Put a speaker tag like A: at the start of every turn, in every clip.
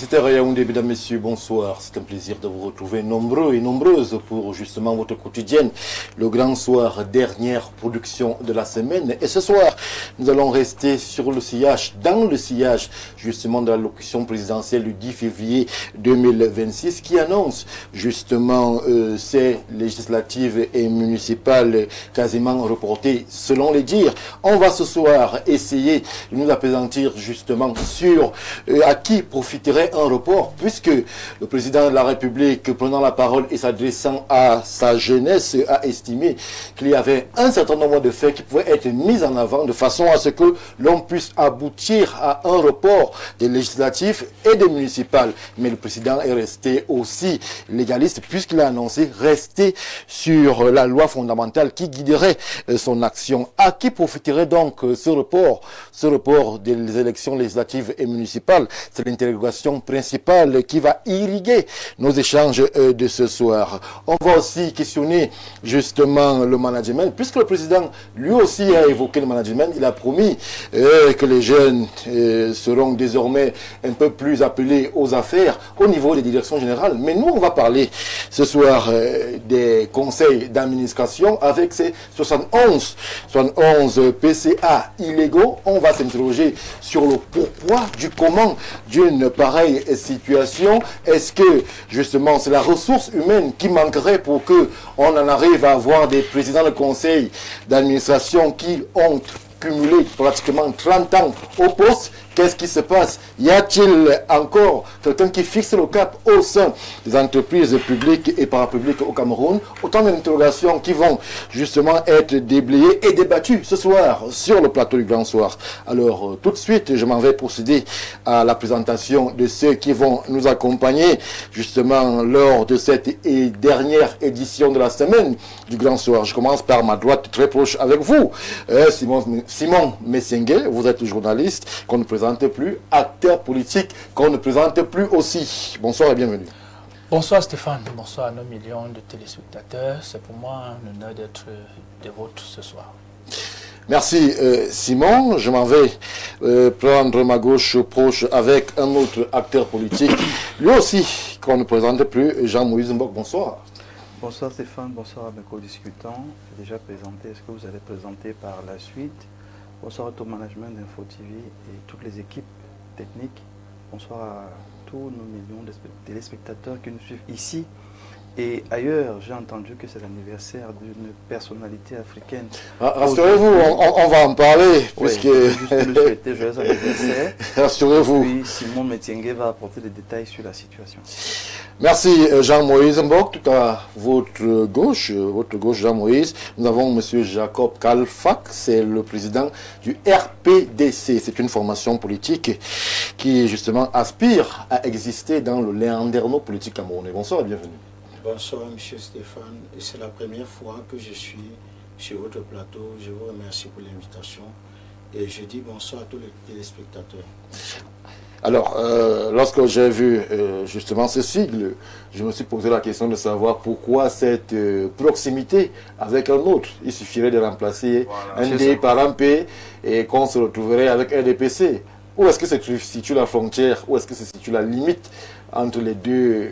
A: auditeurs à Yaoundé, mesdames, messieurs, bonsoir. C'est un plaisir de vous retrouver nombreux et nombreuses pour justement votre quotidienne, le grand soir, dernière production de la semaine. Et ce soir, nous allons rester sur le sillage, dans le sillage justement de la locution présidentielle du 10 février 2026 qui annonce justement ces législatives et municipales quasiment reportées selon les dires. On va ce soir essayer de nous appesantir justement sur à qui profiterait un report, puisque le président de la République, prenant la parole et s'adressant à sa jeunesse, a estimé qu'il y avait un certain nombre de faits qui pouvaient être mis en avant de façon à ce que l'on puisse aboutir à un report des législatives et des municipales. Mais le président est resté aussi légaliste, puisqu'il a annoncé rester sur la loi fondamentale qui guiderait son action. À qui profiterait donc ce report des élections législatives et municipales? C'est l'interrogation principale qui va irriguer nos échanges de ce soir. On va aussi questionner justement le management, puisque le président lui aussi a évoqué le management. Il a promis que les jeunes seront désormais un peu plus appelés aux affaires au niveau des directions générales. Mais nous, on va parler ce soir des conseils d'administration avec ces 71 PCA illégaux. On va s'interroger sur le pourquoi du comment d'une pareille situation. Est-ce que justement c'est la ressource humaine qui manquerait pour que on en arrive à avoir des présidents de conseil d'administration qui ont cumulé pratiquement 30 ans au poste? Qu'est-ce qui se passe? Y a-t-il encore quelqu'un qui fixe le cap au sein des entreprises publiques et parapubliques au Cameroun? Autant d'interrogations qui vont justement être déblayées et débattues ce soir sur le plateau du Grand Soir. Alors tout de suite, je m'en vais procéder à la présentation de ceux qui vont nous accompagner justement lors de cette dernière édition de la semaine du Grand Soir. Je commence par ma droite, très proche avec vous, Simon Messengue. Vous êtes journaliste qu'on ne présente plus, acteur politique qu'on ne présente plus aussi. Bonsoir et bienvenue.
B: Bonsoir Stéphane, bonsoir à nos millions de téléspectateurs. C'est pour moi un honneur d'être de vôtres ce soir.
A: Merci Simon. Je m'en vais prendre ma gauche proche avec un autre acteur politique, lui aussi qu'on ne présente plus, Jean-Moïse Mbok. Bonsoir.
C: Bonsoir Stéphane, bonsoir à mes co-discutants. Déjà présenté, est-ce que vous allez présenter par la suite? Bonsoir au top management d'Info TV et toutes les équipes techniques. Bonsoir à tous nos millions de téléspectateurs qui nous suivent ici et ailleurs. J'ai entendu que c'est l'anniversaire d'une personnalité africaine.
A: Rassurez-vous, on va en parler.
C: Oui,
A: puisque...
C: juste le souhaiter joyeux anniversaire.
A: Rassurez-vous.
C: Puis Simon Messengue va apporter des détails sur la situation.
A: Merci Jean-Moïse Mbok. Tout à votre gauche Jean-Moïse, nous avons M. Jacob Kalfak, c'est le président du RPDC. C'est une formation politique qui justement aspire à exister dans le landerneau politique camerounais. Bonsoir et bienvenue.
D: Bonsoir M. Stéphane, et c'est la première fois que je suis sur votre plateau. Je vous remercie pour l'invitation et je dis bonsoir à tous les téléspectateurs.
A: Alors, lorsque j'ai vu justement ce sigle, je me suis posé la question de savoir pourquoi cette proximité avec un autre. Il suffirait de remplacer un D par un P et qu'on se retrouverait avec un DPC. Où est-ce que se situe la frontière? Où est-ce que se situe la limite entre les deux,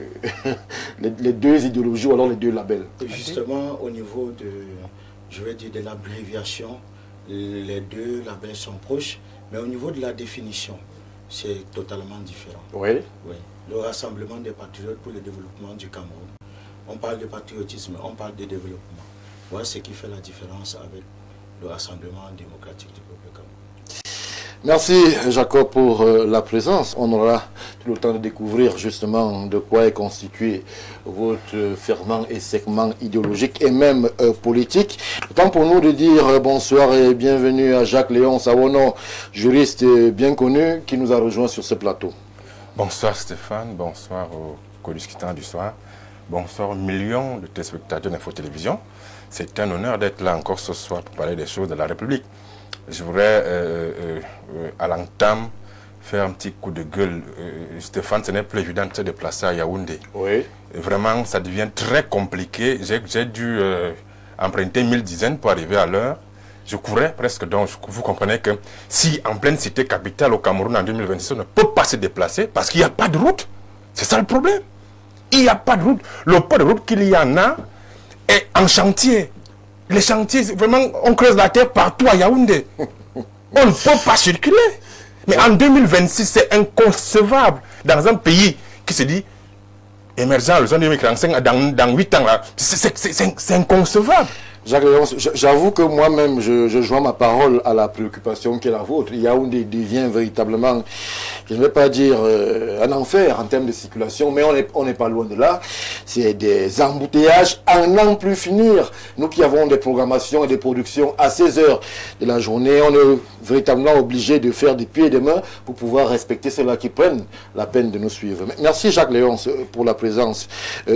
A: les deux idéologies ou alors les deux labels?
D: Et justement, au niveau de, je vais dire, de l'abréviation, les deux labels sont proches, mais au niveau de la définition, c'est totalement différent.
A: Oui.
D: Oui. Le Rassemblement des patriotes pour le développement du Cameroun. On parle de patriotisme, on parle de développement. Voilà ce qui fait la différence avec le Rassemblement démocratique du peuple camerounais.
A: Merci Jacob pour la présence. On aura tout le temps de découvrir justement de quoi est constitué votre ferment et segment idéologique et même politique. Temps pour nous de dire bonsoir et bienvenue à Jacques-Léon Sawono, juriste bien connu qui nous a rejoint sur ce plateau.
E: Bonsoir Stéphane, bonsoir aux co-discutants du soir, bonsoir aux millions de téléspectateurs d'Info Télévision. C'est un honneur d'être là encore ce soir pour parler des choses de la République. Je voudrais, à l'entame, faire un petit coup de gueule. Stéphane, ce n'est plus évident de se déplacer à Yaoundé.
A: Oui.
E: Et vraiment, ça devient très compliqué. J'ai dû emprunter 1000 dizaines pour arriver à l'heure. je courais presque, donc vous comprenez que si en pleine cité capitale au Cameroun en 2026, on ne peut pas se déplacer parce qu'il n'y a pas de route. C'est ça le problème. Il n'y a pas de route. Le peu de route qu'il y en a est en chantier. Les chantiers, vraiment, on creuse la terre partout à Yaoundé. On ne peut pas circuler. Mais en 2026, c'est inconcevable. Dans un pays qui se dit émergent, le zone 2045, dans 8 ans, c'est inconcevable.
A: Jacques Léonce, j'avoue que moi-même, je joins ma parole à la préoccupation qui est la vôtre. Yaoundé devient véritablement, je ne vais pas dire un enfer en termes de circulation, mais on n'est pas loin de là. C'est des embouteillages à n'en plus finir. Nous qui avons des programmations et des productions à 16 heures de la journée, on est véritablement obligé de faire des pieds et des mains pour pouvoir respecter ceux-là qui prennent la peine de nous suivre. Merci Jacques Léonce pour la présence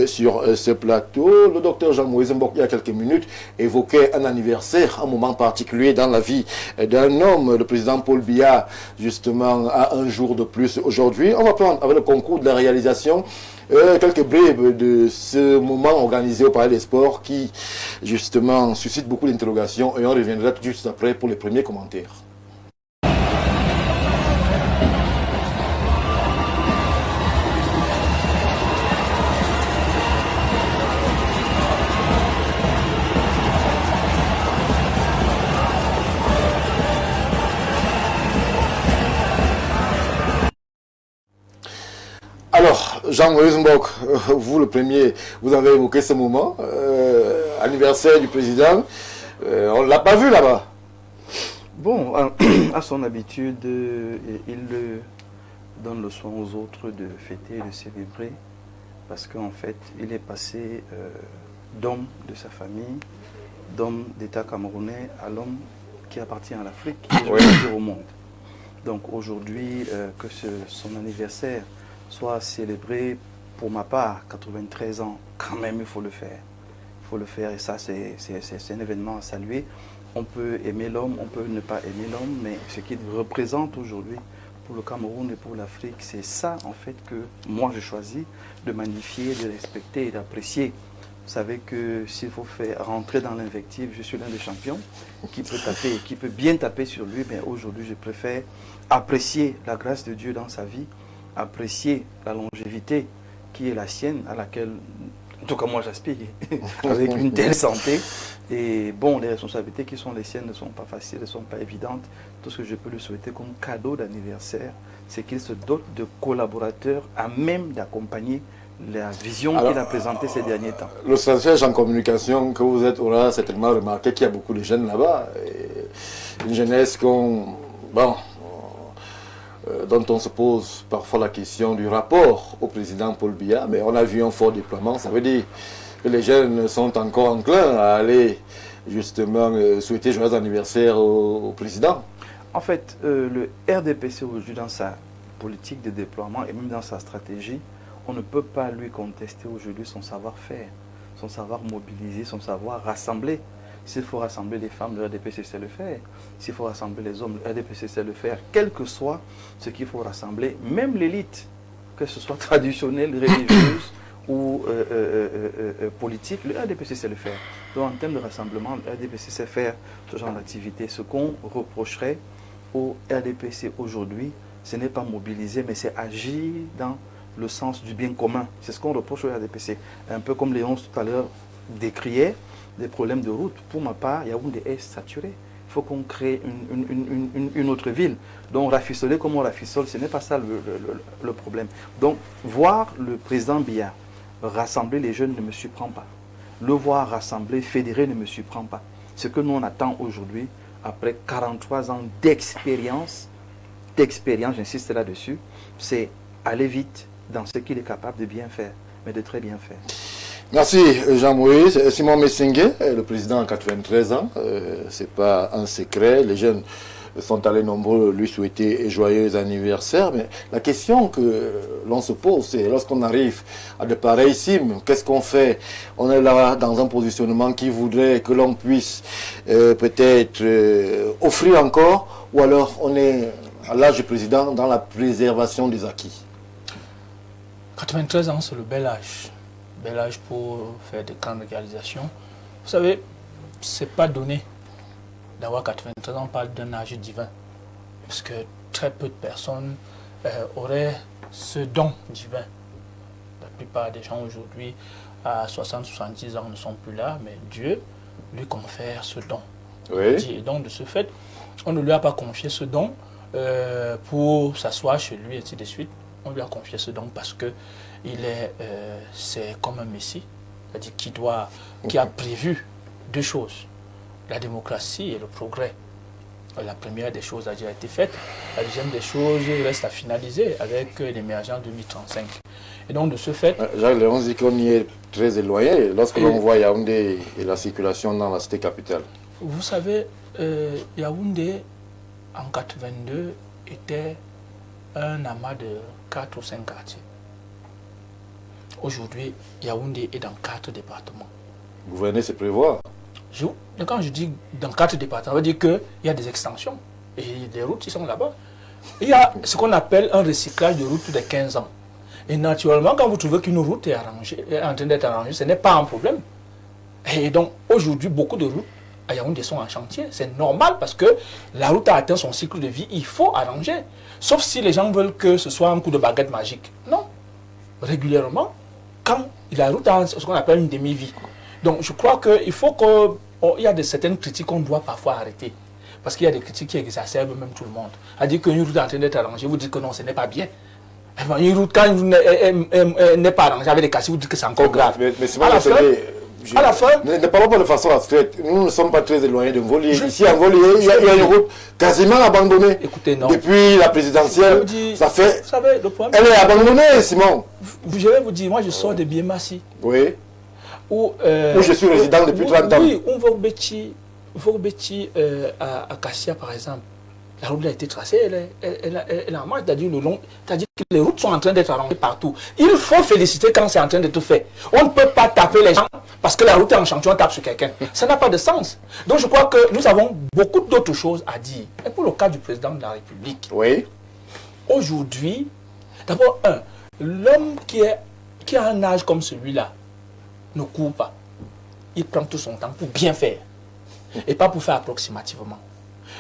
A: sur ce plateau. Le docteur Jean-Moïse Mbok, il y a quelques minutes, évoquait un anniversaire, un moment particulier dans la vie d'un homme. Le président Paul Biya, justement, a un jour de plus aujourd'hui. On va prendre, avec le concours de la réalisation, quelques bribes de ce moment organisé au Palais des Sports qui, justement, suscite beaucoup d'interrogations et on reviendra tout juste après pour les premiers commentaires. Alors, Jean-Moïse Mbok, vous le premier, vous avez évoqué ce moment, anniversaire du président, on ne l'a pas vu là-bas.
C: Bon, à son habitude, il donne le soin aux autres de fêter et de célébrer, parce qu'en fait, il est passé d'homme de sa famille, d'homme d'État camerounais, à l'homme qui appartient à l'Afrique, et au monde. Donc aujourd'hui, que son anniversaire soit célébré, pour ma part, 93 ans, quand même il faut le faire. Il faut le faire et ça c'est un événement à saluer. On peut aimer l'homme, on peut ne pas aimer l'homme, mais ce qu'il représente aujourd'hui pour le Cameroun et pour l'Afrique, c'est ça en fait que moi je choisis de magnifier, de respecter et d'apprécier. Vous savez que s'il faut faire rentrer dans l'invective, je suis l'un des champions qui peut taper, qui peut bien taper sur lui, mais aujourd'hui je préfère apprécier la grâce de Dieu dans sa vie, apprécier la longévité qui est la sienne, à laquelle, en tout cas moi j'aspire, avec une telle santé. Et bon, les responsabilités qui sont les siennes ne sont pas faciles, ne sont pas évidentes. Tout ce que je peux lui souhaiter comme cadeau d'anniversaire, c'est qu'il se dote de collaborateurs à même d'accompagner la vision qu'il a présentée ces derniers temps.
A: Le stratège en communication que vous êtes aura certainement remarqué qu'il y a beaucoup de jeunes là-bas. Une jeunesse dont on se pose parfois la question du rapport au président Paul Biya, mais on a vu un fort déploiement. Ça veut dire que les jeunes sont encore enclins à aller justement souhaiter joyeux anniversaire au président.
C: En fait, le RDPC aujourd'hui dans sa politique de déploiement et même dans sa stratégie, on ne peut pas lui contester aujourd'hui son savoir-faire, son savoir mobiliser, son savoir rassembler. S'il faut rassembler les femmes, le RDPC sait le faire. S'il faut rassembler les hommes, le RDPC sait le faire. Quel que soit ce qu'il faut rassembler, même l'élite, que ce soit traditionnelle, religieuse ou politique, le RDPC sait le faire. Donc en termes de rassemblement, le RDPC sait faire ce genre d'activité. Ce qu'on reprocherait au RDPC aujourd'hui, ce n'est pas mobiliser, mais c'est agir dans le sens du bien commun. C'est ce qu'on reproche au RDPC. Un peu comme Léon tout à l'heure décriait, des problèmes de route. Pour ma part, Yaoundé est saturé. Il faut qu'on crée une autre ville. Donc rafistoler comme on rafistole, ce n'est pas ça le problème. Donc voir le président Biya rassembler les jeunes ne me surprend pas. Le voir rassembler, fédérer ne me surprend pas. Ce que nous on attend aujourd'hui, après 43 ans d'expérience, j'insiste là-dessus, c'est aller vite dans ce qu'il est capable de bien faire, mais de très bien faire.
A: Merci Jean-Moïse. Simon Messingué, le président a 93 ans, c'est pas un secret, les jeunes sont allés nombreux lui souhaiter joyeux anniversaire, mais la question que l'on se pose, c'est lorsqu'on arrive à de pareilles cimes, qu'est-ce qu'on fait? On est là dans un positionnement qui voudrait que l'on puisse peut-être offrir encore, ou alors on est à l'âge du président dans la préservation des acquis.
B: 93 ans, c'est le bel âge. Bel âge pour faire des grandes réalisations. Vous savez, ce n'est pas donné d'avoir 93 ans, on parle d'un âge divin. Parce que très peu de personnes auraient ce don divin. La plupart des gens aujourd'hui, à 60-70 ans, ne sont plus là, mais Dieu lui confère ce don.
A: Oui.
B: Et donc, de ce fait, on ne lui a pas confié ce don pour s'asseoir chez lui, et ainsi de suite. On lui a confié ce don parce que c'est comme un messie, c'est-à-dire qui a prévu deux choses, la démocratie et le progrès. La première des choses a déjà été faite, la deuxième des choses reste à finaliser avec l'émergence 2035. Et donc de ce fait...
A: Jacques Léon dit qu'on y est très éloigné lorsque l'on voit Yaoundé et la circulation dans la cité capitale.
B: Vous savez, Yaoundé en 82 était un amas de 4 ou 5 quartiers. Aujourd'hui, Yaoundé est dans 4 départements.
A: Gouverner, c'est prévoir.
B: Quand je dis dans 4 départements, ça veut dire qu'il y a des extensions. Et les routes, ils sont là-bas. Il y a ce qu'on appelle un recyclage de routes de 15 ans. Et naturellement, quand vous trouvez qu'une route est en train d'être arrangée, ce n'est pas un problème. Et donc, aujourd'hui, beaucoup de routes à Yaoundé sont en chantier. C'est normal parce que la route a atteint son cycle de vie. Il faut arranger. Sauf si les gens veulent que ce soit un coup de baguette magique. Non. Régulièrement, quand la route a ce qu'on appelle une demi-vie. Donc, je crois qu'il faut qu'il y a certaines critiques qu'on doit parfois arrêter. Parce qu'il y a des critiques qui exacerbent même tout le monde. À dire qu'une route est en train d'être arrangée, vous dites que non, ce n'est pas bien. Une route, quand une route n'est pas arrangée avec des cassés, vous dites que c'est encore grave.
A: Mais
B: à la fin,
A: ne parlons pas de façon abstraite. Nous ne sommes pas très éloignés de Volier. Ici, à Volier, il y a une route quasiment abandonnée.
B: Écoutez, non.
A: Depuis la présidentielle, ça fait...
B: Vous savez, le problème...
A: Elle est abandonnée, Simon.
B: Je vais vous dire, moi je sors de Biémassi.
A: Oui.
B: Où
A: je suis résident depuis 30 ans.
B: Oui, on va au Béti à Cassia, par exemple. La route a été tracée, elle est en marche, c'est-à-dire que les routes sont en train d'être arrangées partout. Il faut féliciter quand c'est en train d'être fait. On ne peut pas taper les gens parce que la route est en chantier, on tape sur quelqu'un. Ça n'a pas de sens. Donc je crois que nous avons beaucoup d'autres choses à dire. Et pour le cas du président de la République,
A: oui.
B: Aujourd'hui, d'abord, l'homme qui a un âge comme celui-là ne court pas. Il prend tout son temps pour bien faire et pas pour faire approximativement.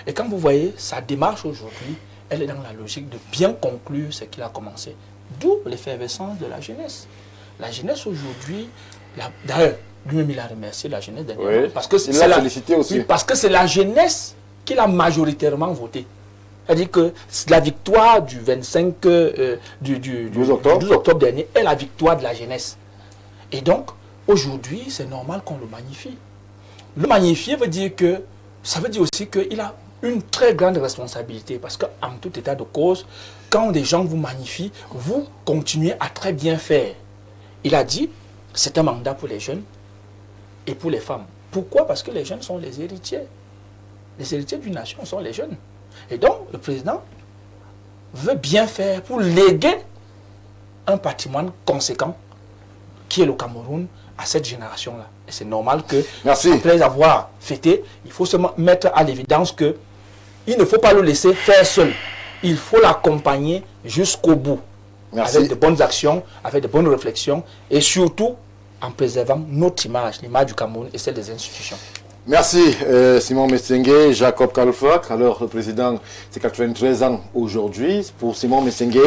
B: Et quand vous voyez sa démarche aujourd'hui, elle est dans la logique de bien conclure ce qu'il a commencé. D'où l'effervescence de la jeunesse. La jeunesse aujourd'hui, d'ailleurs, lui-même il a remercié la jeunesse dernièrement.
A: Oui.
B: Parce que
A: il l'a félicité aussi.
B: Oui, parce que c'est la jeunesse qu'il a majoritairement voté. C'est-à-dire que la victoire du 25 12 octobre dernier est la victoire de la jeunesse. Et donc, aujourd'hui, c'est normal qu'on le magnifie. Le magnifier veut dire que, ça veut dire aussi qu'il a une très grande responsabilité. Parce qu'en tout état de cause, quand des gens vous magnifient, vous continuez à très bien faire. Il a dit, c'est un mandat pour les jeunes et pour les femmes. Pourquoi? Parce que les jeunes sont les héritiers. Les héritiers d'une nation sont les jeunes. Et donc, le président veut bien faire pour léguer un patrimoine conséquent qui est le Cameroun à cette génération-là. Et c'est normal que, après avoir fêté, il faut se mettre à l'évidence que il ne faut pas le laisser faire seul. Il faut l'accompagner jusqu'au bout. Avec de bonnes actions, avec de bonnes réflexions et surtout en préservant notre image, l'image du Cameroun et celle des institutions.
A: Merci Simon Messengue, Jacob Kalfak. Alors le président, c'est 93 ans aujourd'hui. Pour Simon Messengue,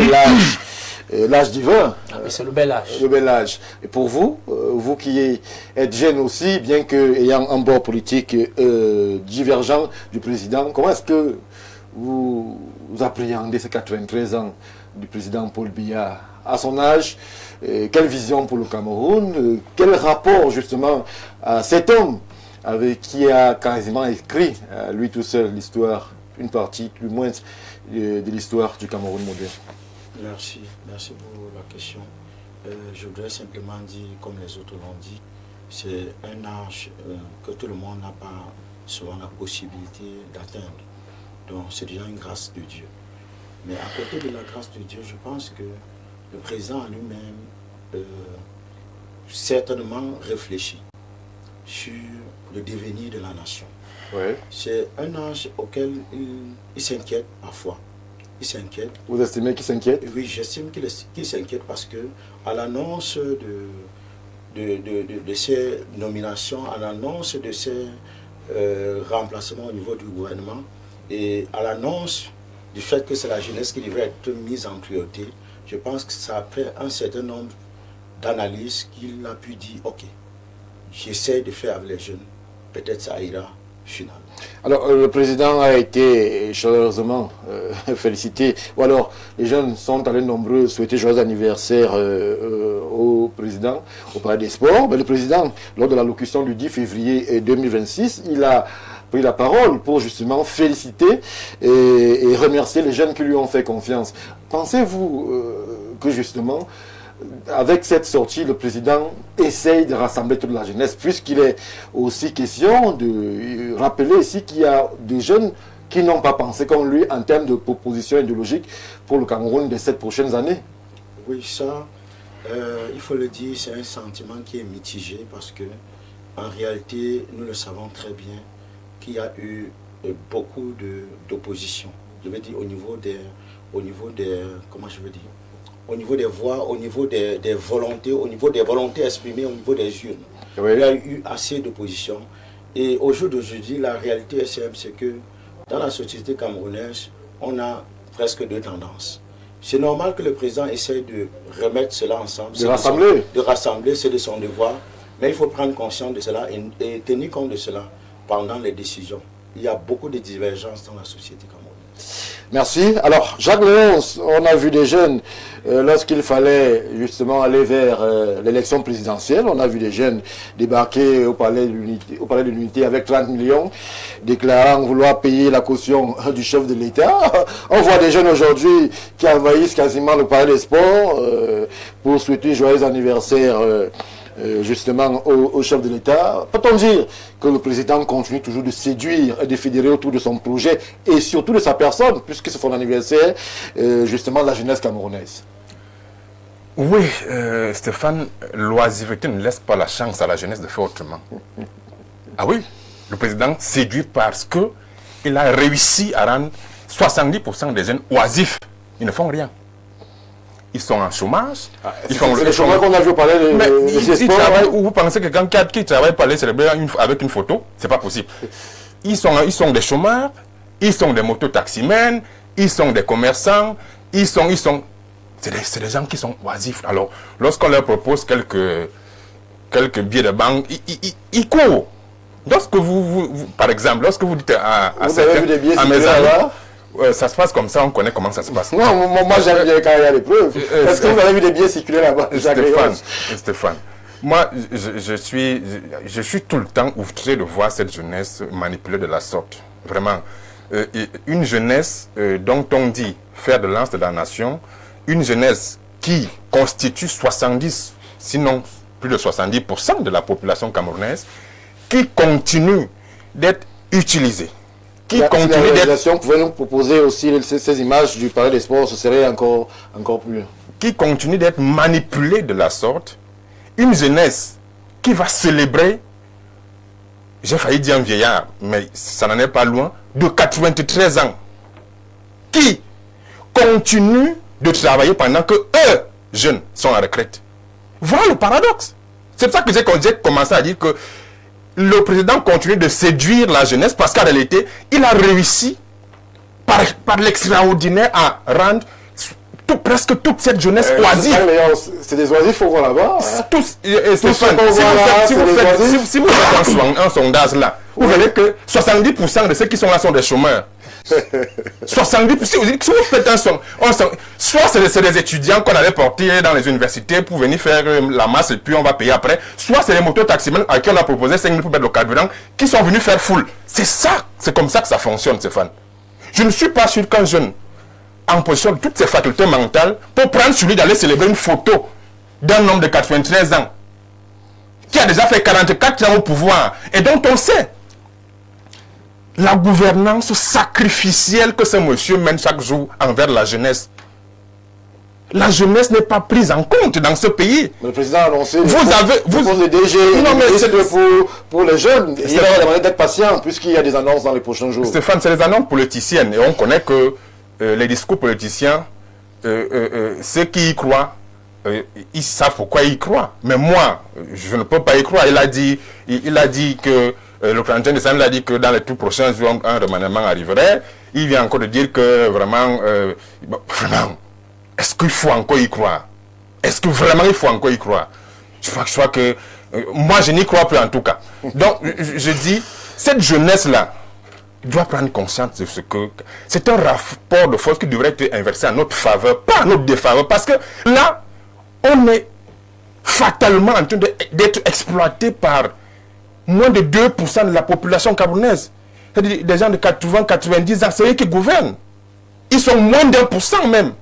A: l'âge divin.
B: C'est le bel âge.
A: Le bel âge. Et pour vous, vous qui êtes jeune aussi, bien qu'ayant un bord politique divergent du président, comment est-ce que vous appréhendez ces 93 ans du président Paul Biya à son âge? Quelle vision pour le Cameroun? Quel rapport justement à cet homme avec qui a quasiment écrit lui tout seul l'histoire, une partie du moins de l'histoire du Cameroun moderne?
D: Merci pour la question. Je voudrais simplement dire, comme les autres l'ont dit, c'est un âge que tout le monde n'a pas souvent la possibilité d'atteindre. Donc c'est déjà une grâce de Dieu. Mais à côté de la grâce de Dieu, je pense que le président a lui-même certainement réfléchi sur le devenir de la nation.
A: Oui.
D: C'est un âge auquel il s'inquiète parfois. Il s'inquiète.
A: Vous estimez qu'il s'inquiète?
D: Oui, j'estime qu'il s'inquiète parce que à l'annonce de ces nominations, à l'annonce de ces remplacement au niveau du gouvernement. Et à l'annonce du fait que c'est la jeunesse qui devrait être mise en priorité, je pense que ça après un certain nombre d'analyses qu'il a pu dire, ok, j'essaie de faire avec les jeunes, peut-être ça ira finalement.
A: Alors, le président a été chaleureusement félicité. Ou alors, les jeunes sont allés nombreux souhaiter joyeux anniversaire au président, au Palais des Sports. Mais le président, lors de l'allocution du 10 février 2026, il a pris la parole pour justement féliciter et remercier les jeunes qui lui ont fait confiance. Pensez-vous que justement, avec cette sortie, le président essaye de rassembler toute la jeunesse, puisqu'il est aussi question de rappeler ici qu'il y a des jeunes qui n'ont pas pensé comme lui en termes de propositions idéologiques pour le Cameroun des 7 prochaines années?
D: Oui, ça, il faut le dire, c'est un sentiment qui est mitigé parce que, en réalité, nous le savons très bien qu'il y a eu beaucoup d'opposition. Je veux dire, au niveau des, comment je veux dire, au niveau des voix, au niveau des volontés exprimées au niveau des urnes. Oui. Il y a eu assez d'opposition. Et au jour d'aujourd'hui, la réalité est simple, c'est que dans la société camerounaise, on a presque deux tendances. C'est normal que le président essaye de remettre cela ensemble. De rassembler, c'est de son devoir. Mais il faut prendre conscience de cela et tenir compte de cela pendant les décisions. Il y a beaucoup de divergences dans la société camerounaise.
A: Merci. Alors, Jacques Léonce, on a vu des jeunes, lorsqu'il fallait justement aller vers l'élection présidentielle, on a vu des jeunes débarquer au palais de l'Unité avec 30 millions, déclarant vouloir payer la caution du chef de l'État. On voit des jeunes aujourd'hui qui envahissent quasiment le palais des sports pour souhaiter joyeux anniversaire justement au chef de l'État. Peut-on dire que le président continue toujours de séduire et de fédérer autour de son projet et surtout de sa personne, puisque c'est son anniversaire, justement, de la jeunesse camerounaise?
E: Oui, Stéphane, l'oisiveté ne laisse pas la chance à la jeunesse de faire autrement. Ah oui, le président séduit parce qu'il a réussi à rendre 70% des jeunes oisifs. Ils ne font rien. Ils sont en chômage.
A: C'est le chômage qu'on a vu parler de
E: sports. Vous pensez que quelqu'un qui travaille pour aller célébrer avec une photo, c'est pas possible. Ils sont des chômeurs, ils sont des mototaximens, ils sont des commerçants, c'est des gens qui sont oisifs. Alors, lorsqu'on leur propose quelques billets de banque, ils courent. Lorsque par exemple, lorsque vous dites à mes amis, ça se passe comme ça, on connaît comment ça se passe.
A: Non, moi j'aime bien quand il y a des preuves. Est-ce que vous avez vu des billets circuler là-bas?
E: Stéphane, moi je suis tout le temps outré de voir cette jeunesse manipulée de la sorte. Vraiment. Une jeunesse dont on dit faire de lance de la nation, une jeunesse qui constitue 70, sinon plus de 70% de la population camerounaise, qui continue d'être utilisée. Qui continue
A: d'être... pouvait nous proposer aussi ces images du palais des sports, ce serait encore plus.
E: Qui continue d'être manipulée de la sorte. Une jeunesse qui va célébrer, j'ai failli dire un vieillard, mais ça n'en est pas loin, de 93 ans. Qui continue de travailler pendant que eux, jeunes, sont en retraite. Voilà le paradoxe. C'est pour ça que j'ai commencé à dire que le président continue de séduire la jeunesse parce qu'en réalité, il a réussi par l'extraordinaire à rendre presque toute cette jeunesse oisive.
A: C'est des oisifs qu'on voit là-bas.
E: Si vous faites un sondage là, vous verrez que 70% de ceux qui sont là sont des chômeurs. 70%, si vous faites un son, soit c'est des étudiants qu'on allait porter dans les universités pour venir faire la masse et puis on va payer après, soit c'est les mototaximens à qui on a proposé 5 000 pour mettre le carburant qui sont venus faire foule. C'est ça, c'est comme ça que ça fonctionne, Stéphane. Je ne suis pas sûr qu'un jeune en possession de toutes ses facultés mentales pour prendre celui d'aller célébrer une photo d'un homme de 93 ans qui a déjà fait 44 ans au pouvoir et dont on sait la gouvernance sacrificielle que ce monsieur mène chaque jour envers la jeunesse. La jeunesse n'est pas prise en compte dans ce pays.
A: Mais le président a annoncé
E: des
A: DG pour les jeunes. Il va demander d'être patient puisqu'il y a des annonces dans les prochains jours.
E: Stéphane, c'est des annonces politiciennes et on connaît que les discours politiciens, ceux qui y croient, ils savent pourquoi ils y croient. Mais moi, je ne peux pas y croire. Il a dit que Le président de Samuel a dit que dans les tout prochains jours, un remaniement arriverait. Il vient encore de dire que vraiment, est-ce qu'il faut encore y croire? Est-ce que vraiment il faut encore y croire? Je crois que moi, je n'y crois plus en tout cas. Donc, je dis, cette jeunesse-là doit prendre conscience de ce que c'est un rapport de force qui devrait être inversé en notre faveur, pas en notre défaveur. Parce que là, on est fatalement en train d'être exploité par moins de 2% de la population camerounaise. C'est-à-dire des gens de 80, 90 ans, c'est eux qui gouvernent. Ils sont moins d'1% même.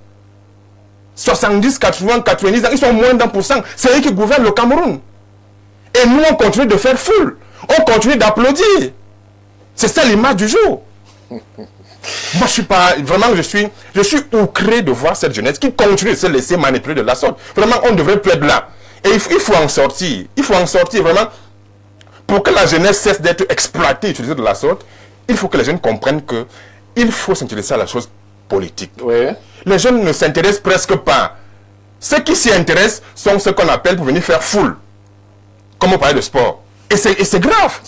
E: 70, 80, 90 ans, ils sont moins d'1%. C'est eux qui gouvernent le Cameroun. Et nous, on continue de faire foule. On continue d'applaudir. C'est ça l'image du jour. Moi, je suis pas... Vraiment, je suis outré de voir cette jeunesse qui continue de se laisser manipuler de la sorte. Vraiment, on devrait plus être là. Et il faut en sortir. Il faut en sortir vraiment. Pour que la jeunesse cesse d'être exploitée, utilisée de la sorte, il faut que les jeunes comprennent qu'il faut s'intéresser à la chose politique.
A: Oui.
E: Les jeunes ne s'intéressent presque pas. Ceux qui s'y intéressent sont ceux qu'on appelle pour venir faire foule. Comme on parlait de sport. Et c'est grave.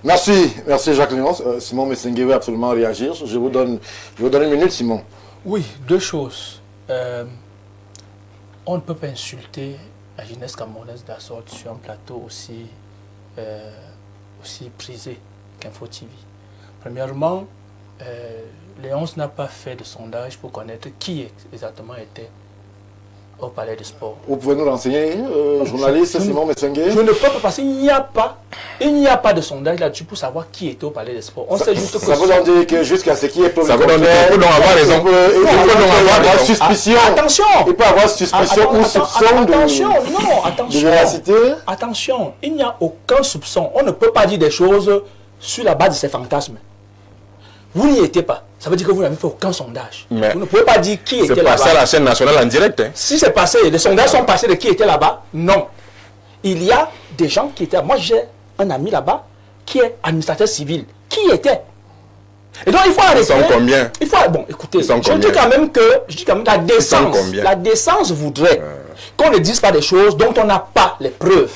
A: Merci Jacques Léonce. Simon Messengue veut absolument réagir. Je vous donne une minute, Simon.
B: Oui, deux choses. On ne peut pas insulter la jeunesse camerounaise de la sorte sur un plateau aussi prisé qu'Info TV. Premièrement, Léonce n'a pas fait de sondage pour connaître qui exactement était au Palais des Sports.
A: Vous pouvez nous renseigner, journaliste Simon Messengue?
B: Je ne peux pas, parce qu'il n'y a pas de sondage là-dessus pour savoir qui était au Palais des Sports. On sait juste que
A: ça veut donc dire que jusqu'à ce qui est
E: ça veut donc avoir raison.
A: Il peut avoir suspicion.
B: Attention.
A: Il peut avoir suspicion ou soupçon de véracité.
B: Attention, il n'y a aucun soupçon. On ne peut pas dire des choses sur la base de ces fantasmes. Vous n'y étiez pas. Ça veut dire que vous n'avez fait aucun sondage. Mais vous ne pouvez pas dire qui était là-bas.
E: C'est passé à la chaîne nationale en direct. Hein.
B: Si c'est passé, les sondages sont passés de qui était là-bas. Non. Il y a des gens qui étaient... Moi, j'ai un ami là-bas qui est administrateur civil. Qui était? Et donc, il faut arrêter.
E: Ils sont combien?
B: Il faut... Bon, écoutez, je dis quand même que la décence voudrait qu'on ne dise pas des choses dont on n'a pas les preuves.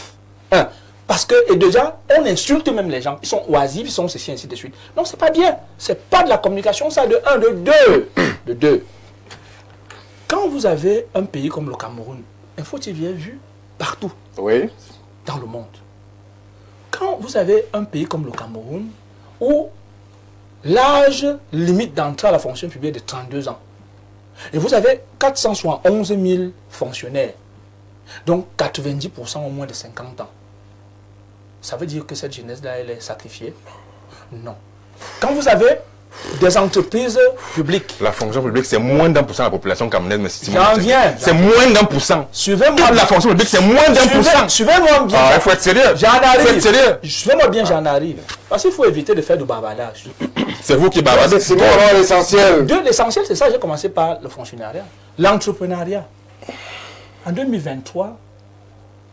B: Parce que, et déjà, on insulte même les gens. Ils sont oisifs, ils sont ceci, ainsi de suite. Non, c'est pas bien. C'est pas de la communication, ça, de un, de deux. De deux. Quand vous avez un pays comme le Cameroun, Info TV est vu partout.
A: Oui.
B: Dans le monde. Quand vous avez un pays comme le Cameroun, où l'âge limite d'entrée à la fonction publique est de 32 ans, et vous avez 471 000 fonctionnaires, donc 90% au moins de 50 ans, ça veut dire que cette jeunesse-là, elle est sacrifiée? Non. Quand vous avez des entreprises publiques...
E: La fonction publique, c'est moins d'1% de la population camerounaise.
B: J'en viens.
E: C'est moins d'1%.
B: Suivez-moi.
E: La fonction publique, c'est moins d'1%.
B: Suivez-moi bien.
E: Il faut être sérieux.
B: J'en arrive.
E: Faut être sérieux.
B: Suivez-moi bien, j'en arrive. Parce qu'il faut éviter de faire du bavardage.
E: C'est vous qui bavardez.
A: C'est bon, l'essentiel.
B: L'essentiel, c'est ça. J'ai commencé par le fonctionnariat. L'entrepreneuriat. En 2023...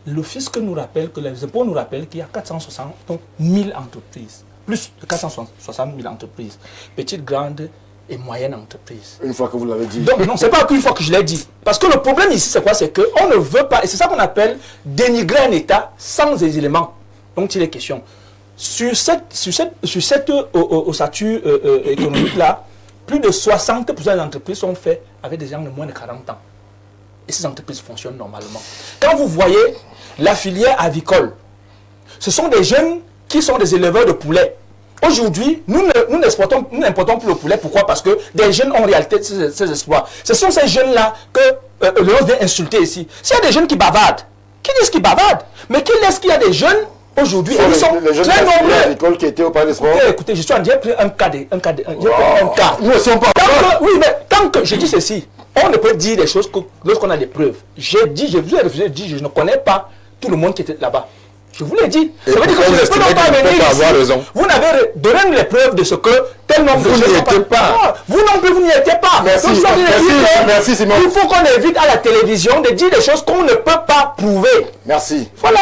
B: le fisc nous rappelle, que les impôts nous rappellent qu'il y a 460 000 entreprises, plus de 460 000 entreprises, petites, grandes et moyennes entreprises.
A: Une fois que vous l'avez dit.
B: Donc non, c'est pas qu'une fois que je l'ai dit. Parce que le problème ici, c'est quoi? C'est qu'on ne veut pas, et c'est ça qu'on appelle dénigrer un État sans les éléments dont il est question. Sur cette ossature économique-là, plus de 60% des entreprises sont faites avec des gens de moins de 40 ans. Et ces entreprises fonctionnent normalement. Quand vous voyez la filière avicole, ce sont des jeunes qui sont des éleveurs de poulets. Aujourd'hui, nous n'importons plus le poulet. Pourquoi? Parce que des jeunes ont en réalité ces espoirs. Ce sont ces jeunes-là que Léonce vient insulter ici. S'il y a des jeunes qui bavardent, qui disent qu'ils bavardent, mais qui laissent qu'il y a des jeunes aujourd'hui, ils sont très nombreux.
A: Qui étaient au Palais des Sports.
B: Écoutez, je suis en train de prendre un cas.
A: Nous aussi, on parle.
B: Oui, mais tant que je dis ceci, on ne peut dire des choses que lorsqu'on a des preuves. J'ai dit, je vous ai refusé de dire, je ne connais pas tout le monde qui était là-bas. Je vous l'ai dit. Ça veut dire que je ne peux pas venir ici. Vous n'avez donné les preuves de ce que tel nombre de gens n'y étaient pas. Vous non plus, vous n'y étiez pas.
A: Merci, Simon.
B: Il faut qu'on évite à la télévision de dire des choses qu'on ne peut pas prouver.
A: Merci.
B: Voilà.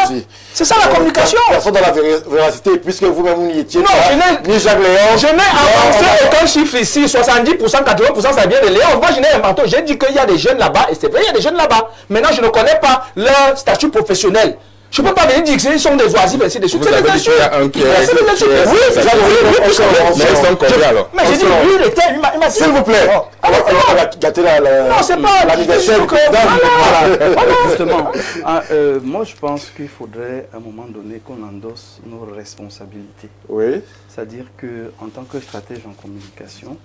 B: C'est ça la communication.
A: Personne dans la véracité, puisque vous-même vous n'y étiez pas.
B: Non,
A: ni Jacques Léon.
B: Je n'ai avancé aucun chiffre ici. 70%, 80%, ça vient de Léon. Moi, je n'ai inventé. J'ai dit qu'il y a des jeunes là-bas. Et c'est vrai, il y a des jeunes là-bas. Maintenant, je ne connais pas leur statut professionnel. Je ne peux pas venir dire qu'ils sont des oisifs, ainsi de suite. C'est des insultes.
E: Mais ils sont combien alors?
B: Mais j'ai dit, lui, il était. Il m'a dit.
A: S'il vous plaît. On va gâter l'anniversaire.
C: Justement, moi je pense qu'il faudrait à un moment donné qu'on endosse nos responsabilités.
A: Oui.
C: C'est-à-dire qu'en tant que stratège en communication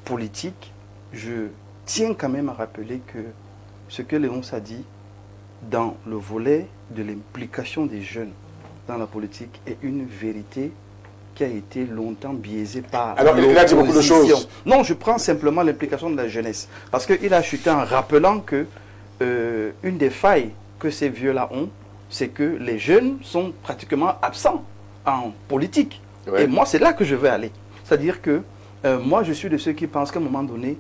C: politique, je tiens quand même à rappeler que ce que Léon a dit dans le volet de l'implication des jeunes dans la politique est une vérité qui a été longtemps biaisée par
A: alors, il a dit beaucoup de choses.
C: Non, je prends simplement l'implication de la jeunesse. Parce qu'il a chuté en rappelant que une des failles que ces vieux-là ont, c'est que les jeunes sont pratiquement absents en politique. Ouais. Et moi, c'est là que je veux aller. C'est-à-dire que moi, je suis de ceux qui pensent qu'à un moment donné,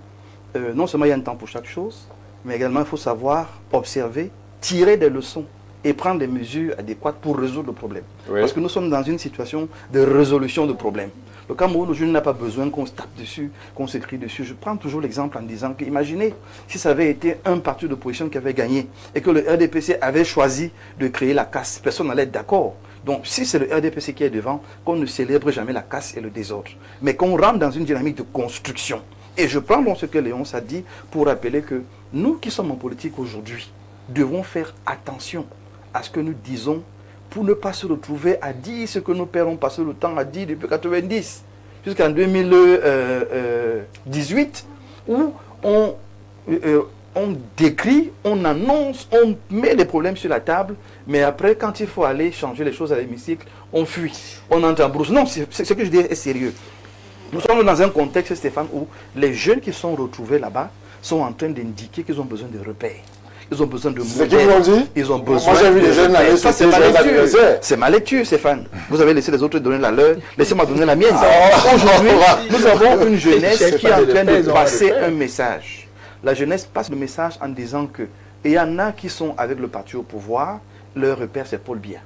C: non seulement il y a un temps pour chaque chose, mais également il faut savoir observer, tirer des leçons et prendre des mesures adéquates pour résoudre le problème. Oui. Parce que nous sommes dans une situation de résolution de problèmes. Le Cameroun aujourd'hui n'a pas besoin qu'on se tape dessus, qu'on s'écrit dessus. Je prends toujours l'exemple en disant que, imaginez si ça avait été un parti d'opposition qui avait gagné et que le RDPC avait choisi de créer la casse, personne n'allait être d'accord. Donc si c'est le RDPC qui est devant, qu'on ne célèbre jamais la casse et le désordre, mais qu'on rentre dans une dynamique de construction. Et je prends donc ce que Léon a dit pour rappeler que nous qui sommes en politique aujourd'hui, devons faire attention à ce que nous disons pour ne pas se retrouver à dire ce que nos pères ont passé le temps à dire depuis 90 jusqu'en 2018 où on décrit, on annonce, on met les problèmes sur la table, mais après quand il faut aller changer les choses à l'hémicycle, on fuit, on entre en brousse. Non, ce que je dis est sérieux. Nous sommes dans un contexte, Stéphane, où les jeunes qui sont retrouvés là-bas sont en train d'indiquer qu'ils ont besoin de repères. Ils ont besoin de modèles. Ils ont besoin.
A: Moi, j'ai vu les jeunes là.
C: Ça, c'est ma lecture. C'est ma lecture, Stéphane. Vous avez laissé les autres donner la leur. Laissez-moi donner la mienne. Aujourd'hui, nous avons une jeunesse qui est en train de passer un message. La jeunesse passe le message en disant que il y en a qui sont avec le parti au pouvoir, leur repère, c'est Paul Biya.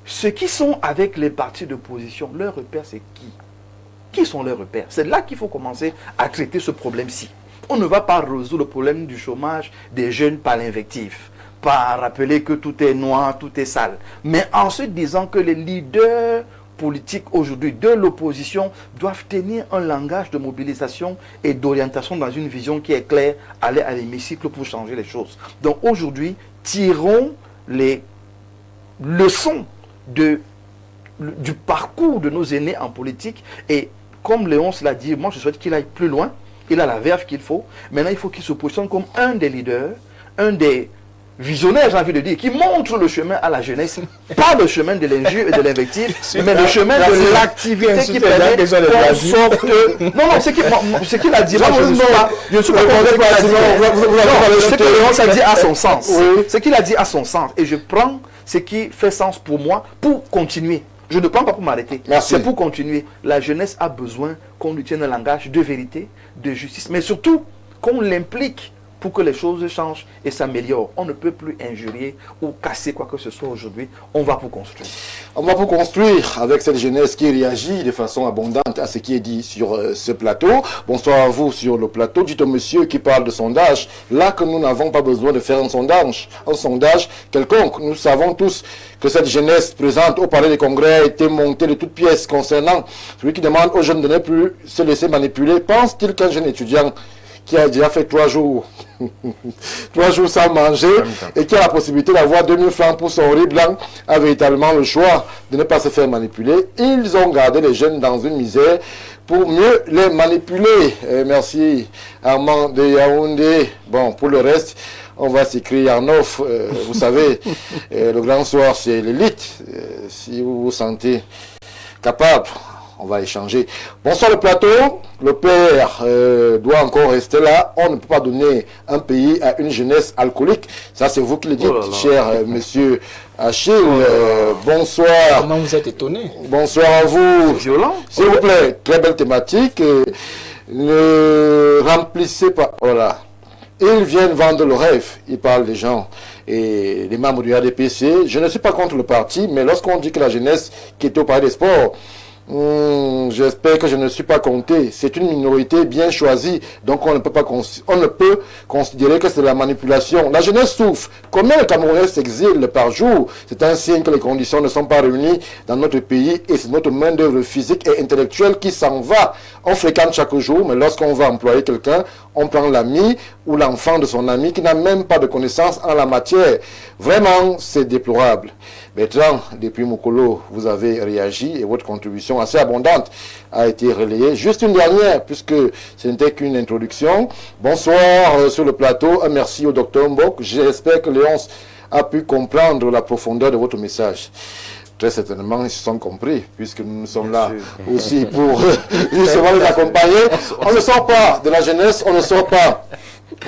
C: Ceux qui sont avec les partis d'opposition, leur repère, c'est qui? Qui sont leurs repères? C'est là qu'il faut commencer à traiter ce problème-ci. On ne va pas résoudre le problème du chômage des jeunes par l'invective, par rappeler que tout est noir, tout est sale, mais en se disant que les leaders politiques aujourd'hui de l'opposition doivent tenir un langage de mobilisation et d'orientation dans une vision qui est claire, aller à l'hémicycle pour changer les choses. Donc aujourd'hui, tirons les leçons du parcours de nos aînés en politique et comme Léon l'a dit, moi je souhaite qu'il aille plus loin. Il a la verve qu'il faut. Maintenant, il faut qu'il se positionne comme un des leaders, un des visionnaires, j'ai envie de dire, qui montre le chemin à la jeunesse. Pas le chemin de l'injure et de l'invective, mais le chemin de l'activité qui permet qu'on sorte... Non, non, ce qu'il a dit, moi, je ne suis pas convaincu ce que Léon a dit à son sens. Ce qu'il a dit à son sens. Et je prends ce qui fait sens pour moi pour continuer. Je ne prends pas pour m'arrêter. C'est pour continuer. La jeunesse a besoin qu'on lui tienne un langage de vérité, de justice, mais surtout qu'on l'implique pour que les choses changent et s'améliorent. On ne peut plus injurier ou casser quoi que ce soit aujourd'hui. On va pour construire.
A: On va pour construire avec cette jeunesse qui réagit de façon abondante à ce qui est dit sur ce plateau. Bonsoir à vous sur le plateau. Dites au monsieur qui parle de sondage, là que nous n'avons pas besoin de faire un sondage quelconque. Nous savons tous que cette jeunesse présente au Palais des Congrès a été montée de toutes pièces concernant celui qui demande aux jeunes de ne plus se laisser manipuler. Pense-t-il qu'un jeune étudiant qui a déjà fait 3 jours, 3 jours sans manger et qui a la possibilité d'avoir 2000 francs pour son riz blanc a véritablement le choix de ne pas se faire manipuler? Ils ont gardé les jeunes dans une misère pour mieux les manipuler. Merci Armand de Yaoundé. Bon, pour le reste, on va s'écrire en off. Vous savez, le grand soir, c'est l'élite. Si vous vous sentez capable, on va échanger. Bonsoir le plateau. Le père doit encore rester là. On ne peut pas donner un pays à une jeunesse alcoolique. Ça, c'est vous qui le dites, cher monsieur Achille. Bonsoir.
B: Comment vous êtes étonné?
A: Bonsoir à vous.
C: Violent.
A: S'il vous plaît, très belle thématique. Ne remplissez pas. Voilà. Ils viennent vendre le rêve. Ils parlent des gens et les membres du RDPC. Je ne suis pas contre le parti, mais lorsqu'on dit que la jeunesse qui est au Palais des Sports J'espère que je ne suis pas compté. C'est une minorité bien choisie, donc on ne peut considérer que c'est de la manipulation. La jeunesse souffre. Combien de Camerounais s'exilent par jour? C'est un signe que les conditions ne sont pas réunies dans notre pays et c'est notre main-d'œuvre physique et intellectuelle qui s'en va. On fréquente chaque jour, mais lorsqu'on va employer quelqu'un, on prend l'ami ou l'enfant de son ami qui n'a même pas de connaissances en la matière. Vraiment, c'est déplorable. Bertrand, depuis Mokolo, vous avez réagi et votre contribution assez abondante a été relayée. Juste une dernière, puisque ce n'était qu'une introduction. Bonsoir sur le plateau. Un merci au docteur Mbok. J'espère que Léonce a pu comprendre la profondeur de votre message. Très certainement, ils se sont compris, puisque nous sommes là aussi pour justement les accompagner. On ne sort pas de la jeunesse, on ne sort pas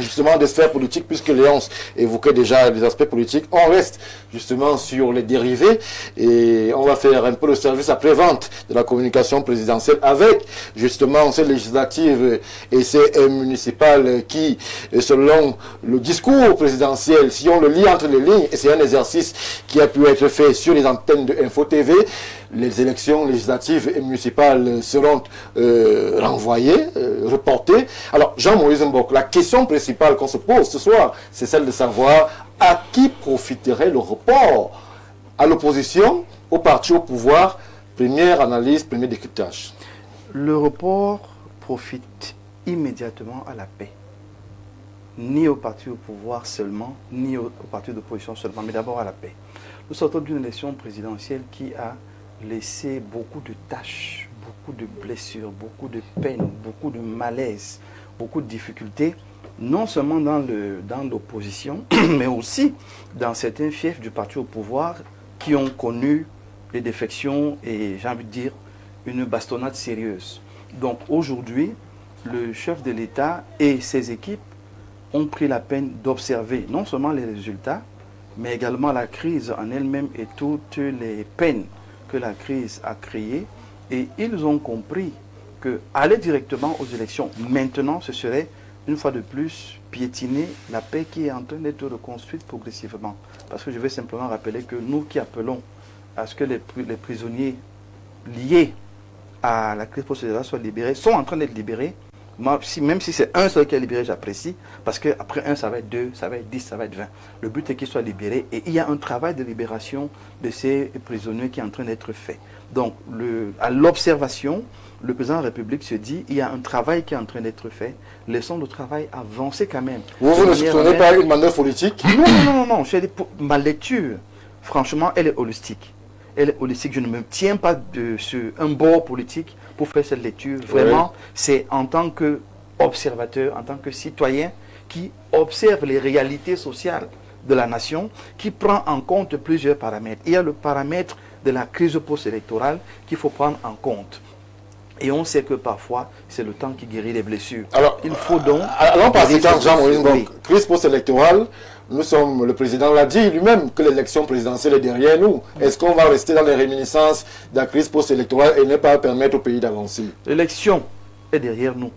A: justement des sphères politiques, puisque Léonce évoquait déjà les aspects politiques. On reste justement sur les dérivés et on va faire un peu le service après-vente de la communication présidentielle avec justement ces législatives et ces municipales qui, selon le discours présidentiel, si on le lit entre les lignes, et c'est un exercice qui a pu être fait sur les antennes de Info TV, les élections législatives et municipales seront renvoyées, reportées. Alors, Jean-Moïse Mbok, la question principale qu'on se pose ce soir, c'est celle de savoir à qui profiterait le report? À l'opposition, au parti au pouvoir? Première analyse, premier décryptage.
C: Le report profite immédiatement à la paix. Ni au parti au pouvoir seulement, ni au parti d'opposition seulement, mais d'abord à la paix. Nous sortons d'une élection présidentielle qui a laissé beaucoup de tâches, beaucoup de blessures, beaucoup de peines, beaucoup de malaise, beaucoup de difficultés, non seulement dans l'opposition, mais aussi dans certains fiefs du parti au pouvoir qui ont connu des défections et, j'ai envie de dire, une bastonnade sérieuse. Donc aujourd'hui, le chef de l'État et ses équipes ont pris la peine d'observer non seulement les résultats, mais également la crise en elle-même et toutes les peines que la crise a créées. Et ils ont compris que aller directement aux élections maintenant, ce serait une fois de plus piétiner la paix qui est en train d'être reconstruite progressivement. Parce que je vais simplement rappeler que nous qui appelons à ce que les prisonniers liés à la crise post-électorale soient libérés, sont en train d'être libérés. Moi, même si c'est un seul qui est libéré, j'apprécie, parce qu'après un, ça va être 2, ça va être 10, ça va être 20. Le but est qu'ils soient libérés et il y a un travail de libération de ces prisonniers qui est en train d'être fait. Donc, à l'observation, le président de la République se dit, il y a un travail qui est en train d'être fait, laissons le travail avancer quand même.
A: Vous ne soutenez pas une manœuvre politique?
C: Non. Ma lecture, franchement, elle est holistique. Elle est holistique. Je ne me tiens pas sur un bord politique pour faire cette lecture. Vraiment, c'est en tant qu'observateur, en tant que citoyen qui observe les réalités sociales de la nation, qui prend en compte plusieurs paramètres. Il y a le paramètre de la crise post-électorale qu'il faut prendre en compte. Et on sait que parfois, c'est le temps qui guérit les blessures. Alors, il faut donc...
A: Allons par séquence, Jean-Moïse. Crise post-électorale, le président l'a dit lui-même que l'élection présidentielle est derrière nous. Est-ce qu'on va rester dans les réminiscences de la crise post-électorale et ne pas permettre au pays d'avancer? L'élection
C: est derrière nous,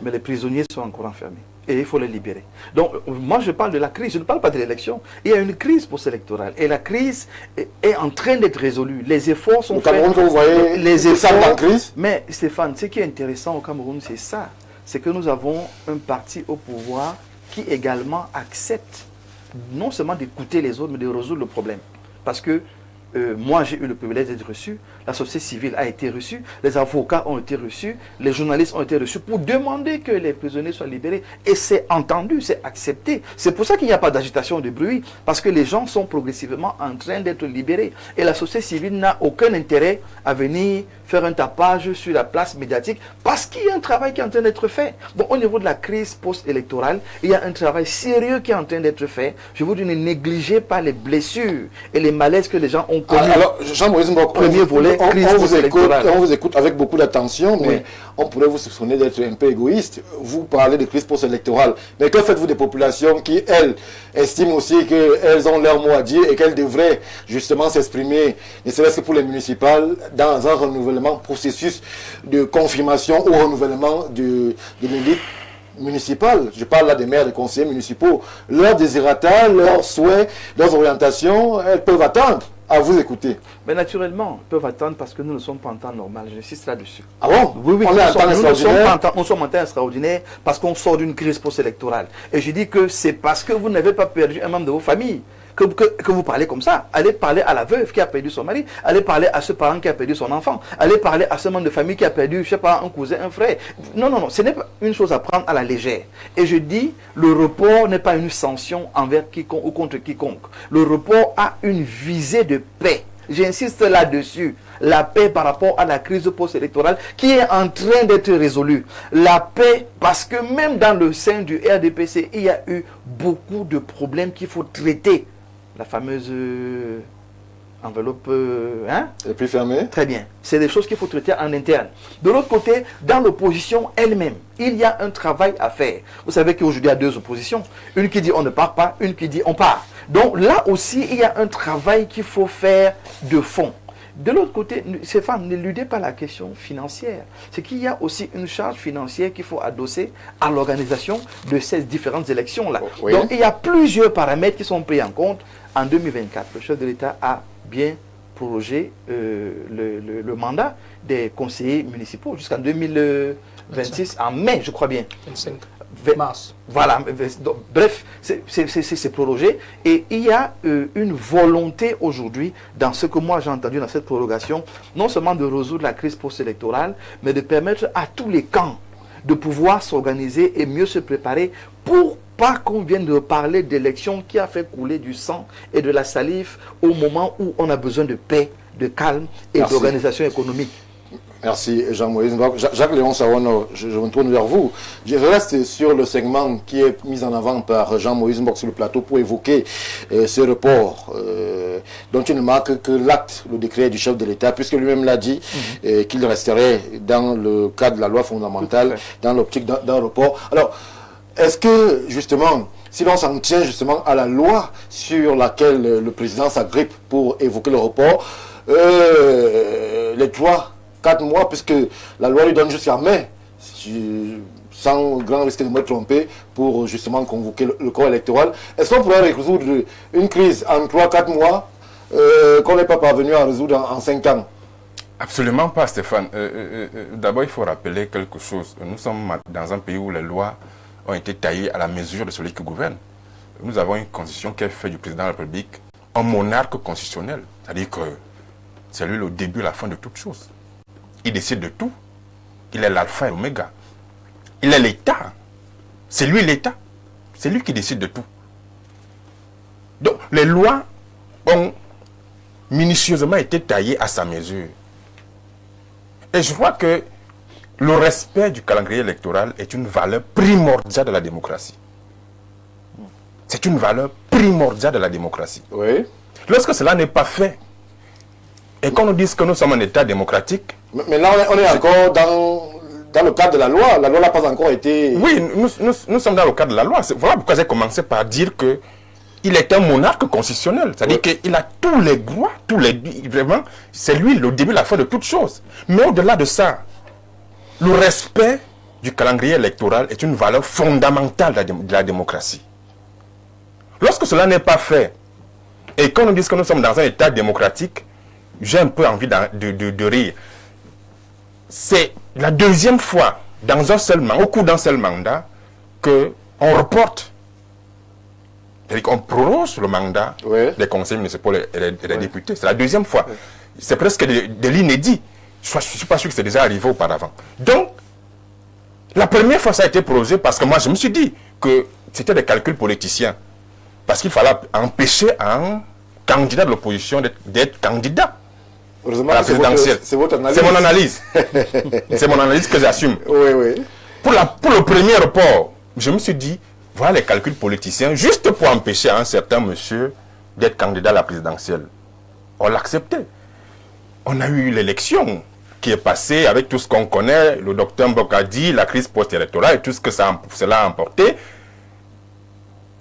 C: mais les prisonniers sont encore enfermés. Et il faut les libérer. Donc, moi, je parle de la crise, je ne parle pas de l'élection. Il y a une crise post-électorale. Et la crise est en train d'être résolue. Les efforts sont faits. Au Cameroun, vous voyez les efforts en crise. Mais Stéphane, ce qui est intéressant au Cameroun, c'est ça. C'est que nous avons un parti au pouvoir qui également accepte non seulement d'écouter les autres, mais de résoudre le problème. Parce que moi, j'ai eu le privilège d'être reçu, la société civile a été reçue, les avocats ont été reçus, les journalistes ont été reçus pour demander que les prisonniers soient libérés. Et c'est entendu, c'est accepté. C'est pour ça qu'il n'y a pas d'agitation, de bruit, parce que les gens sont progressivement en train d'être libérés. Et la société civile n'a aucun intérêt à venir faire un tapage sur la place médiatique, parce qu'il y a un travail qui est en train d'être fait. Donc au niveau de la crise post-électorale, il y a un travail sérieux qui est en train d'être fait. Je vous dis, ne négligez pas les blessures et les malaises que les gens ont connus.
A: Alors, Jean-Moïse Mbok,
C: premier volet,
A: on vous écoute avec beaucoup d'attention, mais on pourrait vous soupçonner d'être un peu égoïste. Vous parlez de crise post-électorale, mais que faites-vous des populations qui, elles, estiment aussi qu'elles ont leur mot à dire et qu'elles devraient justement s'exprimer, ne serait-ce que pour les municipales, dans un renouvellement, processus de confirmation ou renouvellement de l'élite municipale? Je parle là des maires, des conseillers municipaux. Leurs désirata, leurs souhaits, leurs orientations, elles peuvent attendre. à vous écouter.
C: Mais naturellement, ils peuvent attendre parce que nous ne sommes pas en temps normal. J'insiste là-dessus.
A: Ah bon?
C: Oui,
A: On est en temps extraordinaire.
C: Nous sommes en temps extraordinaire parce qu'on sort d'une crise post-électorale. Et je dis que c'est parce que vous n'avez pas perdu un membre de vos familles que vous parlez comme ça. Allez parler à la veuve qui a perdu son mari. Allez parler à ce parent qui a perdu son enfant. Allez parler à ce membre de famille qui a perdu, je sais pas, un cousin, un frère. Non, non, non. Ce n'est pas une chose à prendre à la légère. Et je dis, le report n'est pas une sanction envers quiconque ou contre quiconque. Le report a une visée de paix. J'insiste là-dessus. La paix par rapport à la crise post-électorale qui est en train d'être résolue. La paix parce que même dans le sein du RDPC, il y a eu beaucoup de problèmes qu'il faut traiter. La fameuse enveloppe...
A: Elle est plus fermée.
C: Très bien. C'est des choses qu'il faut traiter en interne. De l'autre côté, dans l'opposition elle-même, il y a un travail à faire. Vous savez qu'aujourd'hui, il y a deux oppositions. Une qui dit on ne part pas, une qui dit on part. Donc là aussi, il y a un travail qu'il faut faire de fond. De l'autre côté, Stéphane, n'éludez pas la question financière. C'est qu'il y a aussi une charge financière qu'il faut adosser à l'organisation de ces différentes élections-là. Oui. Donc il y a plusieurs paramètres qui sont pris en compte. En 2024, le chef de l'État a bien prorogé le mandat des conseillers municipaux jusqu'en 2026, en mai, je crois bien.
B: 25 mars.
C: Voilà, donc, bref, c'est prorogé. Et il y a une volonté aujourd'hui, dans ce que moi j'ai entendu dans cette prorogation, non seulement de résoudre la crise post-électorale, mais de permettre à tous les camps de pouvoir s'organiser et mieux se préparer pour pas qu'on vienne de parler d'élections qui a fait couler du sang et de la salive au moment où on a besoin de paix, de calme et d'organisation économique.
A: Merci Jean-Moïse. Jacques-Léon Sarono, je me tourne vers vous. Je reste sur le segment qui est mis en avant par Jean-Moïse Mbok sur le plateau pour évoquer ce report dont il ne marque que l'acte, le décret du chef de l'État, puisque lui-même l'a dit qu'il resterait dans le cadre de la loi fondamentale, dans l'optique d'un report. Alors, est-ce que justement, si l'on s'en tient justement à la loi sur laquelle le président s'agrippe pour évoquer le report, les 4 mois, puisque la loi lui donne jusqu'à mai, sans grand risque de me tromper, pour justement convoquer le corps électoral. Est-ce qu'on pourrait résoudre une crise en 3-4 mois qu'on n'est pas parvenu à résoudre en 5 ans?
E: Absolument pas, Stéphane. D'abord, il faut rappeler quelque chose. Nous sommes dans un pays où les lois ont été taillées à la mesure de celui qui gouverne. Nous avons une constitution qui est faite du président de la République un monarque constitutionnel. C'est-à-dire que c'est lui le début et la fin de toute chose. Il décide de tout. Il est l'alpha et l'oméga. Il est l'État. C'est lui l'État. C'est lui qui décide de tout. Donc, les lois ont minutieusement été taillées à sa mesure. Et je crois que le respect du calendrier électoral est une valeur primordiale de la démocratie. C'est une valeur primordiale de la démocratie.
A: Oui.
E: Lorsque cela n'est pas fait, et qu'on nous dise que nous sommes un État démocratique...
A: Mais là, on est encore dans le cadre de la loi. La loi n'a pas encore été...
E: Oui, nous sommes dans le cadre de la loi. Voilà pourquoi j'ai commencé par dire que il est un monarque constitutionnel. C'est-à-dire qu'il a tous les droits, vraiment, c'est lui le début et la fin de toute chose. Mais au-delà de ça, le respect du calendrier électoral est une valeur fondamentale de la démocratie. Lorsque cela n'est pas fait, et qu'on nous dise que nous sommes dans un État démocratique, j'ai un peu envie de rire. C'est la deuxième fois, au cours d'un seul mandat, qu'on reporte, c'est-à-dire qu'on prolonge le mandat des conseils municipaux et des députés. C'est la deuxième fois. C'est presque de l'inédit. Je ne suis pas sûr que c'est déjà arrivé auparavant. Donc, la première fois, ça a été prolongé parce que moi, je me suis dit que c'était des calculs politiciens. Parce qu'il fallait empêcher un candidat de l'opposition d'être candidat à la présidentielle.
A: C'est votre analyse.
E: C'est mon analyse. C'est mon analyse que j'assume.
A: Oui, oui.
E: Pour le premier report, je me suis dit, voilà les calculs politiciens, juste pour empêcher un certain monsieur d'être candidat à la présidentielle. On l'acceptait. On a eu l'élection qui est passée avec tout ce qu'on connaît, le docteur Mbok a dit, la crise post-électorale et tout ce que cela a emporté.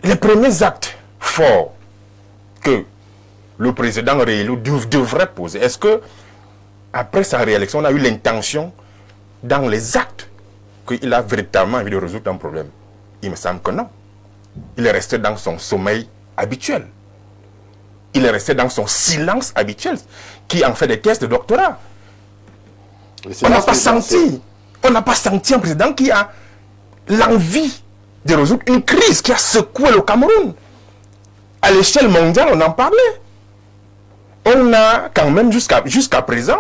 E: Les premiers actes forts que le président réélu devrait poser, est-ce que après sa réélection, on a eu l'intention dans les actes qu'il a véritablement envie de résoudre un problème? Il me semble que non. Il est resté dans son sommeil habituel. il est resté dans son silence habituel, qui en fait des thèses de doctorat. On n'a pas senti un président qui a l'envie de résoudre une crise qui a secoué le Cameroun. À l'échelle mondiale, on en parlait. On a quand même jusqu'à présent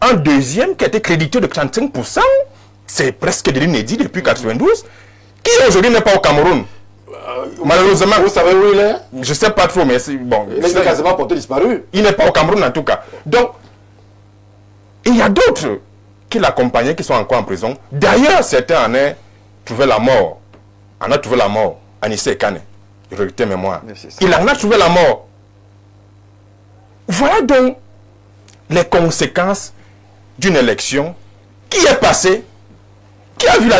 E: un deuxième qui a été crédité de 35%. C'est presque de l'inédit depuis 1992. Qui aujourd'hui n'est pas au Cameroun? Malheureusement.
A: Vous savez où il est?
E: Je ne sais pas trop, mais c'est bon.
A: Il est quasiment porté disparu.
E: Il n'est pas au Cameroun en tout cas. Donc, il y a d'autres qui l'accompagnaient, qui sont encore en prison. D'ailleurs, certains en ont trouvé la mort. En a trouvé la mort. Anissé Kane. Je regrette mémoire. Il en a trouvé la mort. Voilà donc les conséquences d'une élection qui est passée, qui a vu la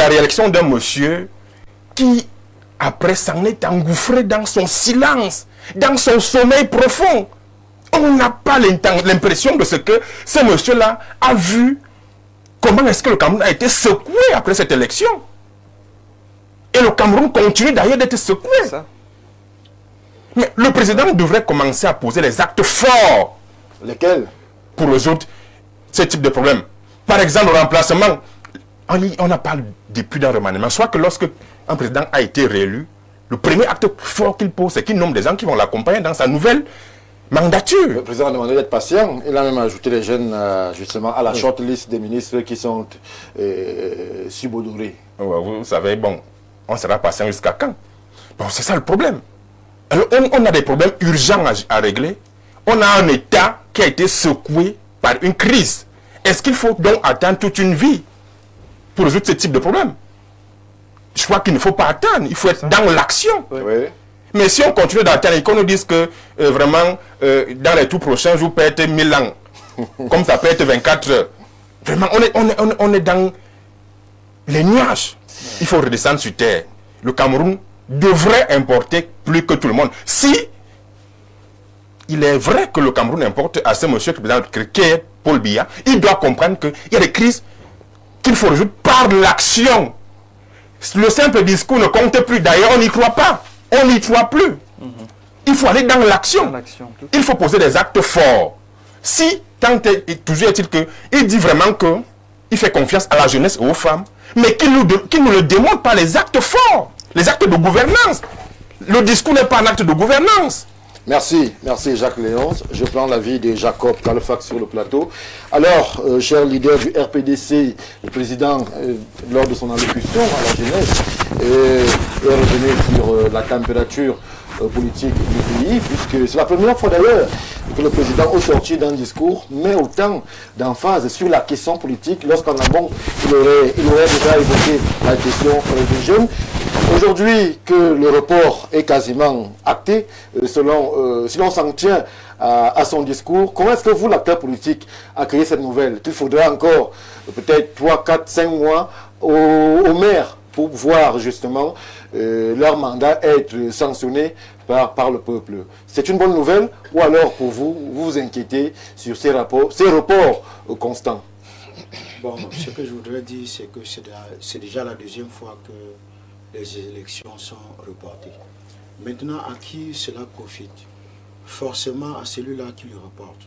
E: réélection d'un monsieur qui, après, s'en est engouffré dans son silence, dans son sommeil profond. On n'a pas l'impression de ce que ce monsieur-là a vu. Comment est-ce que le Cameroun a été secoué après cette élection? Et le Cameroun continue d'ailleurs d'être secoué. Mais le président devrait commencer à poser les actes forts.
A: Lesquels?
E: Pour résoudre ce type de problème. Par exemple, le remplacement. On n'a pas depuis d'un remaniement. Soit que lorsque un président a été réélu, le premier acte fort qu'il pose, c'est qu'il nomme des gens qui vont l'accompagner dans sa nouvelle mandature.
A: Le président a demandé d'être patient. Il a même ajouté les jeunes justement à la shortlist des ministres qui sont subodorés.
E: Vous savez, bon, on sera patient jusqu'à quand? Bon, c'est ça le problème. Alors, on a des problèmes urgents à régler. On a un État qui a été secoué par une crise. Est-ce qu'il faut donc attendre toute une vie pour résoudre ce type de problème? Je crois qu'il ne faut pas attendre. Il faut être dans l'action.
A: Oui.
E: Mais si on continue d'attendre et qu'on nous dise que vraiment, dans les tout prochains jours, peut être 1000 ans, comme ça peut être 24 heures, vraiment, on est dans les nuages. Il faut redescendre sur terre. Le Cameroun devrait importer plus que tout le monde. Si il est vrai que le Cameroun importe à ce monsieur qui est Paul Biya, il doit comprendre qu'il y a des crises qu'il faut résoudre par l'action. Le simple discours ne compte plus. D'ailleurs, on n'y croit pas. On n'y croit plus. Il faut aller dans l'action. Il faut poser des actes forts. Si, toujours est-il qu'il dit vraiment qu'il fait confiance à la jeunesse et aux femmes, mais qu'il ne le démontre pas les actes forts, les actes de gouvernance. Le discours n'est pas un acte de gouvernance.
A: Merci Jacques Léonce. Je prends l'avis de Jacob Kalefax sur le plateau. Alors, cher leader du RPDC, le président, lors de son allocution à la jeunesse, est revenu sur la température politique du pays, puisque c'est la première fois d'ailleurs que le président, au sortir d'un discours, met autant d'emphase sur la question politique, lorsqu'en amont, il aurait déjà évoqué la question des jeunes. Aujourd'hui, que le report est quasiment acté, si l'on s'en tient à son discours, comment est-ce que vous, l'acteur politique, accueillez cette nouvelle? Qu'il faudra encore peut-être 3, 4, 5 mois aux maires pour voir justement leur mandat être sanctionné par le peuple. C'est une bonne nouvelle ou alors pour vous, vous inquiétez sur ces reports constants?
D: Bon, ce que je voudrais dire, c'est que c'est déjà la deuxième fois que les élections sont reportées. Maintenant, à qui cela profite? Forcément à celui-là qui le reporte.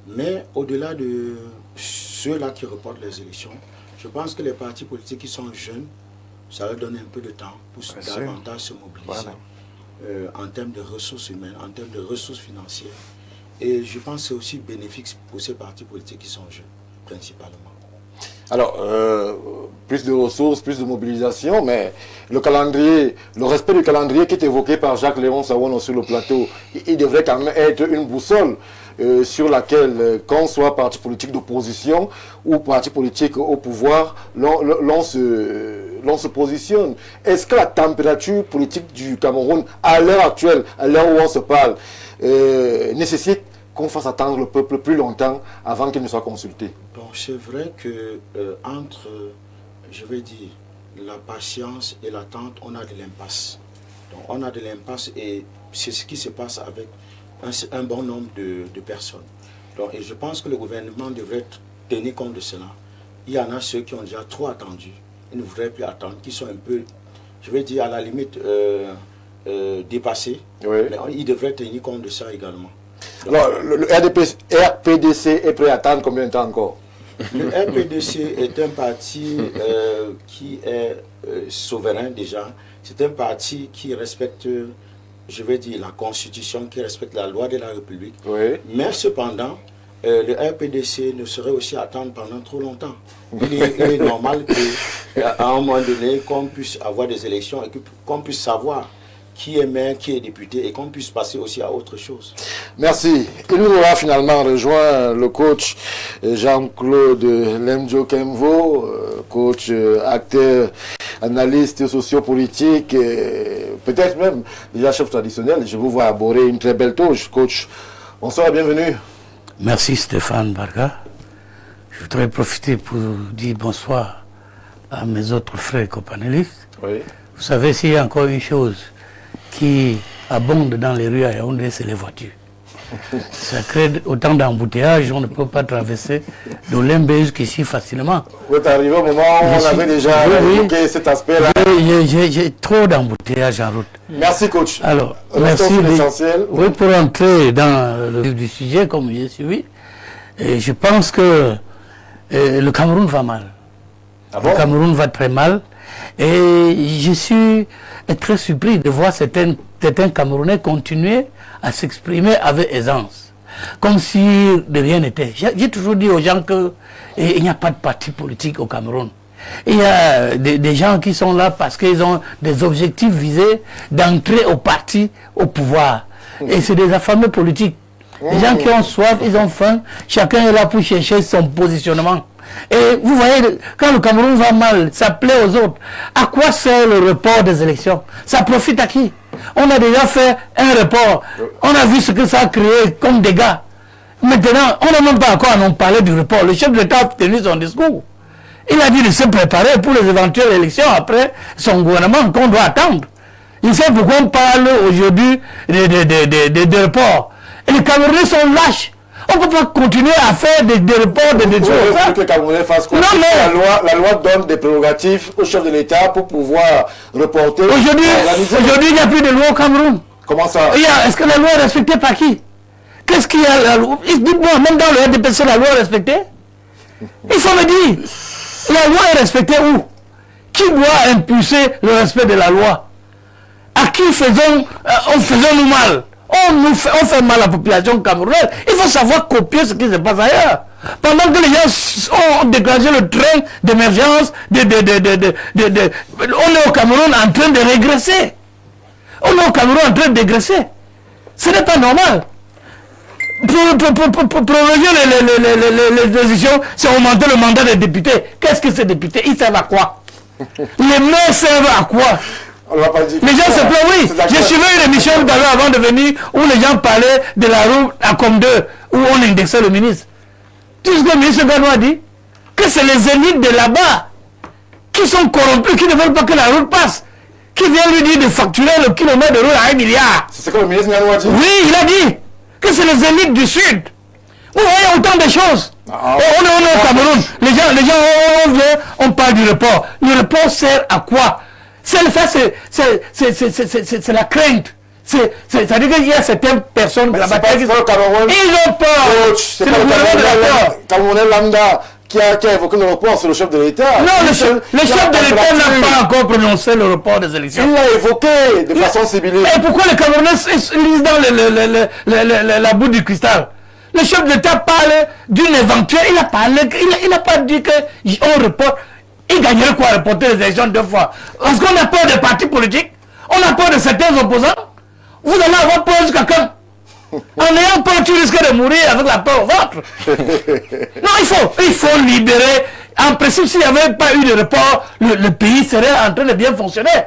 D: Mais au-delà de ceux-là qui reportent les élections, je pense que les partis politiques qui sont jeunes, ça leur donne un peu de temps pour davantage se mobiliser en termes de ressources humaines, en termes de ressources financières. Et je pense que c'est aussi bénéfique pour ces partis politiques qui sont jeunes, principalement.
A: Alors, plus de ressources, plus de mobilisation, mais le calendrier, le respect du calendrier qui est évoqué par Jacques Léon Sawono sur le plateau, il devrait quand même être une boussole sur laquelle, qu'on soit parti politique d'opposition ou parti politique au pouvoir, l'on se positionne. Est-ce que la température politique du Cameroun, à l'heure actuelle, à l'heure où on se parle, nécessite qu'on fasse attendre le peuple plus longtemps avant qu'il ne soit consulté?
D: Bon, c'est vrai que entre, je vais dire, la patience et l'attente, on a de l'impasse. Donc on a de l'impasse et c'est ce qui se passe avec un bon nombre de personnes. Donc, et je pense que le gouvernement devrait tenir compte de cela. Il y en a ceux qui ont déjà trop attendu, ils ne voudraient plus attendre, qui sont un peu, je vais dire à la limite, dépassé.
A: Oui.
D: Mais il devrait tenir compte de ça également. Donc,
A: alors, le RPDC est prêt à attendre combien de temps encore?
D: le RPDC est un parti qui est souverain déjà. C'est un parti qui respecte, je vais dire, la Constitution, qui respecte la loi de la République.
A: Oui.
D: Mais cependant, le RPDC ne saurait aussi attendre pendant trop longtemps. Il est normal qu'à un moment donné, qu'on puisse avoir des élections et qu'on puisse savoir qui est maire, qui est député et qu'on puisse passer aussi à autre chose.
A: Merci. Il nous aura finalement rejoint le coach Jean-Claude Lemjo Kemvo, coach, acteur, analyste sociopolitique, peut-être même déjà chef traditionnel. Je vous vois aborder une très belle touche, coach. Bonsoir et bienvenue.
F: Merci Stéphane Barga. Je voudrais profiter pour dire bonsoir à mes autres frères copanélistes.
A: Oui.
F: Vous savez, s'il y a encore une chose qui abonde dans les rues à Yaoundé, c'est les voitures. Ça crée autant d'embouteillages, on ne peut pas traverser de Lembe jusqu'ici facilement.
A: Vous êtes arrivé au moment où on avait déjà évoqué cet aspect-là.
F: J'ai trop d'embouteillages en route.
A: Merci coach.
F: Alors,
A: merci. L'essentiel.
F: Oui, pour entrer dans le vif du sujet, comme j'ai suivi, et je pense que le Cameroun va mal.
A: Ah bon?
F: Le Cameroun va très mal. Et je suis très surpris de voir certains Camerounais continuer à s'exprimer avec aisance, comme si de rien n'était. J'ai toujours dit aux gens qu'il n'y a pas de parti politique au Cameroun. Il y a des gens qui sont là parce qu'ils ont des objectifs visés d'entrer au parti, au pouvoir. Et c'est des affamés politiques. Les gens qui ont soif, ils ont faim, chacun est là pour chercher son positionnement. Et vous voyez, quand le Cameroun va mal, ça plaît aux autres. À quoi sert le report des élections? Ça profite à qui? On a déjà fait un report. On a vu ce que ça a créé comme dégâts. Maintenant, on n'a même pas encore à en parler du report. Le chef de l'État a tenu son discours. Il a dit de se préparer pour les éventuelles élections après son gouvernement qu'on doit attendre. Il sait pourquoi on parle aujourd'hui de report. Et les Camerounais sont lâches. On ne peut pas continuer à faire des reports, des choses.
A: Il faut que les Camerounais fassent quoi? La loi donne des prérogatives au chef de l'État pour pouvoir reporter.
F: Aujourd'hui, il n'y a plus de loi au Cameroun.
A: Comment ça?
F: Est-ce que la loi est respectée par qui? Qu'est-ce qu'il y a la loi? Dites-moi, même dans le RDPC, la loi est respectée? Il faut me dire, la loi est respectée où? Qui doit impulser le respect de la loi? À qui faisons-nous mal? On fait mal à la population camerounaise. Il faut savoir copier ce qui se passe ailleurs. Pendant que les gens ont déclenché le train d'émergence, on est au Cameroun en train de régresser. On est au Cameroun en train de dégraisser. Ce n'est pas normal. Pour prolonger les décisions, c'est augmenter le mandat des députés. Qu'est-ce que ces députés? Ils servent à quoi? Les maires servent à quoi? Les gens se plaignent, oui. J'ai suivi une émission avant de venir où les gens parlaient de la route à Comde, où on indexait le ministre. Tout ce que le ministre Gano a dit, que c'est les élites de là-bas qui sont corrompus, qui ne veulent pas que la route passe, qui viennent lui dire de facturer le kilomètre de route à 1 milliard.
A: C'est ce que le ministre Gano a dit?
F: Oui, il a dit que c'est les élites du Sud. Vous voyez autant de choses. On est au Cameroun. Les gens, on parle du report. Le report sert à quoi? C'est la crainte. C'est-à-dire qu'il y a certaines personnes de la bataille qui sont au Cameroun. Ils ont peur.
A: C'est pas le Camerounais lambda qui a évoqué le report, c'est le chef de l'État.
F: Non, le chef de l'État n'a pas encore prononcé le report des élections.
A: Il l'a évoqué de façon ciblée. Et
F: pourquoi les Camerounais lisent dans la boue du cristal? Le chef de l'État parle d'une éventuelle. Il n'a pas dit qu'on reporte. Il gagnerait quoi à reporter les élections 2 fois? Parce qu'on a peur des partis politiques, on a peur de certains opposants. Vous allez avoir peur de quelqu'un. En ayant peur, tu risques de mourir avec la peur au ventre. Non, il faut libérer. En principe, s'il n'y avait pas eu de report, le pays serait en train de bien fonctionner.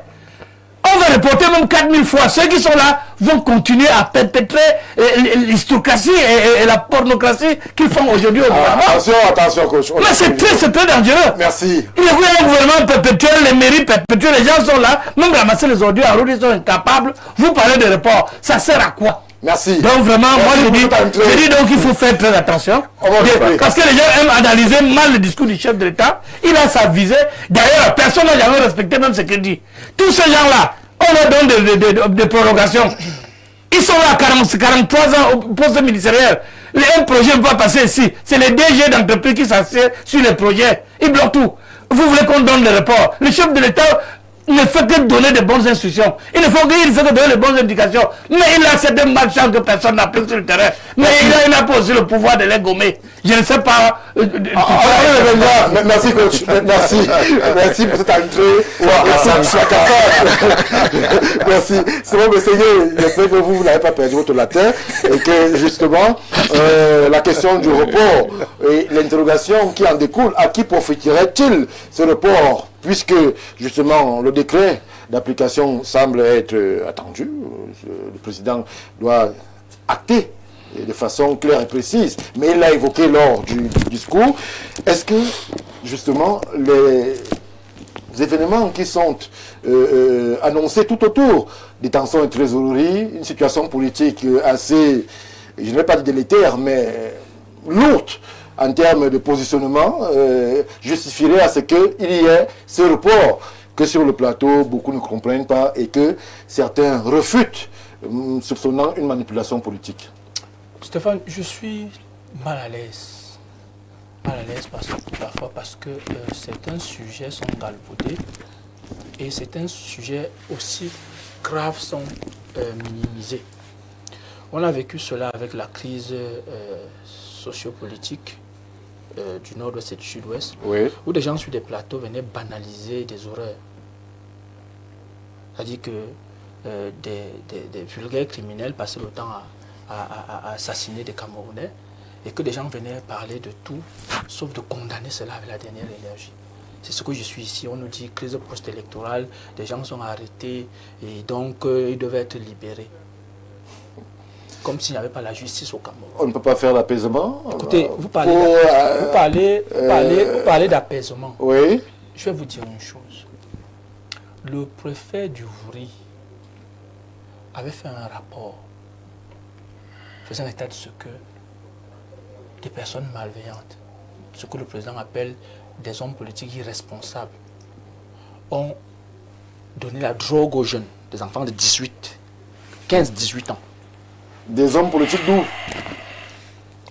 F: On va reporter même 4000 fois. Ceux qui sont là vont continuer à perpétrer l'historocratie et la pornocratie qu'ils font aujourd'hui au gouvernement.
A: Attention, coach.
F: Mais c'est très dangereux.
A: Merci.
F: Il y a un gouvernement perpétuel, les mairies perpétuelles, les gens sont là, même ramasser les ordures en route, ils sont incapables. Vous parlez de report. Ça sert à quoi?
A: Merci.
F: Donc vraiment, moi je dis donc il faut faire très attention. Parce que les gens aiment analyser mal le discours du chef de l'État. Il a sa visée. D'ailleurs, personne n'a jamais respecté même ce qu'il dit. Tous ces gens-là, On leur donne des prolongations. Ils sont là à 43 ans au poste ministériel. Un projet ne peut pas passer ici. C'est les DG d'entreprise qui s'assiedent sur les projets. Ils bloquent tout. Vous voulez qu'on donne le report. Le chef de l'État ne fait que donner de bonnes instructions. Il fait que donner de bonnes indications. Mais il a certains malchance que personne n'a pris sur le terrain. Mais il n'a pas aussi le pouvoir de les gommer. Je ne sais pas.
A: Merci coach. Merci pour cette entrée. Merci. C'est bon, messieurs, j'espère que vous n'avez pas perdu votre latin et que justement la question du report et l'interrogation qui en découle, à qui profiterait-il ce report, puisque justement le décret d'application semble être attendu. Le président doit acter de façon claire et précise, mais il l'a évoqué lors du discours. Est-ce que justement les événements qui sont annoncés tout autour des tensions et trésorerie, une situation politique assez, je ne vais pas dire délétère, mais lourde en termes de positionnement, justifierait à ce qu'il y ait ce report que sur le plateau, beaucoup ne comprennent pas et que certains refutent, soupçonnant une manipulation politique?
B: Stéphane, je suis mal à l'aise. Parfois parce que certains sujets sont galvaudés et certains sujets aussi graves sont minimisés. On a vécu cela avec la crise sociopolitique du nord-ouest et du sud-ouest,
A: oui,
B: où des gens sur des plateaux venaient banaliser des horreurs. C'est-à-dire que des vulgaires criminels passaient le temps à assassiner des Camerounais et que des gens venaient parler de tout, sauf de condamner cela avec la dernière énergie. C'est ce que je suis ici. On nous dit crise post-électorale, des gens sont arrêtés et donc ils devaient être libérés. Comme s'il n'y avait pas la justice au Cameroun.
A: On ne peut pas faire l'apaisement.
B: Écoutez, vous parlez d'apaisement.
A: Oui.
B: Je vais vous dire une chose. Le préfet du Vouri avait fait un rapport faisant état de ce que des personnes malveillantes, ce que le président appelle des hommes politiques irresponsables, ont donné la drogue aux jeunes, des enfants de 15-18 ans.
A: Des hommes politiques d'où?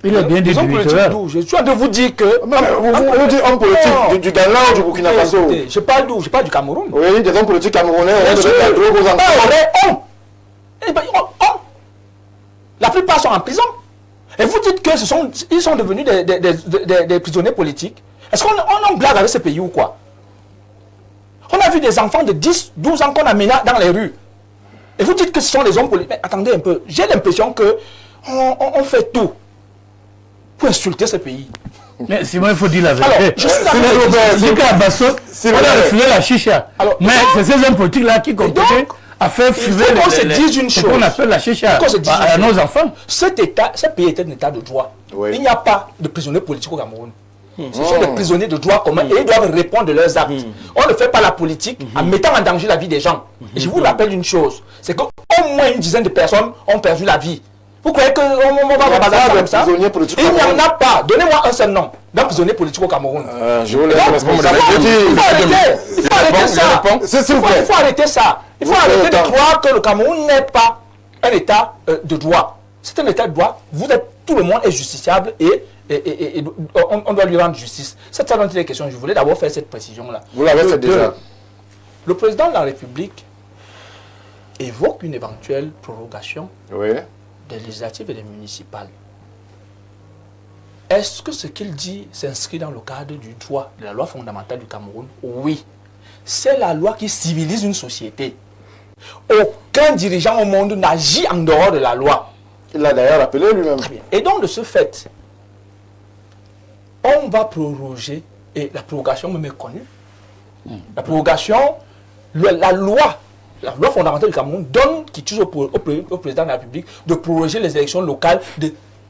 F: Il a bien dit du
B: d'où? Je suis en train de vous dire que...
A: Vous dites hommes politiques du Ghana ou du Burkina Faso?
B: Je parle d'où? Je parle du Cameroun.
A: Oui, des hommes politiques camerounais ont donné la drogue aux enfants.
B: La plupart sont en prison. Et vous dites qu'ils sont devenus des prisonniers politiques. Est-ce qu'on blague avec ce pays ou quoi? On a vu des enfants de 10, 12 ans qu'on a menés dans les rues. Et vous dites que ce sont des hommes politiques. Mais attendez un peu. J'ai l'impression qu'on fait tout pour insulter ce pays.
F: Mais Simon, il faut dire la vérité.
B: Alors, je suis
F: c'est qu'à Basso, on a refusé la chicha. Alors, mais c'est ces hommes politiques-là qui continuent à faire fumer ce qu'on appelle la chicha à nos enfants.
B: Ce pays est un état de droit. Oui. Il n'y a pas de prisonniers politiques au Cameroun. Ce sont des prisonniers de droit commun et ils doivent répondre de leurs actes. On ne fait pas la politique en mettant en danger la vie des gens. Et je vous rappelle une chose, c'est qu'au moins une dizaine de personnes ont perdu la vie. Vous croyez qu'on va baser comme ça? Il n'y en a pas. Donnez-moi un seul nom d'un prisonnier politique au Cameroun.
A: Je vous laisse répondre.
B: Il faut arrêter ça. Il faut arrêter de croire que le Cameroun n'est pas un état de droit. C'est un état de droit. Tout le monde est justiciable et on doit lui rendre justice. C'est ça dont il est question. Je voulais d'abord faire cette précision-là.
A: Vous l'avez fait déjà.
B: Le président de la République évoque une éventuelle prorogation des législatives et des municipales. Est-ce que ce qu'il dit s'inscrit dans le cadre du droit, de la loi fondamentale du Cameroun? Oui. C'est la loi qui civilise une société. Aucun dirigeant au monde n'agit en dehors de la loi.
A: Il l'a d'ailleurs appelé lui-même.
B: Et donc, de ce fait, on va proroger, et la prorogation me est connue. La prorogation, la loi fondamentale du Cameroun donne quitus au président de la République de proroger les élections locales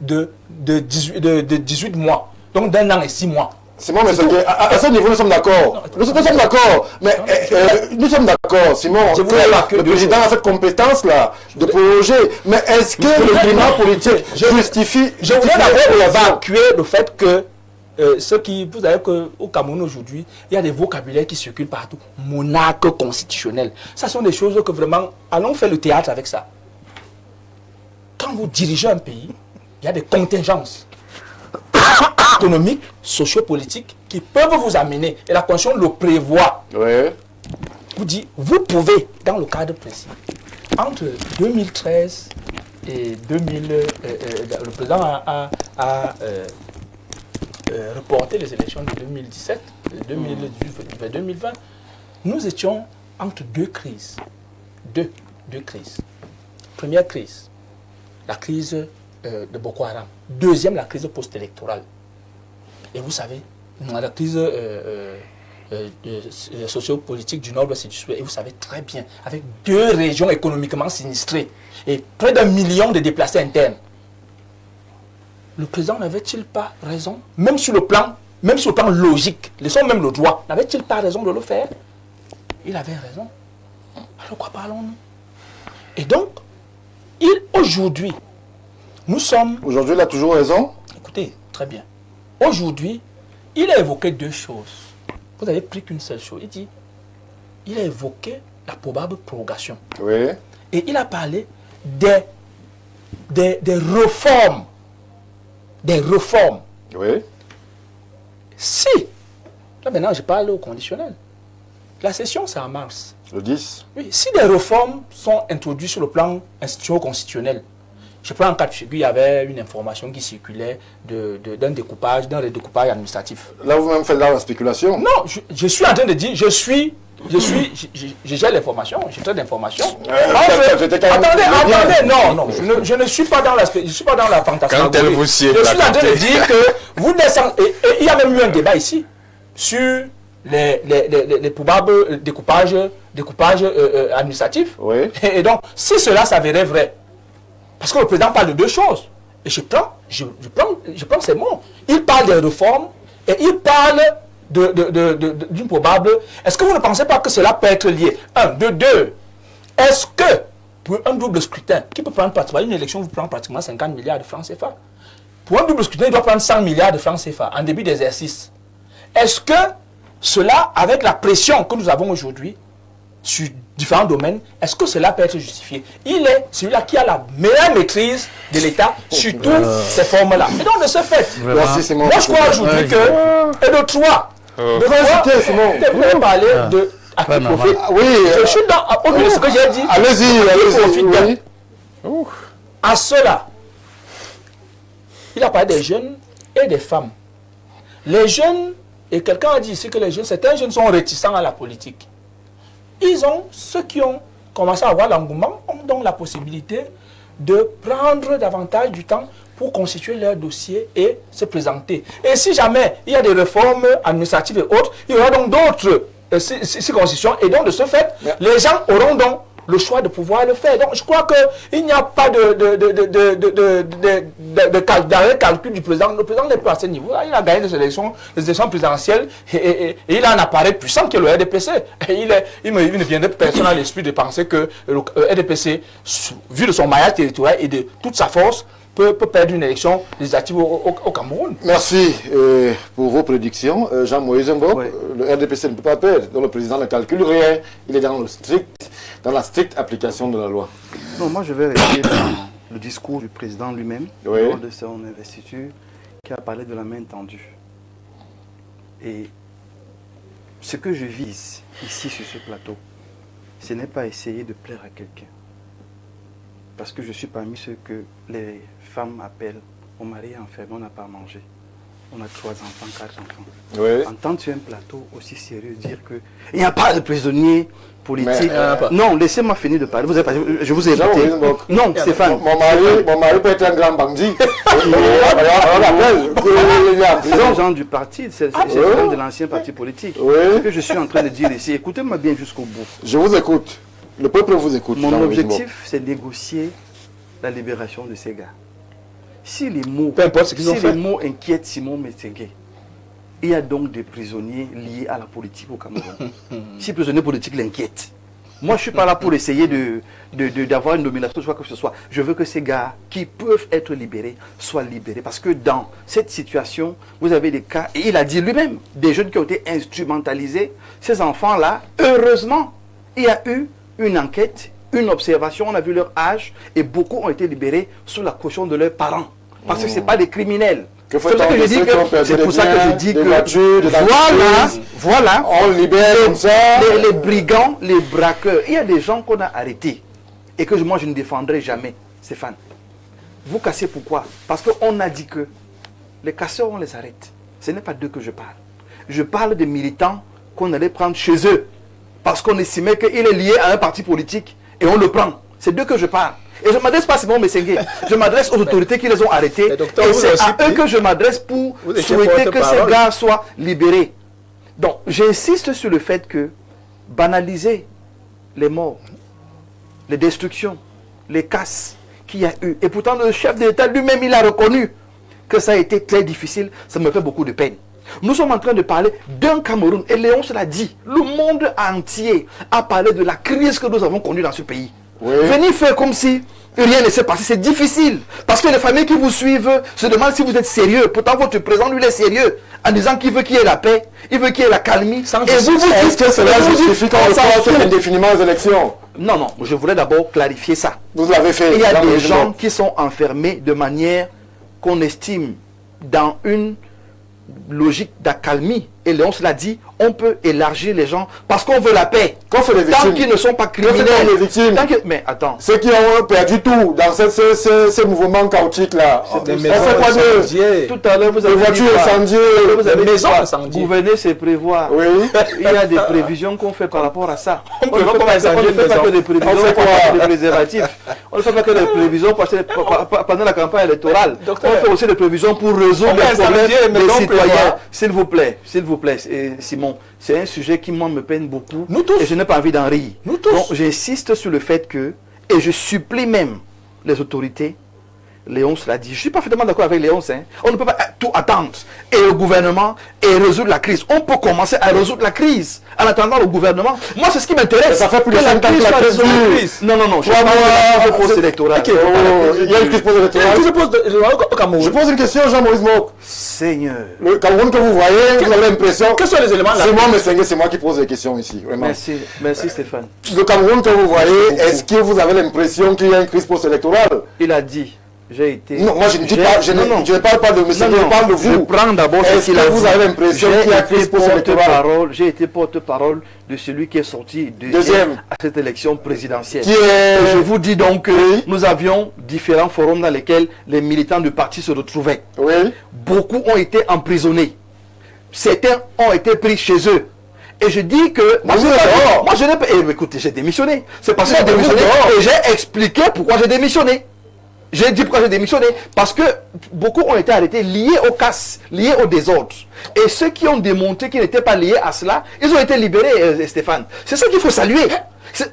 B: de 18 mois. Donc d'un an et 6 mois.
A: Simon, mais à ce niveau, nous sommes d'accord. Nous sommes d'accord. Mais nous sommes d'accord, Simon, que le président a cette compétence-là de proroger. Mais est-ce que le climat politique justifie...
B: Je voudrais d'abord évacuer le fait que vous savez qu'au Cameroun aujourd'hui, il y a des vocabulaires qui circulent partout. Monarque constitutionnel. Ça sont des choses que vraiment, allons faire le théâtre avec ça. Quand vous dirigez un pays, il y a des contingences économiques, sociopolitiques qui peuvent vous amener. Et la Constitution le prévoit.
A: Oui.
B: Vous dit, vous pouvez, dans le cadre précis, entre 2013 et 2000, le président a reporté les élections de 2017, 2018 vers 2020. Nous étions entre deux crises. Deux crises. Première crise, la crise de Boko Haram. Deuxième, la crise post-électorale. Et vous savez, la crise sociopolitique du Nord, c'est du Sud. Et vous savez très bien, avec deux régions économiquement sinistrées et près d'1 million de déplacés internes, le président n'avait-il pas raison, même sur le plan logique, laissons même le droit, n'avait-il pas raison de le faire? Il avait raison. Alors quoi parlons-nous? Et donc, aujourd'hui, nous sommes...
A: Aujourd'hui, il a toujours raison?
B: Écoutez, très bien. Aujourd'hui, il a évoqué deux choses. Vous n'avez pris qu'une seule chose. Il a évoqué la probable prorogation.
A: Oui.
B: Et il a parlé des réformes. Des réformes.
A: Oui.
B: Si, là maintenant je parle au conditionnel. La session c'est en mars.
A: Le 10.
B: Oui, si des réformes sont introduites sur le plan institutionnel, je prends un cas de figure, il y avait une information qui circulait d'un redécoupage administratif.
A: Là, vous-même faites dans la spéculation?
B: Non, je suis en train de dire, je gère l'information, je traite l'information. Attendez, non, je ne suis pas dans la fantasmagorie.
E: Quand elle vous sied,
B: je suis en train de dire que vous descendez, et il y a même eu un débat ici sur les probables découpages administratifs.
A: Oui.
B: Et donc, si cela s'avérait vrai, parce que le président parle de deux choses, et je prends ces mots. Il parle des réformes et il parle d'une probable... Est-ce que vous ne pensez pas que cela peut être lié? De deux, est-ce que pour un double scrutin, qui peut prendre pratiquement, une élection vous prend pratiquement 50 milliards de francs CFA. Pour un double scrutin, il doit prendre 100 milliards de francs CFA en début d'exercice. Est-ce que cela, avec la pression que nous avons aujourd'hui, sur différents domaines, est-ce que cela peut être justifié? Il est celui-là qui a la meilleure maîtrise de l'État sur toutes ces formes-là. Et donc, de ce fait, moi je crois aujourd'hui que, et de trois, vous pouvez parler de à qui profite. Oui, je suis dans, au milieu de ce que j'ai dit. Allez-y. À cela, il a parlé des jeunes et des femmes. Les jeunes, et quelqu'un a dit ici que les jeunes, certains jeunes sont réticents à la politique. Ceux qui ont commencé à avoir l'engouement ont donc la possibilité de prendre davantage du temps pour constituer leur dossier et se présenter. Et si jamais il y a des réformes administratives et autres, il y aura donc d'autres circonscriptions. Et donc de ce fait, les gens auront donc le choix de pouvoir le faire. Donc je crois qu'il n'y a pas d'arrêt calcul du président. Le président n'est plus à ce niveau-là. Il a gagné les élections présidentielles et il a un appareil puissant qui est le RDPC. Et il ne viendrait personne à l'esprit de penser que le RDPC, vu de son maillage territorial et de toute sa force, peut perdre une élection législative au Cameroun.
A: Merci pour vos prédictions. Jean-Moïse Mbok, le RDPC ne peut pas perdre. Donc le président ne calcule rien. Il est dans la stricte application de la loi.
C: Non, moi je vais rester dans le discours du président lui-même, lors de son investiture, qui a parlé de la main tendue. Et ce que je vis ici sur ce plateau, ce n'est pas essayer de plaire à quelqu'un. Parce que je suis parmi ceux que les femmes appellent « mon mari est enfermé, on n'a pas mangé ». On a 3 enfants, 4 enfants.
A: Oui.
C: Entendre sur un plateau aussi sérieux dire qu'il n'y a pas de prisonniers politiques. Non, laissez-moi finir de parler. Je vous ai écouté. Non, Stéphane.
A: Mon mari peut être un grand bandit.
C: C'est un genre du parti, c'est de l'ancien parti politique. Ce que je suis en train de dire ici, écoutez-moi bien jusqu'au bout.
A: Je vous écoute. Le peuple vous écoute.
C: Mon objectif, c'est de négocier la libération de ces gars. Si les mots, les mots inquiètent Simon Metsengue, il y a donc des prisonniers liés à la politique au Cameroun. Si les prisonniers politiques l'inquiètent, Moi, je ne suis pas là pour essayer d'avoir une nomination, quoi que ce soit. Je veux que ces gars qui peuvent être libérés soient libérés. Parce que dans cette situation, vous avez des cas, et il a dit lui-même, des jeunes qui ont été instrumentalisés. Ces enfants-là, heureusement, il y a eu une enquête, une observation, on a vu leur âge, et beaucoup ont été libérés sous la caution de leurs parents. Parce que ce n'est pas des criminels. C'est pour ça que je dis que, voilà,
A: on libère comme ça.
C: Les brigands, les braqueurs. Il y a des gens qu'on a arrêtés et que moi je ne défendrai jamais, Stéphane. Vous cassez pourquoi? Parce qu'on a dit que les casseurs, on les arrête. Ce n'est pas d'eux que je parle. Je parle des militants qu'on allait prendre chez eux parce qu'on estimait qu'il est lié à un parti politique et on le prend. C'est d'eux que je parle. Et je ne m'adresse pas à Simon Messengue, je m'adresse aux autorités qui les ont arrêtés. Et c'est à eux que je m'adresse pour souhaiter que ces gars soient libérés. Donc, j'insiste sur le fait que banaliser les morts, les destructions, les casses qu'il y a eu, et pourtant le chef de l'État lui-même, il a reconnu que ça a été très difficile, ça me fait beaucoup de peine. Nous sommes en train de parler d'un Cameroun, et Léon se l'a dit, le monde entier a parlé de la crise que nous avons connue dans ce pays. Oui. Venir faire comme si rien ne s'est passé, c'est difficile. Parce que les familles qui vous suivent se demandent si vous êtes sérieux. Pourtant, votre président, lui, il est sérieux. En disant qu'il veut qu'il y ait la paix, il veut qu'il y ait la calmie.
A: Et vous dites que cela justifie qu'on reporte indéfiniment aux élections.
C: Non, non, je voulais d'abord clarifier ça.
A: Vous l'avez fait.
C: Il y a des gens qui sont enfermés de manière qu'on estime dans une logique d'accalmie. Et Léon l'a dit, on peut élargir les gens parce qu'on veut la paix.
A: Tant
C: qu'ils ne sont pas criminels.
A: Les victimes.
C: Mais attends.
A: Ceux qui ont perdu tout dans ce mouvement chaotique-là.
C: Tout à l'heure, vous avez
A: des voitures incendiées,
C: des maisons incendiées. Gouverner, c'est prévoir.
A: Oui.
C: Il y a des prévisions qu'on fait par rapport à ça.
B: On ne fait pas
C: que des prévisions pour des préservatifs. On ne fait pas que des prévisions pendant la campagne électorale. On fait aussi des prévisions pour résoudre les problèmes des citoyens. S'il vous plaît, Simon, c'est un sujet qui moi me peine beaucoup.
B: Nous tous.
C: Et je n'ai pas envie d'en rire.
B: Nous tous.
C: Donc j'insiste sur le fait que, et je supplie même les autorités, Léon l'a dit, je suis parfaitement d'accord avec Léon, hein. On ne peut pas tout attendre. Et le gouvernement, et résoudre la crise. On peut commencer à résoudre la crise en attendant le gouvernement. Moi, c'est ce qui m'intéresse.
A: Ça fait plus de 5 ans que la crise dure.
C: Non, non, non. Je parle de la crise électorale.
A: Il y a une crise post-électorale. Je pose une question, Jean-Maurice Mok.
C: Seigneur.
A: Le Cameroun que vous voyez, vous avez l'impression...
B: Quels sont les éléments là?
A: C'est moi, Messengue, c'est moi qui pose les questions ici. Vraiment.
C: Merci Stéphane.
A: Le Cameroun que vous voyez, est-ce que vous avez l'impression qu'il y a une crise post-électorale?
C: Il a dit... J'ai été...
A: Non, moi je ne dis pas, je ne parle pas de monsieur, je parle de vous.
C: Je prends d'abord
A: ce qu'il a dit. Est-ce que vous avez l'impression qu'il y a crise post-électorale?
C: J'ai été porte-parole de celui qui est sorti
A: deuxième
C: à cette élection présidentielle.
A: Je
C: vous dis donc que nous avions différents forums dans lesquels les militants du parti se retrouvaient.
A: Oui.
C: Beaucoup ont été emprisonnés. Certains ont été pris chez eux. Et je dis que... Moi, je n'ai pas... Écoutez, j'ai démissionné. C'est parce que j'ai démissionné et j'ai expliqué pourquoi j'ai démissionné. J'ai dit pourquoi j'ai démissionné. Parce que beaucoup ont été arrêtés liés aux casses, liés au désordre. Et ceux qui ont démontré qu'ils n'étaient pas liés à cela, ils ont été libérés, Stéphane. C'est ça qu'il faut saluer.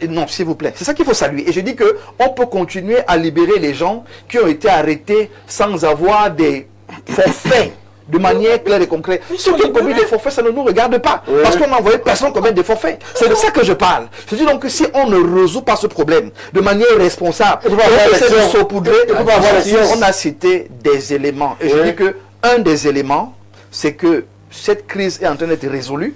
C: Non, s'il vous plaît. C'est ça qu'il faut saluer. Et je dis qu'on peut continuer à libérer les gens qui ont été arrêtés sans avoir des forfaits. De manière claire et concrète. Ceux qui ont commis des forfaits, ça ne nous regarde pas. Oui. Parce qu'on n'a envoyé personne commettre des forfaits. C'est de ça que je parle. Je dis donc que si on ne résout pas ce problème de manière responsable, on a cité des éléments. Et je dis que un des éléments, c'est que cette crise est en train d'être résolue.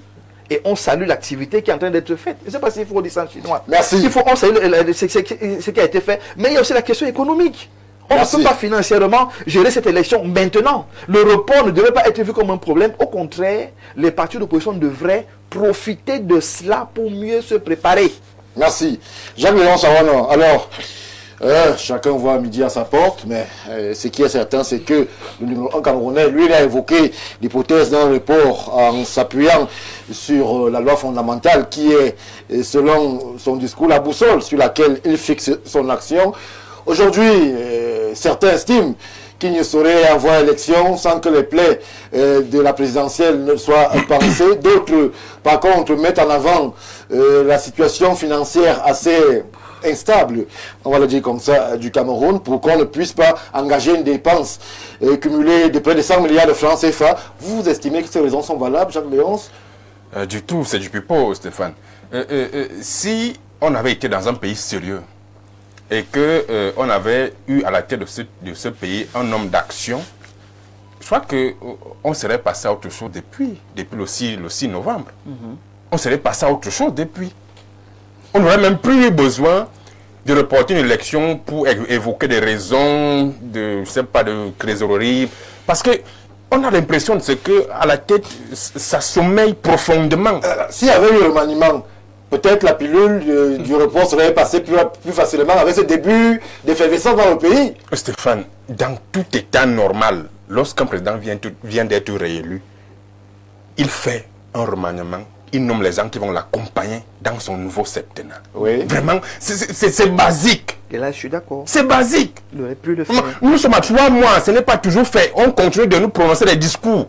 C: Et on salue l'activité qui est en train d'être faite. Je ne sais pas s'il faut dire ça en chinois.
A: Merci.
C: On salue ce qui a été fait. Mais il y a aussi la question économique. On ne peut pas financièrement gérer cette élection maintenant. Le report ne devrait pas être vu comme un problème. Au contraire, les partis d'opposition devraient profiter de cela pour mieux se préparer.
A: Merci. Jacques-Léon Savano. Alors, chacun voit midi à sa porte, mais ce qui est certain, c'est que le numéro 1 Camerounais, lui, il a évoqué l'hypothèse d'un report en s'appuyant sur la loi fondamentale qui est, selon son discours, la boussole sur laquelle il fixe son action. Aujourd'hui, certains estiment qu'il ne saurait avoir élection sans que les plaies de la présidentielle ne soient pensées. D'autres, par contre, mettent en avant la situation financière assez instable, on va le dire comme ça, du Cameroun, pour qu'on ne puisse pas engager une dépense cumulée de près de 100 milliards de francs CFA. Vous estimez que ces raisons sont valables, Jacques Léonce?
E: Du tout, c'est du pipeau, Stéphane. Si on avait été dans un pays sérieux et que on avait eu à la tête de ce pays un homme d'action, je crois qu'on serait passé à autre chose depuis le 6 novembre. On serait passé à autre chose depuis. On n'aurait même plus eu besoin de reporter une élection pour évoquer des raisons de, je sais pas, de trésorerie. Parce que on a l'impression de ce que à la tête, ça sommeille profondément.
A: S'il y avait eu le remaniement, peut-être la pilule du report serait passée plus facilement avec ce début d'effervescence dans le pays.
E: Stéphane, dans tout état normal, lorsqu'un président vient d'être réélu, il fait un remaniement. Il nomme les gens qui vont l'accompagner dans son nouveau septennat.
A: Oui.
E: Vraiment, c'est basique.
C: Et là, je suis d'accord.
E: C'est basique.
C: Il n'aurait plus le faire.
E: Nous sommes à 3 mois, ce n'est pas toujours fait. On continue de nous prononcer des discours.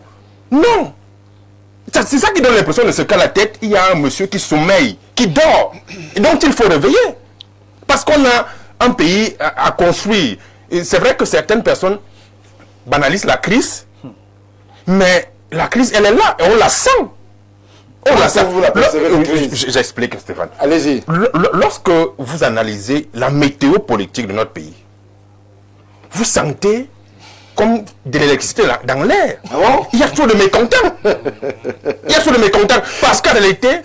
E: Non. C'est ça qui donne l'impression de ce qu'à la tête, il y a un monsieur qui sommeille, qui dort. Et donc il faut réveiller. Parce qu'on a un pays à construire. C'est vrai que certaines personnes banalisent la crise, mais la crise, elle est là et on la sent. J'explique, Stéphane.
A: Allez-y.
E: Lorsque vous analysez la météo politique de notre pays, vous sentez comme de l'électricité dans l'air.
A: Ah bon?
E: Il y a toujours de mécontents. Il y a toujours de mécontents. Parce qu'en réalité,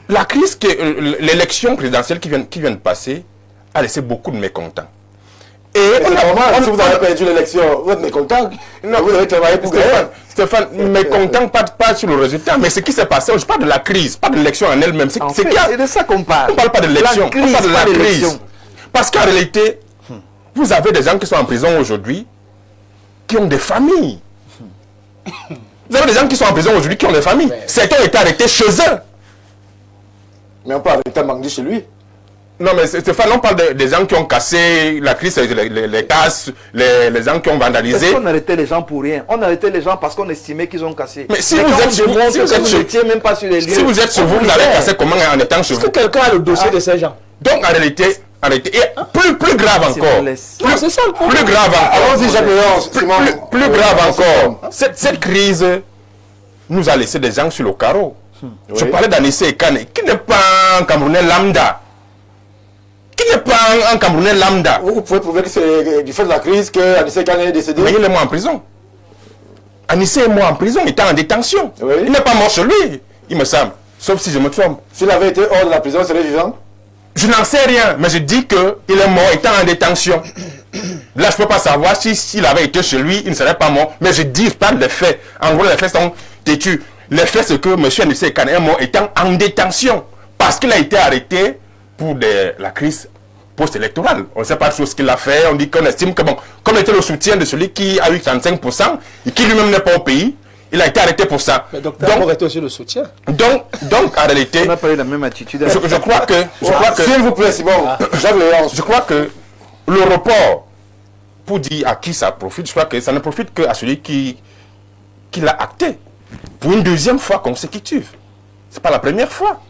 E: la crise, l'élection présidentielle qui vient de passer, a laissé beaucoup de mécontents. Et
A: c'est normal, si vous avez perdu l'élection, vous êtes mécontent. Non, vous avez travaillé pour gagner.
E: Stéphane, mécontent pas sur le résultat, mais ce qui s'est passé, je parle de la crise, pas de l'élection en elle-même. C'est
C: de ça qu'on parle.
E: On ne parle pas de l'élection, on parle de la crise. Parce qu'en réalité, vous avez des gens qui sont en prison aujourd'hui, qui ont des familles. Vous avez des gens qui sont en prison aujourd'hui, qui ont des familles. Certains ont été arrêtés chez eux.
A: Mais on parle d'État Mangdi chez lui.
E: Non, mais Stéphane, on parle des gens qui ont cassé la crise, les casses, les gens qui ont vandalisé.
C: Est-ce qu'on arrêtait les gens pour rien? On arrêtait les gens parce qu'on estimait qu'ils ont cassé.
E: Mais si vous êtes chez vous,
C: même pas sur les lieux.
E: Si vous êtes chez vous, vous avez cassé comment en étant chez vous?
B: Est-ce que quelqu'un a le dossier de ces gens?
E: Donc en réalité, et plus grave encore.
B: C'est ça le problème.
E: Plus grave encore.
A: Allons-y, Jacques.
E: Plus grave encore. Cette crise nous a laissé des gens sur le carreau. Je parlais d'Anissé Ekane, qui n'est pas un Camerounais lambda. Qui n'est pas un Camerounais lambda.
A: Vous pouvez prouver que c'est du fait de la crise que Anissé Ekane est décédé.
E: Mais il est mort en prison. Anissé est mort en prison, il était en détention.
A: Oui.
E: Il n'est pas mort chez lui, il me semble. Sauf si je me trompe.
A: S'il avait été hors de la prison, il serait vivant.
E: Je n'en sais rien, mais je dis qu'il est mort étant en détention. Là, je ne peux pas savoir s'il avait été chez lui, il ne serait pas mort. Mais je dis pas les faits. En gros, les faits sont têtus. Les faits, c'est que M. Anissé Ekane est mort étant en détention. Parce qu'il a été arrêté pour la crise post-électorale. On ne sait pas ce qu'il a fait. On dit qu'on estime que, bon, comme était le soutien de celui qui a eu 35% et qui lui-même n'est pas au pays, il a été arrêté pour ça.
B: Mais docteur, aurait été aussi le soutien.
E: Donc, en réalité,
C: on n'a pas eu la même attitude.
E: Je crois que
A: s'il vous plaît, Simon,
E: je crois que le report, pour dire à qui ça profite, je crois que ça ne profite qu'à celui qui l'a acté pour une deuxième fois consécutive. Ce n'est pas la première fois.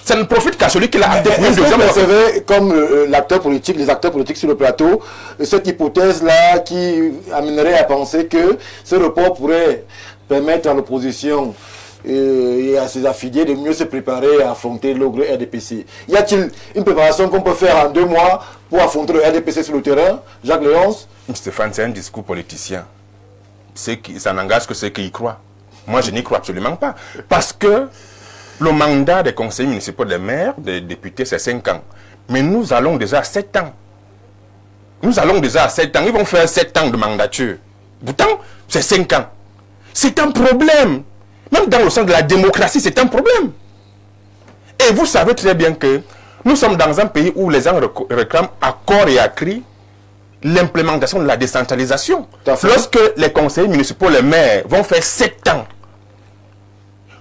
E: Ça ne profite qu'à celui qui l'a acté pour une deuxième fois.
A: C'est vrai, comme l'acteur politique, les acteurs politiques sur le plateau, cette hypothèse-là qui amènerait à penser que ce report pourrait permettre à l'opposition et à ses affiliés de mieux se préparer à affronter le RDPC. Y a-t-il une préparation qu'on peut faire en 2 mois pour affronter le RDPC sur le terrain, Jacques Léonce?
E: Stéphane, c'est un discours politicien. Ça n'engage que ceux qui y croient. Moi, je n'y crois absolument pas. Parce que le mandat des conseillers municipaux, des maires, des députés, c'est 5 ans. Mais nous allons déjà à 7 ans. Nous allons déjà à 7 ans. Ils vont faire 7 ans de mandature. Pourtant, c'est 5 ans. C'est un problème. Même dans le sens de la démocratie, c'est un problème. Et vous savez très bien que nous sommes dans un pays où les gens réclament à corps et à cri l'implémentation de la décentralisation. Lorsque les conseillers municipaux, les maires vont faire 7 ans,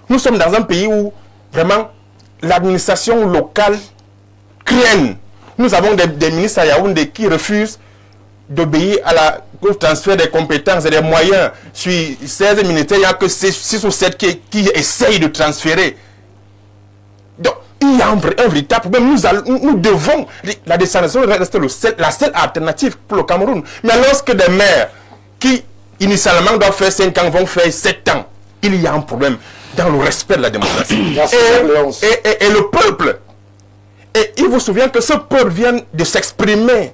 E: nous sommes dans un pays où vraiment l'administration locale craigne. Nous avons des ministres à Yaoundé qui refusent d'obéir au transfert des compétences et des moyens. Sur 16 militaires, il n'y a que 6 ou 7 qui essayent de transférer. Donc, il y a un véritable problème. Nous devons, la décentralisation reste la seule alternative pour le Cameroun. Mais lorsque des maires qui initialement doivent faire 5 ans vont faire 7 ans, il y a un problème dans le respect de la démocratie. Et le peuple Et il vous souvient que ce peuple vient de s'exprimer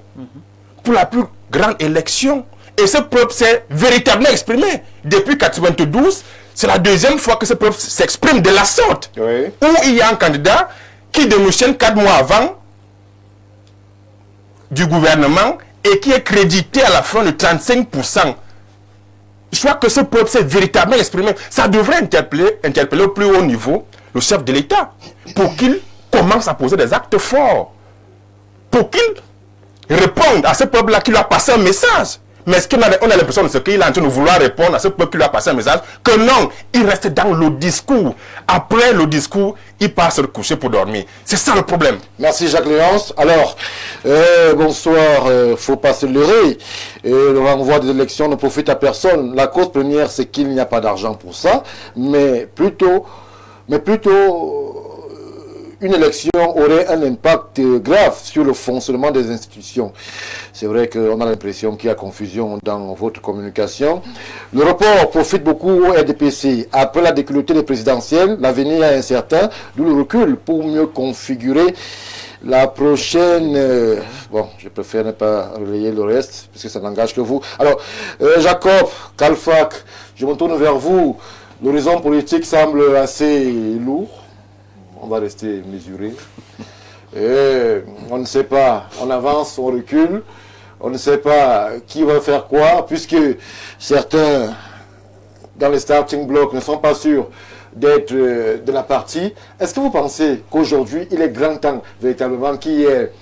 E: pour la plus grande élection. Et ce peuple s'est véritablement exprimé. Depuis 1992, c'est la deuxième fois que ce peuple s'exprime de la sorte.
A: Oui.
E: Où il y a un candidat qui démissionne 4 mois avant du gouvernement et qui est crédité à la fin de 35%. Je crois que ce peuple s'est véritablement exprimé. Ça devrait interpeller au plus haut niveau le chef de l'État pour qu'il commence à poser des actes forts. Pour qu'il réponde à ce peuple-là qui lui a passé un message. Mais est-ce qu'on a l'impression de ce qu'il est en train de vouloir répondre à ce peuple qui lui a passé un message? Que non, il reste dans le discours. Après le discours, il part se coucher pour dormir. C'est ça le problème.
A: Merci Jacques Léonce. Alors, bonsoir, faut pas se leurrer. Le renvoi des élections ne profite à personne. La cause première, c'est qu'il n'y a pas d'argent pour ça, mais plutôt une élection aurait un impact grave sur le fonctionnement des institutions. C'est vrai qu'on a l'impression qu'il y a confusion dans votre communication. Le report profite beaucoup au RDPC. Après la déculottée des présidentielles, l'avenir est incertain, d'où le recul pour mieux configurer la prochaine... bon, je préfère ne pas relayer le reste, parce que ça n'engage que vous. Alors, Jacob, Kalfak, je me tourne vers vous. L'horizon politique semble assez lourd. On va rester mesuré. Et on ne sait pas, on avance, on recule, on ne sait pas qui va faire quoi, puisque certains, dans les starting blocks, ne sont pas sûrs d'être de la partie. Est-ce que vous pensez qu'aujourd'hui, il est grand temps, véritablement, qu'il y ait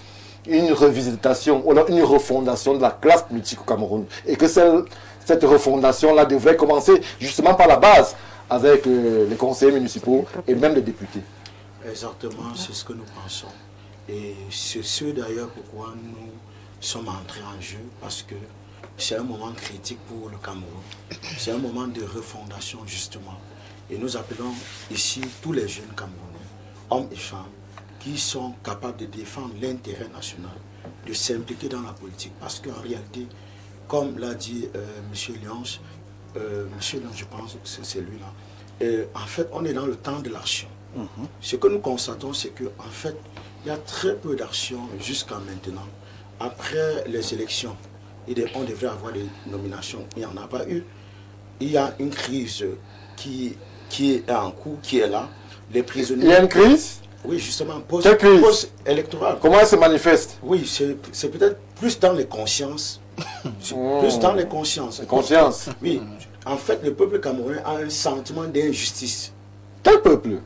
A: une revisitation, ou alors une refondation de la classe politique au Cameroun, et que cette refondation-là devrait commencer justement par la base, avec les conseillers municipaux et même les députés?
D: Exactement, c'est ce que nous pensons. Et c'est ce d'ailleurs pourquoi nous sommes entrés en jeu, parce que c'est un moment critique pour le Cameroun. C'est un moment de refondation justement. Et nous appelons ici tous les jeunes Camerounais, hommes et femmes, qui sont capables de défendre l'intérêt national, de s'impliquer dans la politique. Parce qu'en réalité, comme l'a dit M. Lyons, je pense que c'est lui-là, en fait, on est dans le temps de l'action. Ce que nous constatons, c'est qu'en fait, il y a très peu d'actions jusqu'à maintenant. Après les élections, on devrait avoir des nominations. Il n'y en a pas eu. Il y a une crise qui est en cours, qui est là. Les prisonniers...
A: Il y a une crise?
D: Oui, justement,
A: post-électorale. Comment elle se manifeste?
D: Oui, c'est peut-être plus dans les consciences. Plus dans les consciences.
A: Les consciences?
D: Oui. En fait, le peuple camerounais a un sentiment d'injustice.
A: Quel peuple?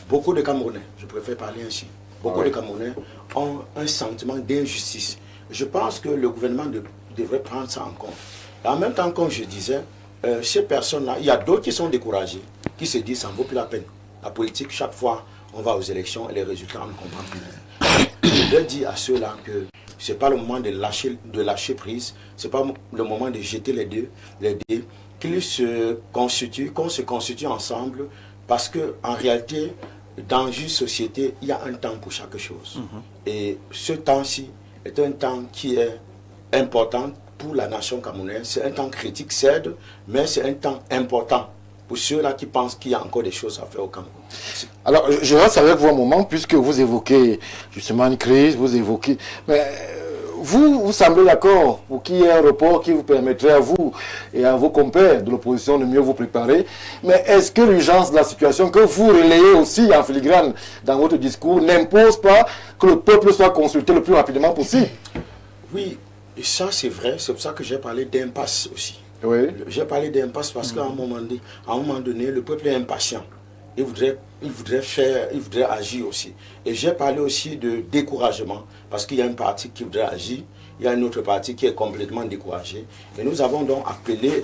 D: Beaucoup de Camerounais, je préfère parler ainsi, beaucoup de Camerounais ont un sentiment d'injustice. Je pense que le gouvernement devrait prendre ça en compte. Et en même temps, comme je disais, ces personnes-là, il y a d'autres qui sont découragés, qui se disent ça ne vaut plus la peine. La politique, chaque fois, on va aux élections et les résultats, on ne comprend plus. Je leur dis à ceux-là que ce n'est pas le moment de lâcher prise, ce n'est pas le moment de jeter les dés, qu'ils se constituent, qu'on se constitue ensemble. Parce qu'en réalité, dans une société, il y a un temps pour chaque chose. Et ce temps-ci est un temps qui est important pour la nation camerounaise. C'est un temps critique, certes, mais c'est un temps important pour ceux-là qui pensent qu'il y a encore des choses à faire au Cameroun.
A: Alors, je reste avec vous un moment, puisque vous évoquez justement une crise, vous évoquez... Mais vous semblez d'accord pour qu'il y ait un report qui vous permettrait à vous et à vos compères de l'opposition de mieux vous préparer. Mais est-ce que l'urgence de la situation que vous relayez aussi en filigrane dans votre discours n'impose pas que le peuple soit consulté le plus rapidement possible?
D: Oui, et ça c'est vrai. C'est pour ça que j'ai parlé d'impasse aussi.
A: Oui. J'ai
D: parlé d'impasse parce qu'à un moment donné, le peuple est impatient. Il voudrait agir aussi. Et j'ai parlé aussi de découragement, parce qu'il y a une partie qui voudrait agir, il y a une autre partie qui est complètement découragée. Et nous avons donc appelé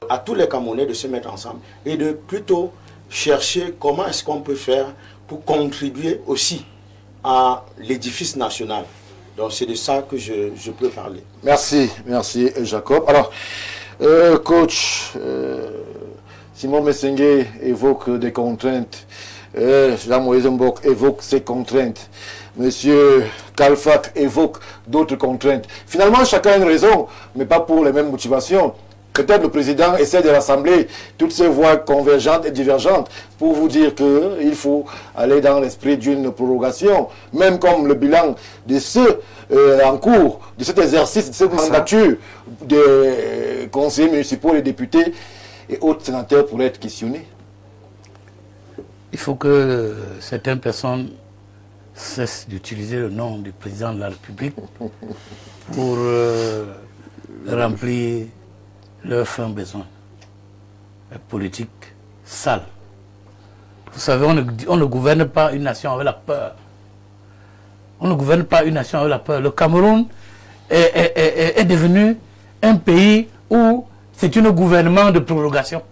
D: à tous les Camerounais de se mettre ensemble et de plutôt chercher comment est-ce qu'on peut faire pour contribuer aussi à l'édifice national. Donc c'est de ça que je peux parler.
A: Merci Jacob. Alors, coach... Simon Messengue évoque des contraintes, Jean-Moïse Mbok évoque ces contraintes, Monsieur Kalfak évoque d'autres contraintes. Finalement, chacun a une raison, mais pas pour les mêmes motivations. Peut-être le président essaie de rassembler toutes ces voix convergentes et divergentes pour vous dire qu'il faut aller dans l'esprit d'une prorogation, même comme le bilan de ceux en cours, de cet exercice, de cette mandature des conseillers municipaux, les députés et autres sénateurs pourraient être questionnés.
F: Il faut que certaines personnes cessent d'utiliser le nom du président de la République pour remplir leurs fins besoins politiques sales. Vous savez, on ne gouverne pas une nation avec la peur. On ne gouverne pas une nation avec la peur. Le Cameroun est devenu un pays où c'est un gouvernement de prorogation.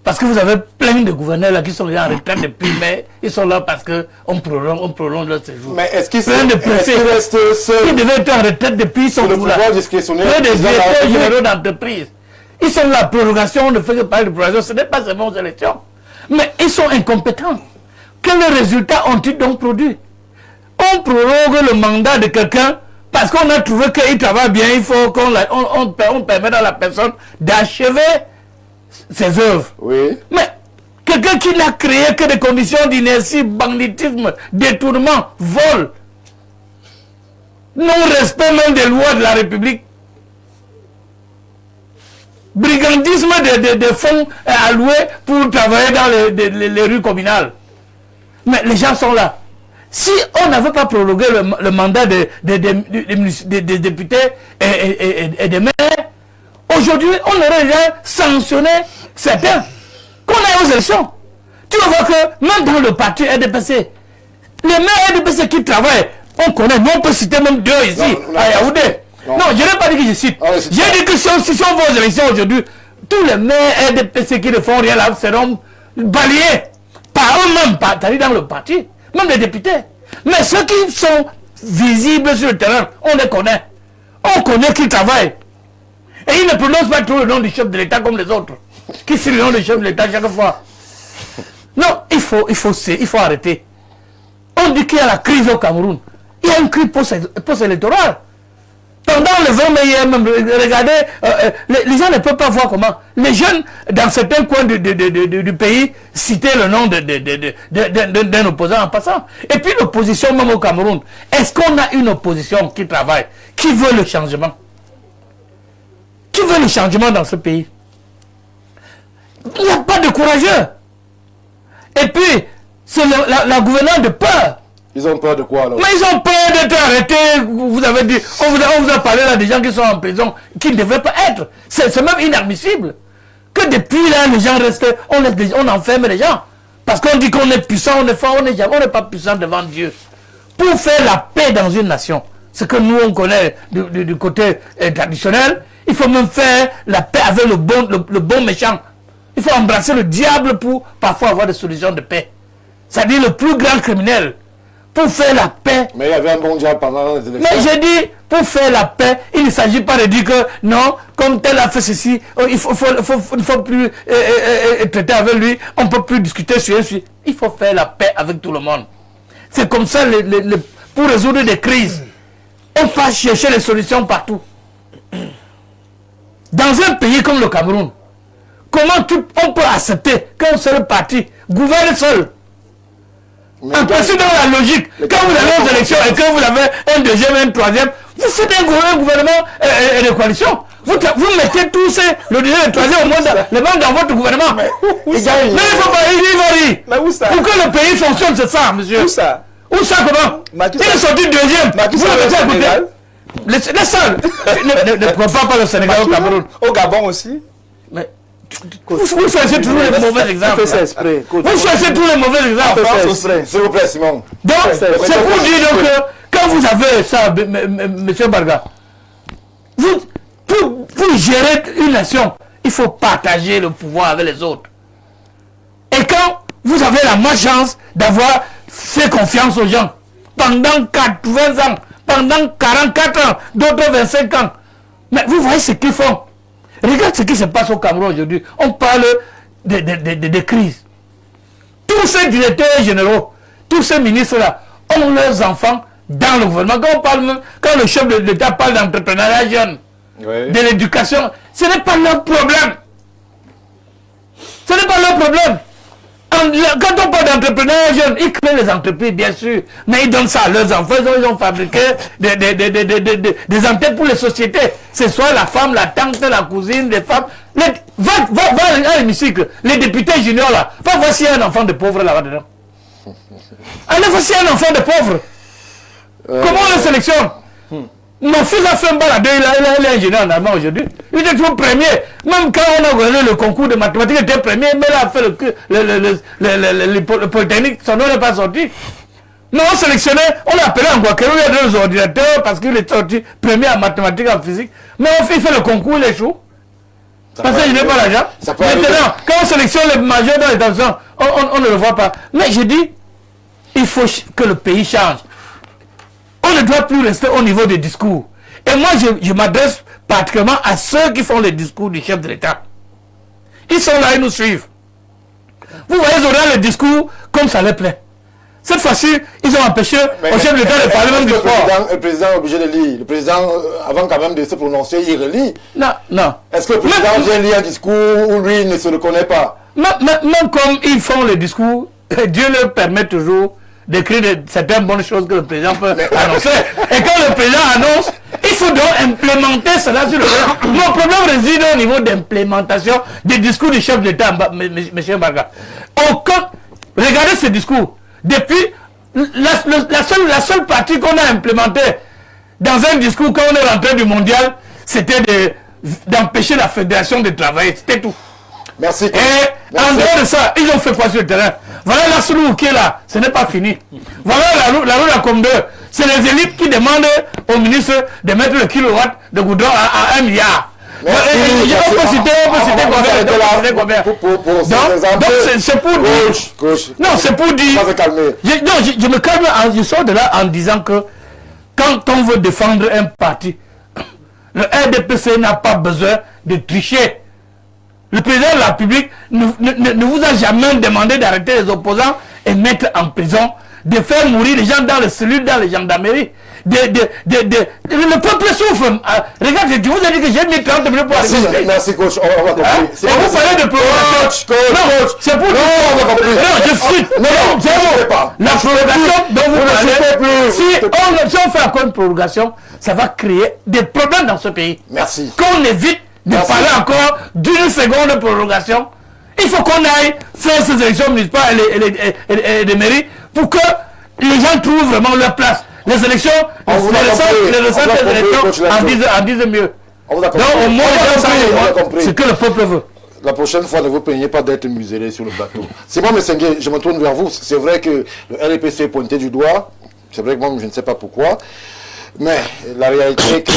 F: Parce que vous avez plein de gouverneurs là qui sont déjà en retraite depuis, mais ils sont là parce qu'on prolonge leur séjour.
A: Mais est-ce qu'ils
F: plein de préfets qui devaient être en retraite depuis, ils sont
A: le pouvoir discrétionnaire
F: plein de directeurs généraux d'entreprise. Ils sont là, prorogation, on ne fait que parler de prorogation, ce n'est pas seulement aux élections. Mais ils sont incompétents. Quels résultats ont-ils donc produit? On prorogue le mandat de quelqu'un parce qu'on a trouvé qu'il travaille bien, il faut qu'on permette à la personne d'achever ses œuvres.
A: Oui.
F: Mais quelqu'un qui n'a créé que des conditions d'inertie, banditisme, détournement, vol, non-respect même des lois de la République, brigandisme de fonds alloués pour travailler dans les rues communales. Mais les gens sont là. Si on n'avait pas prorogué le mandat des députés et des maires, aujourd'hui, on aurait déjà sanctionné certains qu'on a aux élections. Tu vas voir que même dans le parti RDPC, les maires RDPC qui travaillent, on connaît, nous on peut citer même deux ici, à Yaoundé. Non, je n'ai pas dit que je cite. J'ai dit que si on va aux élections aujourd'hui, tous les maires RDPC qui ne font rien là seront balayés par eux-mêmes, c'est-à-dire dans le parti, même les députés. Mais ceux qui sont visibles sur le terrain, on les connaît. On connaît qu'ils travaillent. Et ils ne prononcent pas trop le nom du chef de l'État comme les autres, qui c'est le nom du chef de l'État chaque fois. Non, il faut arrêter. On dit qu'il y a la crise au Cameroun. Il y a une crise post-électorale. Pendant le 20 mai, même, regardez, les gens ne peuvent pas voir comment. Les jeunes, dans certains coins du pays, citaient le nom d'un opposant en passant. Et puis l'opposition, même au Cameroun. Est-ce qu'on a une opposition qui travaille, qui veut le changement? Qui veut le changement dans ce pays? Il n'y a pas de courageux. Et puis, c'est la gouvernance de peur.
A: Ils ont peur de quoi alors?
F: Mais ils ont peur d'être arrêtés. Vous avez dit, on vous a parlé là des gens qui sont en prison, qui ne devraient pas être. C'est même inadmissible. Que depuis là, les gens restent, on enferme les gens. Parce qu'on dit qu'on est puissant, on est fort, on n'est pas puissant devant Dieu. Pour faire la paix dans une nation, ce que nous on connaît du côté traditionnel, il faut même faire la paix avec le bon méchant. Il faut embrasser le diable pour parfois avoir des solutions de paix. C'est-à-dire le plus grand criminel. Pour faire la paix.
A: Mais il y avait un bon diable pendant les élections.
F: Mais j'ai dit, pour faire la paix, il ne s'agit pas de dire que non, comme tel a fait ceci, il ne faut plus traiter avec lui, on ne peut plus discuter sur lui. Il faut faire la paix avec tout le monde. C'est comme ça, pour résoudre des crises, on va chercher les solutions partout. Dans un pays comme le Cameroun, comment on peut accepter qu'un seul parti gouverne seul? En principe, dans la logique, quand vous allez aux élections et que vous avez un deuxième, un troisième, vous faites un gouvernement de coalition. Vous mettez tous le deuxième et le troisième au monde, les membres dans votre gouvernement. Mais il faut pas y
B: Mais où ça?
F: Pour que le pays fonctionne, c'est ça, monsieur.
B: Où ça?
F: Où ça, comment? Il est sorti deuxième. Vous le mettez à côté. Les seuls. Ne prends pas le Sénégal au Cameroun.
B: Au Gabon aussi.
F: Mais vous choisissez toujours les mauvais exemples. Vous choisissez tous les mauvais exemples.
A: S'il vous plaît, Simon.
F: Donc, c'est pour dire donc, que quand vous avez ça, M. Barga, pour gérer une nation, il faut partager le pouvoir avec les autres. Et quand vous avez la malchance d'avoir fait confiance aux gens, pendant 80 ans, pendant 44 ans, d'autres 25 ans, mais vous voyez ce qu'ils font. Regarde ce qui se passe au Cameroun aujourd'hui. On parle de crise. Tous ces directeurs généraux, tous ces ministres-là ont leurs enfants dans le gouvernement. Quand le chef de l'État parle d'entrepreneuriat jeune, de l'éducation, Ce n'est pas leur problème. Ce n'est pas leur problème. Quand on parle d'entrepreneurs jeunes, ils créent les entreprises, bien sûr, mais ils donnent ça à leurs enfants. Ils ont fabriqué des entêtes pour les sociétés. Ce soit la femme, la tante, la cousine, les femmes. Va à l'hémicycle. Les députés juniors là. Va voir s'il y a un enfant de pauvre là-bas dedans. Allez voir s'il y a un enfant de pauvre. Comment on le sélectionne? Mon fils a fait un balade, il est ingénieur en allemand aujourd'hui. Il était toujours premier. Même quand on a gagné le concours de mathématiques, il était premier, mais il a fait le polytechnique, son nom n'est pas sorti. Non, on sélectionnait, on l'a appelé en Guaquero, il y a 2 ordinateurs parce qu'il est sorti premier en mathématiques, en physique. Mais on fait le concours, il échoue. Parce qu'il n'est pas l'argent. Maintenant, quand on sélectionne les majeurs dans l'établissement, on ne le voit pas. Mais je dis, il faut que le pays change. On ne doit plus rester au niveau des discours. Et moi, je m'adresse particulièrement à ceux qui font les discours du chef de l'État. Ils sont là, ils nous suivent. Vous voyez, ils auront les discours comme ça les plaît. Cette fois-ci, ils ont empêché au chef de l'État de parler même du sport.
A: Le président est obligé de lire. Le président, avant quand même de se prononcer, il relit.
F: Non.
A: Est-ce que le président vient lire un discours où lui ne se le connaît pas?
F: Même comme ils font les discours, Dieu leur permet toujours d'écrire certaines bonnes choses que le président peut annoncer. Et quand le président annonce, il faut donc implémenter cela sur le terrain. Mon problème réside au niveau d'implémentation des discours du chef d'État, M. Mbarga. Regardez ce discours. Depuis, la seule partie qu'on a implémentée dans un discours quand on est rentré du mondial, c'était d'empêcher la fédération de travailler. C'était tout.
A: Merci.
F: Et en dehors de ça, ils ont fait quoi sur le terrain? Voilà la Soulou qui est là, ce n'est pas fini. Voilà la route à Combe. C'est les élites qui demandent au ministre de mettre le kilowatt de goudron à 1 milliard. On peut citer combien? Donc c'est pour dire. Non, c'est pour dire. Non, je me calme, je sors de là en disant que quand on veut défendre un parti, le RDPC n'a pas besoin de tricher. Le président de la République ne vous a jamais demandé d'arrêter les opposants et mettre en prison, de faire mourir les gens dans les cellules, dans les gendarmeries. Le peuple souffre. Regarde, je vous ai dit que j'ai mis 30 minutes pour arriver.
A: Merci, coach. On va compris.
F: Et vous parlez de prorogation. Non, c'est pour dire. Non, je cite. Non, c'est bon. La prorogation dont vous parlez, si on fait encore une prorogation, ça va créer des problèmes dans ce pays.
A: Merci.
F: Qu'on évite de parler encore d'une seconde de prorogation. Il faut qu'on aille faire ces élections municipales et des mairies pour que les gens trouvent vraiment leur place. Les élections, les recettes des élections en disent mieux. Donc au moins, ce que le peuple veut.
A: La prochaine fois, ne vous plaignez pas d'être muselé sur le bateau. C'est moi, M. Sengue, je me tourne vers vous. C'est vrai que le RDPC est pointé du doigt. C'est vrai que moi, je ne sais pas pourquoi. Mais la réalité est que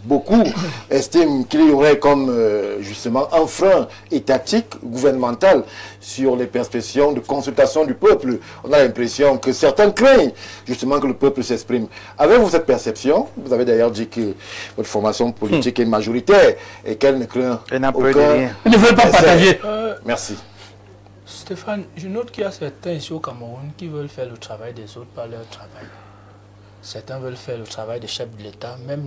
A: beaucoup estiment qu'il y aurait comme justement un frein étatique, gouvernemental sur les perspectives de consultation du peuple. On a l'impression que certains craignent justement que le peuple s'exprime. Avez-vous cette perception? Vous avez d'ailleurs dit que votre formation politique est majoritaire et qu'elle ne craint aucun...
F: Elle ne veut pas partager.
A: Merci.
B: Stéphane, je note qu'il y a certains ici au Cameroun qui veulent faire le travail des autres par leur travail. Certains veulent faire le travail des chefs de l'État, même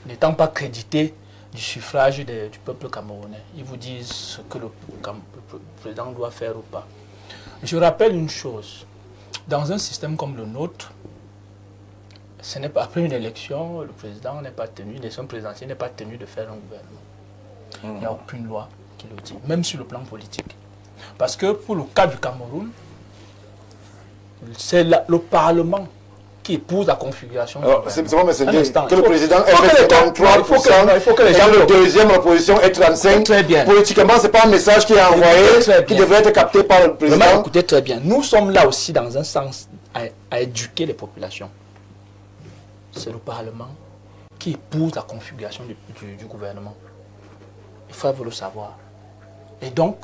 B: n'étant pas crédités du suffrage du peuple camerounais. Ils vous disent ce que le président doit faire ou pas. Je rappelle une chose. Dans un système comme le nôtre, ce n'est pas après une élection, le président n'est pas tenu, l'élection présidentielle n'est pas tenu de faire un gouvernement. Il n'y a aucune loi qui le dit, même sur le plan politique. Parce que pour le cas du Cameroun, c'est le Parlement qui épouse la configuration.
A: C'est bon, mais c'est que le président ait fait 53%, il faut que les gens de deuxième opposition aient 35%.
B: Très bien.
A: Politiquement, ce n'est pas un message qui est envoyé, qui devrait être capté par le président.
B: Écoutez très bien. Nous sommes là aussi dans un sens à éduquer les populations. C'est le Parlement qui épouse la configuration du gouvernement. Il faut le savoir. Et donc,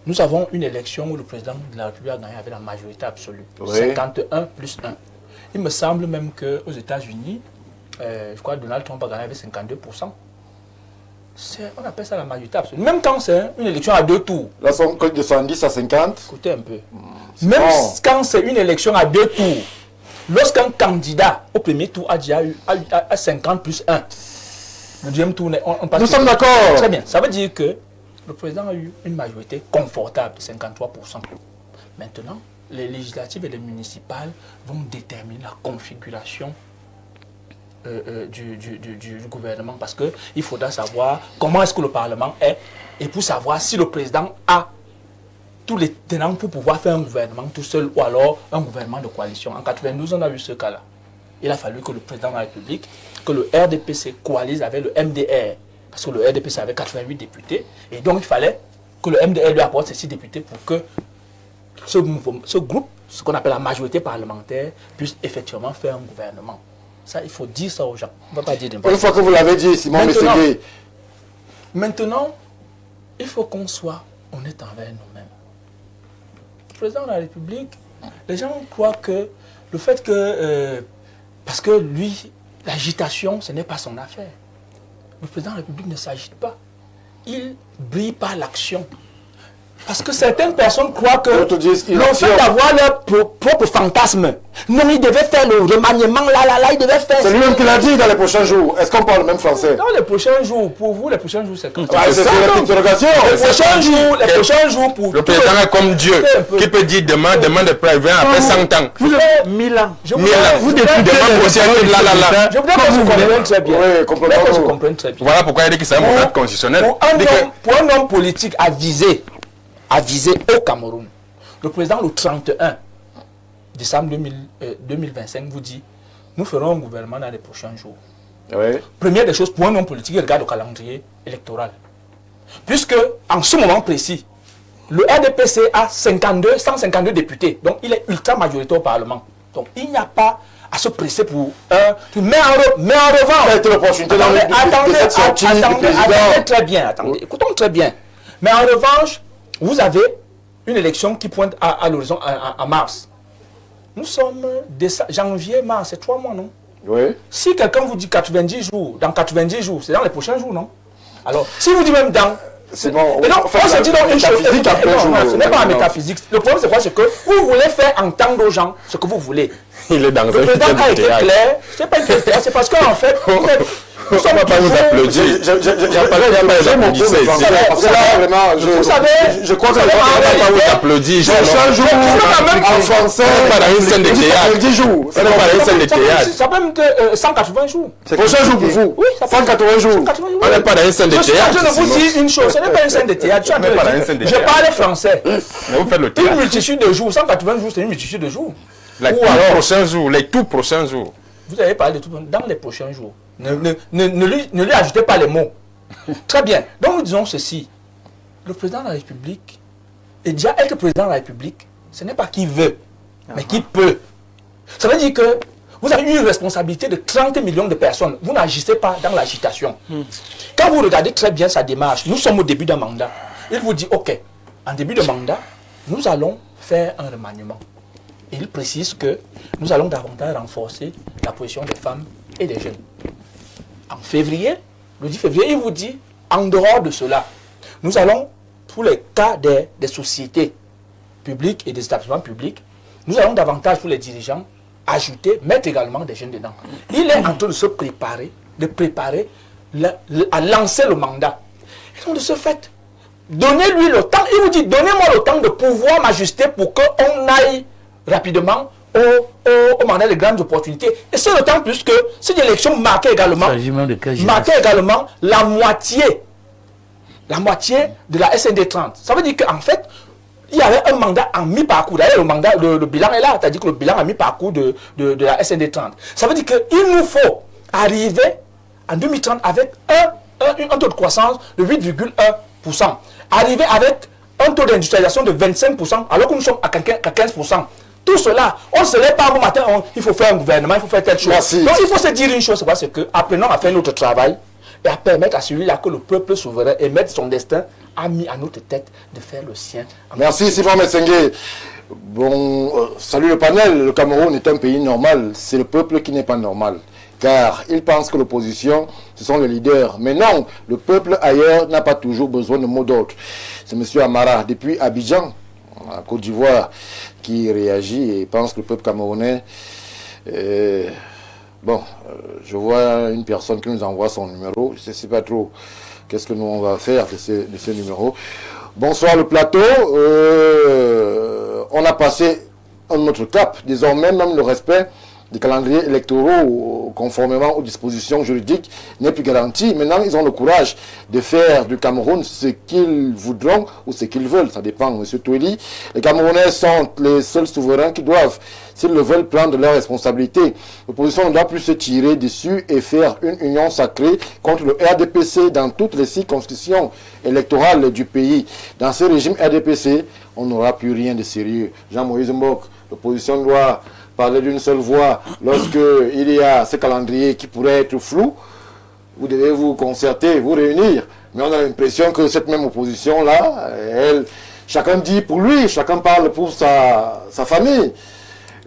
B: nous avons une élection où le président de la République a gagné avec la majorité absolue. Oui. 51 plus 1. Il me semble même qu'aux États-Unis, je crois que Donald Trump a gagné avec 52%. On appelle ça la majorité absolue. Même quand c'est une élection à 2 tours.
A: Là, sont de 70 à 50.
B: Écoutez un peu. Même quand c'est une élection à 2 tours, lorsqu'un candidat au premier tour a déjà eu à 50 plus 1, le deuxième tour, on passe.
A: Nous sommes d'accord.
B: Très bien. Ça veut dire que le président a eu une majorité confortable de 53%. Maintenant, les législatives et les municipales vont déterminer la configuration du gouvernement, parce qu'il faudra savoir comment est-ce que le Parlement est, et pour savoir si le président a tous les tenants pour pouvoir faire un gouvernement tout seul ou alors un gouvernement de coalition. En 92, on a eu ce cas-là. Il a fallu que le président de la République, que le RDPC coalise avec le MDR, parce que le RDPC avait 88 députés, et donc il fallait que le MDR lui apporte ces 6 députés pour que ce groupe, ce qu'on appelle la majorité parlementaire, puisse effectivement faire un gouvernement. Ça, il faut dire ça aux gens. On ne va pas dire
A: Une fois que vous l'avez dit, Simon Mességué.
B: Maintenant, il faut qu'on soit honnête envers nous-mêmes. Le président de la République, les gens croient que le fait que... parce que lui, l'agitation, ce n'est pas son affaire. Le président de la République ne s'agite pas. Il brille par l'action. Parce que certaines personnes croient que le fait d'avoir leur propre fantasme, non, il devait faire le remaniement, là, il devait faire...
A: C'est lui-même qui l'a dit dans les prochains jours. Est-ce qu'on parle le même français?
B: Dans les prochains jours, pour vous, les prochains jours, c'est comme ça.
A: C'est une interrogation.
B: Les prochains jours pour...
E: Le président est comme Dieu, qui peut dire demain de prévu après 100 ans.
B: Vous avez 1000 ans.
E: Vous députés,
B: je voudrais que vous compreniez très bien.
A: Oui, complètement.
E: Voilà pourquoi il dit que c'est un monarque constitutionnel.
B: Pour un homme politique avisé au Cameroun, le président le 31 décembre 2025 vous dit, nous ferons un gouvernement dans les prochains jours.
A: Oui.
B: Première des choses, pour un homme politique, il regarde le calendrier électoral. Puisque, en ce moment précis, le RDPC a 152 députés. Donc, il est ultra majoritaire au Parlement. Donc, il n'y a pas à se presser pour un... Mais en revanche... Attendez, très bien. Écoutons très bien. Mais en revanche, vous avez une élection qui pointe à l'horizon en mars. Nous sommes janvier, mars, c'est 3 mois, non?
A: Oui.
B: Si quelqu'un vous dit 90 jours, dans 90 jours, c'est dans les prochains jours, non? Alors, si vous dites même dans...
A: C'est bon.
B: Et donc, on se dit donc une chose, ce n'est pas en métaphysique. Le problème, c'est quoi? C'est que vous voulez faire entendre aux gens ce que vous voulez.
E: Il est dans
B: le président a été clair. C'est pas une pièce de théâtre, c'est parce qu'en fait, nous sommes
E: pas vous applaudir.
A: Vous savez, je crois que
E: je ne vais pas vous applaudir.
A: En français,
E: pas dans une scène de théâtre.
A: 10 jours.
E: Ça n'est pas dans une scène de théâtre.
B: Ça peut même 180 jours.
A: Prochain jour pour vous.
B: Oui,
A: 180 jours.
E: On n'est pas dans une scène de théâtre.
B: Je vous dis une chose, ce n'est pas une scène de théâtre. Je parle français.
E: Mais vous faites le théâtre.
B: Une multitude de jours, 180 jours, c'est une multitude de jours.
E: Les tout prochains jours.
B: Vous avez parlé de tout dans les prochains jours. Ne lui ajoutez pas les mots. Très bien. Donc nous disons ceci. Le président de la République, et déjà être président de la République, ce n'est pas qui veut, mais qui peut. Ça veut dire que vous avez une responsabilité de 30 millions de personnes. Vous n'agissez pas dans l'agitation. Quand vous regardez très bien sa démarche, nous sommes au début d'un mandat. Il vous dit, ok, en début de mandat, nous allons faire un remaniement. Et il précise que nous allons davantage renforcer la position des femmes et des jeunes. En février, le 10 février, il vous dit, en dehors de cela, nous allons, pour les cas des sociétés publiques et des établissements publics, nous allons davantage pour les dirigeants ajouter, mettre également des jeunes dedans. Il est en train de se préparer, à lancer le mandat. Et donc de ce fait, donnez-lui le temps, il vous dit, donnez-moi le temps de pouvoir m'ajuster pour qu'on aille rapidement au mandat de grandes opportunités. Et c'est d'autant plus que cette élection marquait également la moitié de la SND 30. Ça veut dire qu'en fait, il y avait un mandat en mi-parcours. D'ailleurs, le bilan est là, c'est-à-dire que le bilan à mi-parcours de la SND 30. Ça veut dire qu'il nous faut arriver en 2030 avec un taux de croissance de 8,1%. Arriver avec un taux d'industrialisation de 25%, alors que nous sommes à 15%. Tout cela, on ne se lève pas au matin, il faut faire un gouvernement, il faut faire telle chose.
A: Merci.
B: Donc il faut se dire une chose, c'est parce que apprenons à faire notre travail et à permettre à celui-là que le peuple souverain et mettre son destin a mis à notre tête de faire le sien.
A: Merci Simon Mességué. Bon, salut le panel, le Cameroun est un pays normal, c'est le peuple qui n'est pas normal. Car il pense que l'opposition, ce sont les leaders. Mais non, le peuple ailleurs n'a pas toujours besoin de mots d'ordre. C'est M. Amara, depuis Abidjan, en Côte d'Ivoire, qui réagit et pense que le peuple camerounais Bon, je vois une personne qui nous envoie son numéro. Je ne sais pas trop qu'est-ce que nous on va faire de ce numéro. Bonsoir le plateau. On a passé un autre cap. Désormais, même le respect des calendriers électoraux, conformément aux dispositions juridiques, n'est plus garanti. Maintenant, ils ont le courage de faire du Cameroun ce qu'ils voudront ou ce qu'ils veulent. Ça dépend, M. Toueli. Les Camerounais sont les seuls souverains qui doivent, s'ils le veulent, prendre leurs responsabilités. L'opposition ne doit plus se tirer dessus et faire une union sacrée contre le RDPC dans toutes les circonscriptions électorales du pays. Dans ce régime RDPC, on n'aura plus rien de sérieux. Jean-Moïse Mbok, l'opposition doit parler d'une seule voix. Lorsque il y a ce calendrier qui pourrait être flou, vous devez vous concerter, vous réunir. Mais on a l'impression que cette même opposition-là, chacun dit pour lui, chacun parle pour sa famille.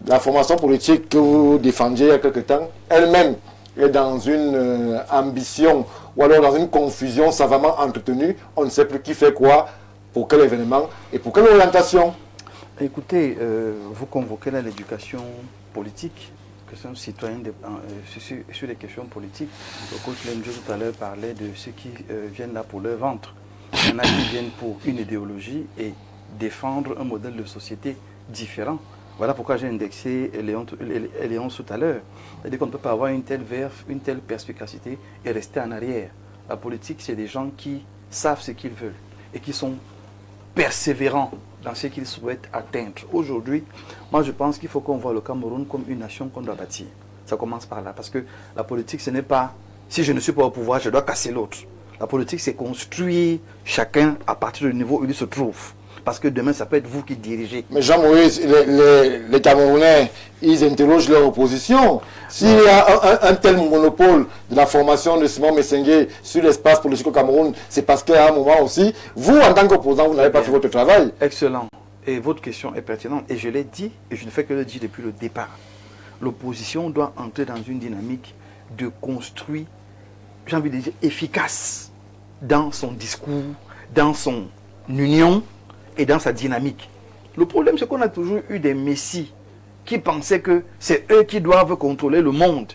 A: La formation politique que vous défendiez il y a quelque temps, elle-même est dans une ambition ou alors dans une confusion savamment entretenue. On ne sait plus qui fait quoi, pour quel événement et pour quelle orientation.
C: Écoutez, vous convoquez là l'éducation politique, que sont citoyens sur les questions politiques. Le coach Lemjo tout à l'heure parlait de ceux qui viennent là pour leur ventre. Il y en a qui viennent pour une idéologie et défendre un modèle de société différent. Voilà pourquoi j'ai indexé Léon tout à l'heure. C'est-à-dire qu'on ne peut pas avoir une telle perspicacité et rester en arrière. La politique, c'est des gens qui savent ce qu'ils veulent et qui sont persévérants dans ce qu'ils souhaitent atteindre. Aujourd'hui, moi je pense qu'il faut qu'on voit le Cameroun comme une nation qu'on doit bâtir. Ça commence par là, parce que la politique, ce n'est pas, si je ne suis pas au pouvoir, je dois casser l'autre. La politique, c'est construire chacun à partir du niveau où il se trouve. Parce que demain, ça peut être vous qui dirigez.
A: Mais Jean-Moïse, les Camerounais, ils interrogent leur opposition. S'il y a un tel monopole de la formation de Simon Messengue sur l'espace politique au Cameroun, c'est parce qu'à un moment aussi, vous, en tant qu'opposant, vous n'avez pas fait votre travail.
C: Excellent. Et votre question est pertinente. Et je l'ai dit, et je ne fais que le dire depuis le départ. L'opposition doit entrer dans une dynamique de construire, j'ai envie de dire, efficace dans son discours, dans son union et dans sa dynamique. Le problème, c'est qu'on a toujours eu des messies qui pensaient que c'est eux qui doivent contrôler le monde.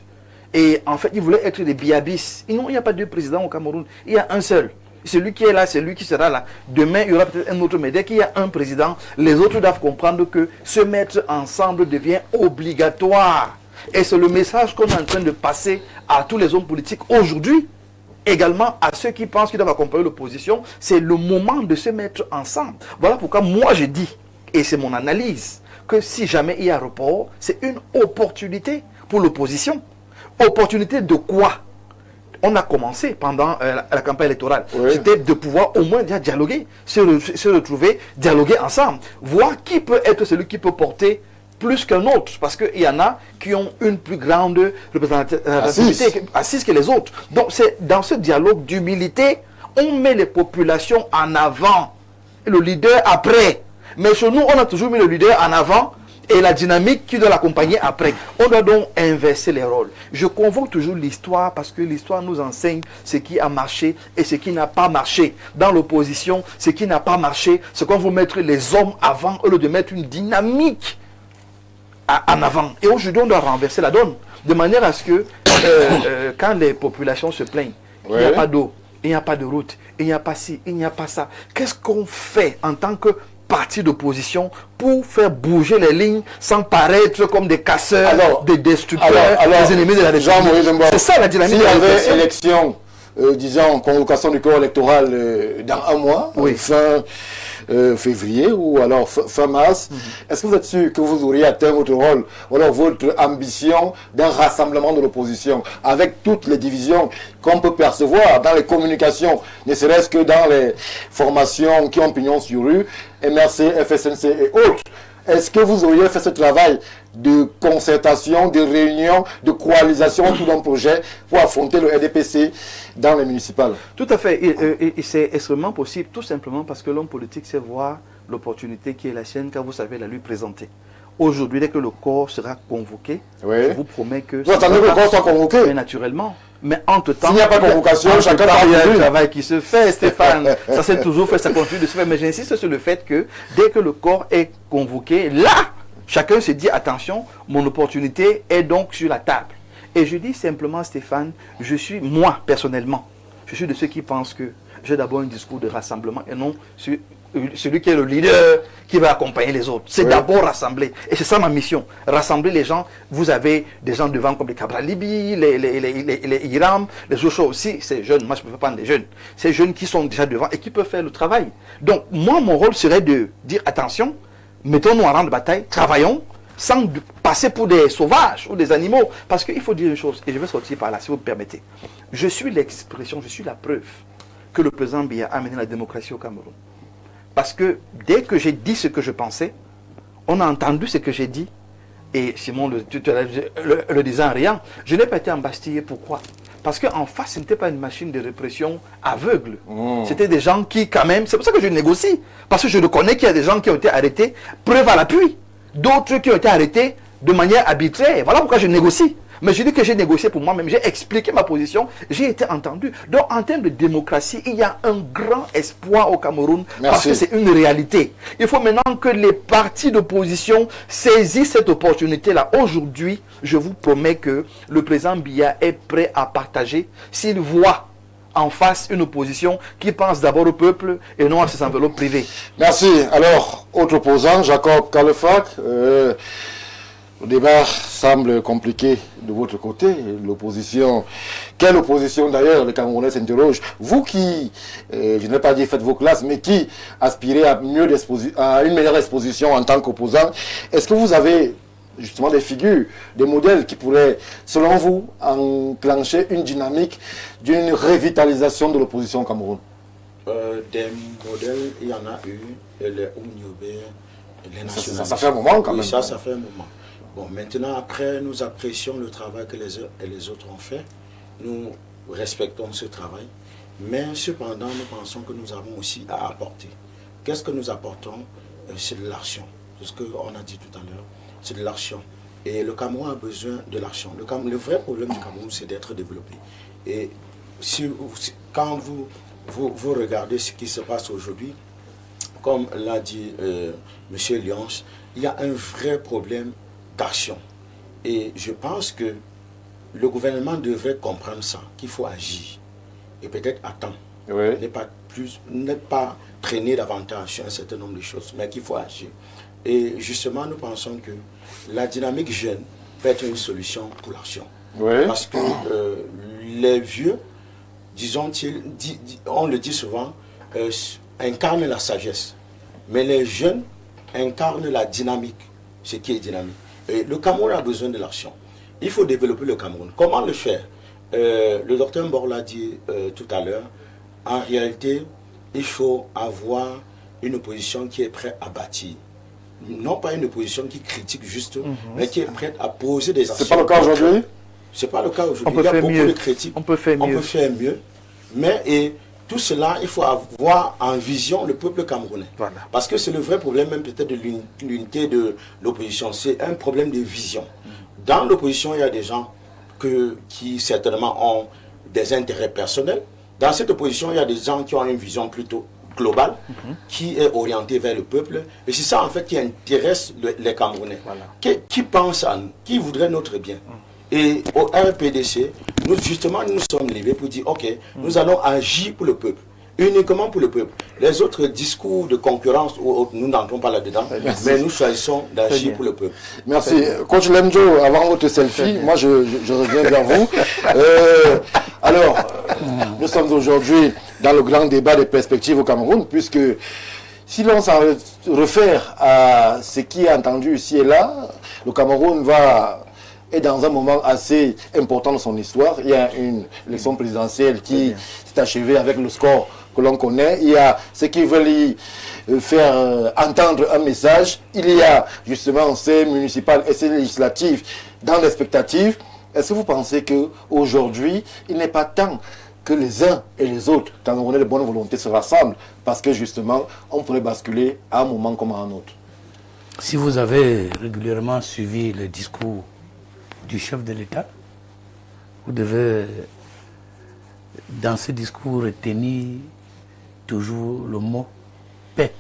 C: Et en fait, ils voulaient être des biabis. Il n'y a pas de président au Cameroun. Il y a un seul. Celui qui est là, c'est lui qui sera là. Demain, il y aura peut-être un autre. Mais dès qu'il y a un président, les autres doivent comprendre que se mettre ensemble devient obligatoire. Et c'est le message qu'on est en train de passer à tous les hommes politiques aujourd'hui. Également à ceux qui pensent qu'ils doivent accompagner l'opposition, c'est le moment de se mettre ensemble. Voilà pourquoi moi je dis, et c'est mon analyse, que si jamais il y a report, c'est une opportunité pour l'opposition. Opportunité de quoi? On a commencé pendant la campagne électorale. Oui. C'était de pouvoir au moins dialoguer, se retrouver, dialoguer ensemble. Voir qui peut être celui qui peut porter plus qu'un autre, parce qu'il y en a qui ont une plus grande représentativité assise que les autres. Donc c'est dans ce dialogue d'humilité, on met les populations en avant et le leader après. Mais chez nous, on a toujours mis le leader en avant et la dynamique qui doit l'accompagner après. On doit donc inverser les rôles. Je convoque toujours l'histoire parce que l'histoire nous enseigne ce qui a marché et ce qui n'a pas marché. Dans l'opposition, ce qui n'a pas marché, c'est qu'on veut mettre les hommes avant au lieu de mettre une dynamique en avant. Et aujourd'hui, on doit renverser la donne. De manière à ce que, quand les populations se plaignent, il n'y a pas d'eau, il n'y a pas de route, il n'y a pas ci, il n'y a pas ça. Qu'est-ce qu'on fait en tant que parti d'opposition pour faire bouger les lignes sans paraître comme des casseurs, des destructeurs, des ennemis de la République? C'est ça la dynamique.
A: S'il y avait élection, disons, convocation du corps électoral dans un mois,
C: oui.
A: Fin février ou alors fin mars, est-ce que vous êtes sûr que vous auriez atteint votre rôle ou alors votre ambition d'un rassemblement de l'opposition avec toutes les divisions qu'on peut percevoir dans les communications, ne serait-ce que dans les formations qui ont pignon sur rue, MRC, FSNC et autres? Est-ce que vous auriez fait ce travail de concertation, de réunion, de coalisation autour d'un projet pour affronter le RDPC dans les municipales?
C: Tout à fait. Et c'est extrêmement possible, tout simplement parce que l'homme politique sait voir l'opportunité qui est la sienne quand vous savez la lui présenter. Aujourd'hui, dès que le corps sera convoqué, oui. Je vous promets que...
A: Vous attendez que le corps soit convoqué?
C: Mais naturellement. Mais entre-temps,
A: s'il n'y a pas de convocation, chacun
C: il y a un travail qui se fait, Stéphane. Ça s'est toujours fait, ça continue de se faire. Mais j'insiste sur le fait que dès que le corps est convoqué, là, Chacun se dit, attention, mon opportunité est donc sur la table. Et je dis simplement, Stéphane, je suis, moi, personnellement, je suis de ceux qui pensent que j'ai d'abord un discours de rassemblement et non celui qui est le leader qui va accompagner les autres. C'est d'abord rassembler. Et c'est ça ma mission. Rassembler les gens. Vous avez des gens devant comme les Cabral Libi, les Iram, les autres aussi. Ces jeunes, moi je ne peux pas prendre des jeunes. Ces jeunes qui sont déjà devant et qui peuvent faire le travail. Donc moi, mon rôle serait de dire attention, mettons-nous en rang de bataille, travaillons, sans passer pour des sauvages ou des animaux. Parce qu'il faut dire une chose, et je vais sortir par là, si vous me permettez. Je suis l'expression, je suis la preuve que le président Biya a amené la démocratie au Cameroun. Parce que dès que j'ai dit ce que je pensais, on a entendu ce que j'ai dit. Et Simon le disant en riant, je n'ai pas été embastillé. Pourquoi? Parce qu'en face, ce n'était pas une machine de répression aveugle. C'était des gens qui, quand même, c'est pour ça que je négocie. Parce que je reconnais qu'il y a des gens qui ont été arrêtés, preuve à l'appui. D'autres qui ont été arrêtés de manière arbitraire. Voilà pourquoi je négocie. Mais je dis que j'ai négocié pour moi-même, j'ai expliqué ma position, j'ai été entendu. Donc en termes de démocratie, il y a un grand espoir au Cameroun.
A: Merci.
C: Parce que c'est une réalité. Il faut maintenant que les partis d'opposition saisissent cette opportunité-là. Aujourd'hui, je vous promets que le président Biya est prêt à partager s'il voit en face une opposition qui pense d'abord au peuple et non à ses enveloppes privées.
A: Merci. Alors, autre opposant, Jacob Kalefak. Le débat semble compliqué de votre côté. L'opposition, quelle opposition d'ailleurs, les Camerounais s'interrogent. Vous qui, je n'ai pas dit faites vos classes, mais qui aspirez à une meilleure exposition en tant qu'opposant, est-ce que vous avez justement des figures, des modèles qui pourraient, selon vous, enclencher une dynamique d'une revitalisation de l'opposition au Cameroun?
D: Des modèles, il y en a eu, les Oumniobé, les nationalistes.
A: Ça fait un moment quand même.
D: Ça fait un moment. Bon, maintenant, après, nous apprécions le travail que les uns et les autres ont fait. Nous respectons ce travail. Mais cependant, nous pensons que nous avons aussi à apporter. Qu'est-ce que nous apportons? C'est de l'action. C'est ce qu'on a dit tout à l'heure. C'est de l'action. Et le Cameroun a besoin de l'action. Le vrai problème du Cameroun, c'est d'être développé. Et quand vous regardez ce qui se passe aujourd'hui, comme l'a dit M. Lyons, il y a un vrai problème d'action. Et je pense que le gouvernement devrait comprendre ça, qu'il faut agir. Et peut-être à temps.
A: Oui.
D: Ne pas traîner davantage sur un certain nombre de choses, mais qu'il faut agir. Et justement, nous pensons que la dynamique jeune peut être une solution pour l'action.
A: Oui.
D: Parce que les vieux, on le dit souvent, incarnent la sagesse. Mais les jeunes incarnent la dynamique, ce qui est dynamique. Et le Cameroun a besoin de l'action. Il faut développer le Cameroun. Comment le faire? Le docteur Mbor l'a dit tout à l'heure. En réalité, il faut avoir une opposition qui est prête à bâtir. Non pas une opposition qui critique juste, mais qui est prête à poser des actions.
A: C'est pas le cas aujourd'hui?
D: C'est pas le cas aujourd'hui.
C: Il y a beaucoup
D: de critiques.
C: On peut faire mieux.
D: Mais tout cela, il faut avoir en vision le peuple camerounais.
C: Voilà.
D: Parce que c'est le vrai problème même peut-être de l'unité de l'opposition. C'est un problème de vision. Dans l'opposition, il y a des gens qui certainement ont des intérêts personnels. Dans cette opposition, il y a des gens qui ont une vision plutôt globale, qui est orientée vers le peuple. Et c'est ça en fait qui intéresse les Camerounais.
C: Voilà.
D: Qui pense à nous, qui voudrait notre bien. Et au RPDC, nous sommes levés pour dire, ok, nous allons agir pour le peuple, uniquement pour le peuple. Les autres discours de concurrence, nous n'entrons pas là-dedans, mais nous choisissons d'agir pour le peuple.
A: Merci. Coach Lemjo, avant votre selfie, moi je reviens vers vous. Alors, nous sommes aujourd'hui dans le grand débat des perspectives au Cameroun, puisque si l'on s'en réfère à ce qui est entendu ici et là, le Cameroun est dans un moment assez important de son histoire. Il y a une élection présidentielle qui s'est achevée avec le score que l'on connaît. Il y a ceux qui veulent y faire entendre un message. Il y a justement ces municipales et ces législatives dans l'expectative. Est-ce que vous pensez qu'aujourd'hui, il n'est pas temps que les uns et les autres, Camerounais de bonne volonté, se rassemblent parce que justement, on pourrait basculer à un moment comme à un autre?
F: Si vous avez régulièrement suivi le discours du chef de l'État, vous devez, dans ce discours, retenir toujours le mot paix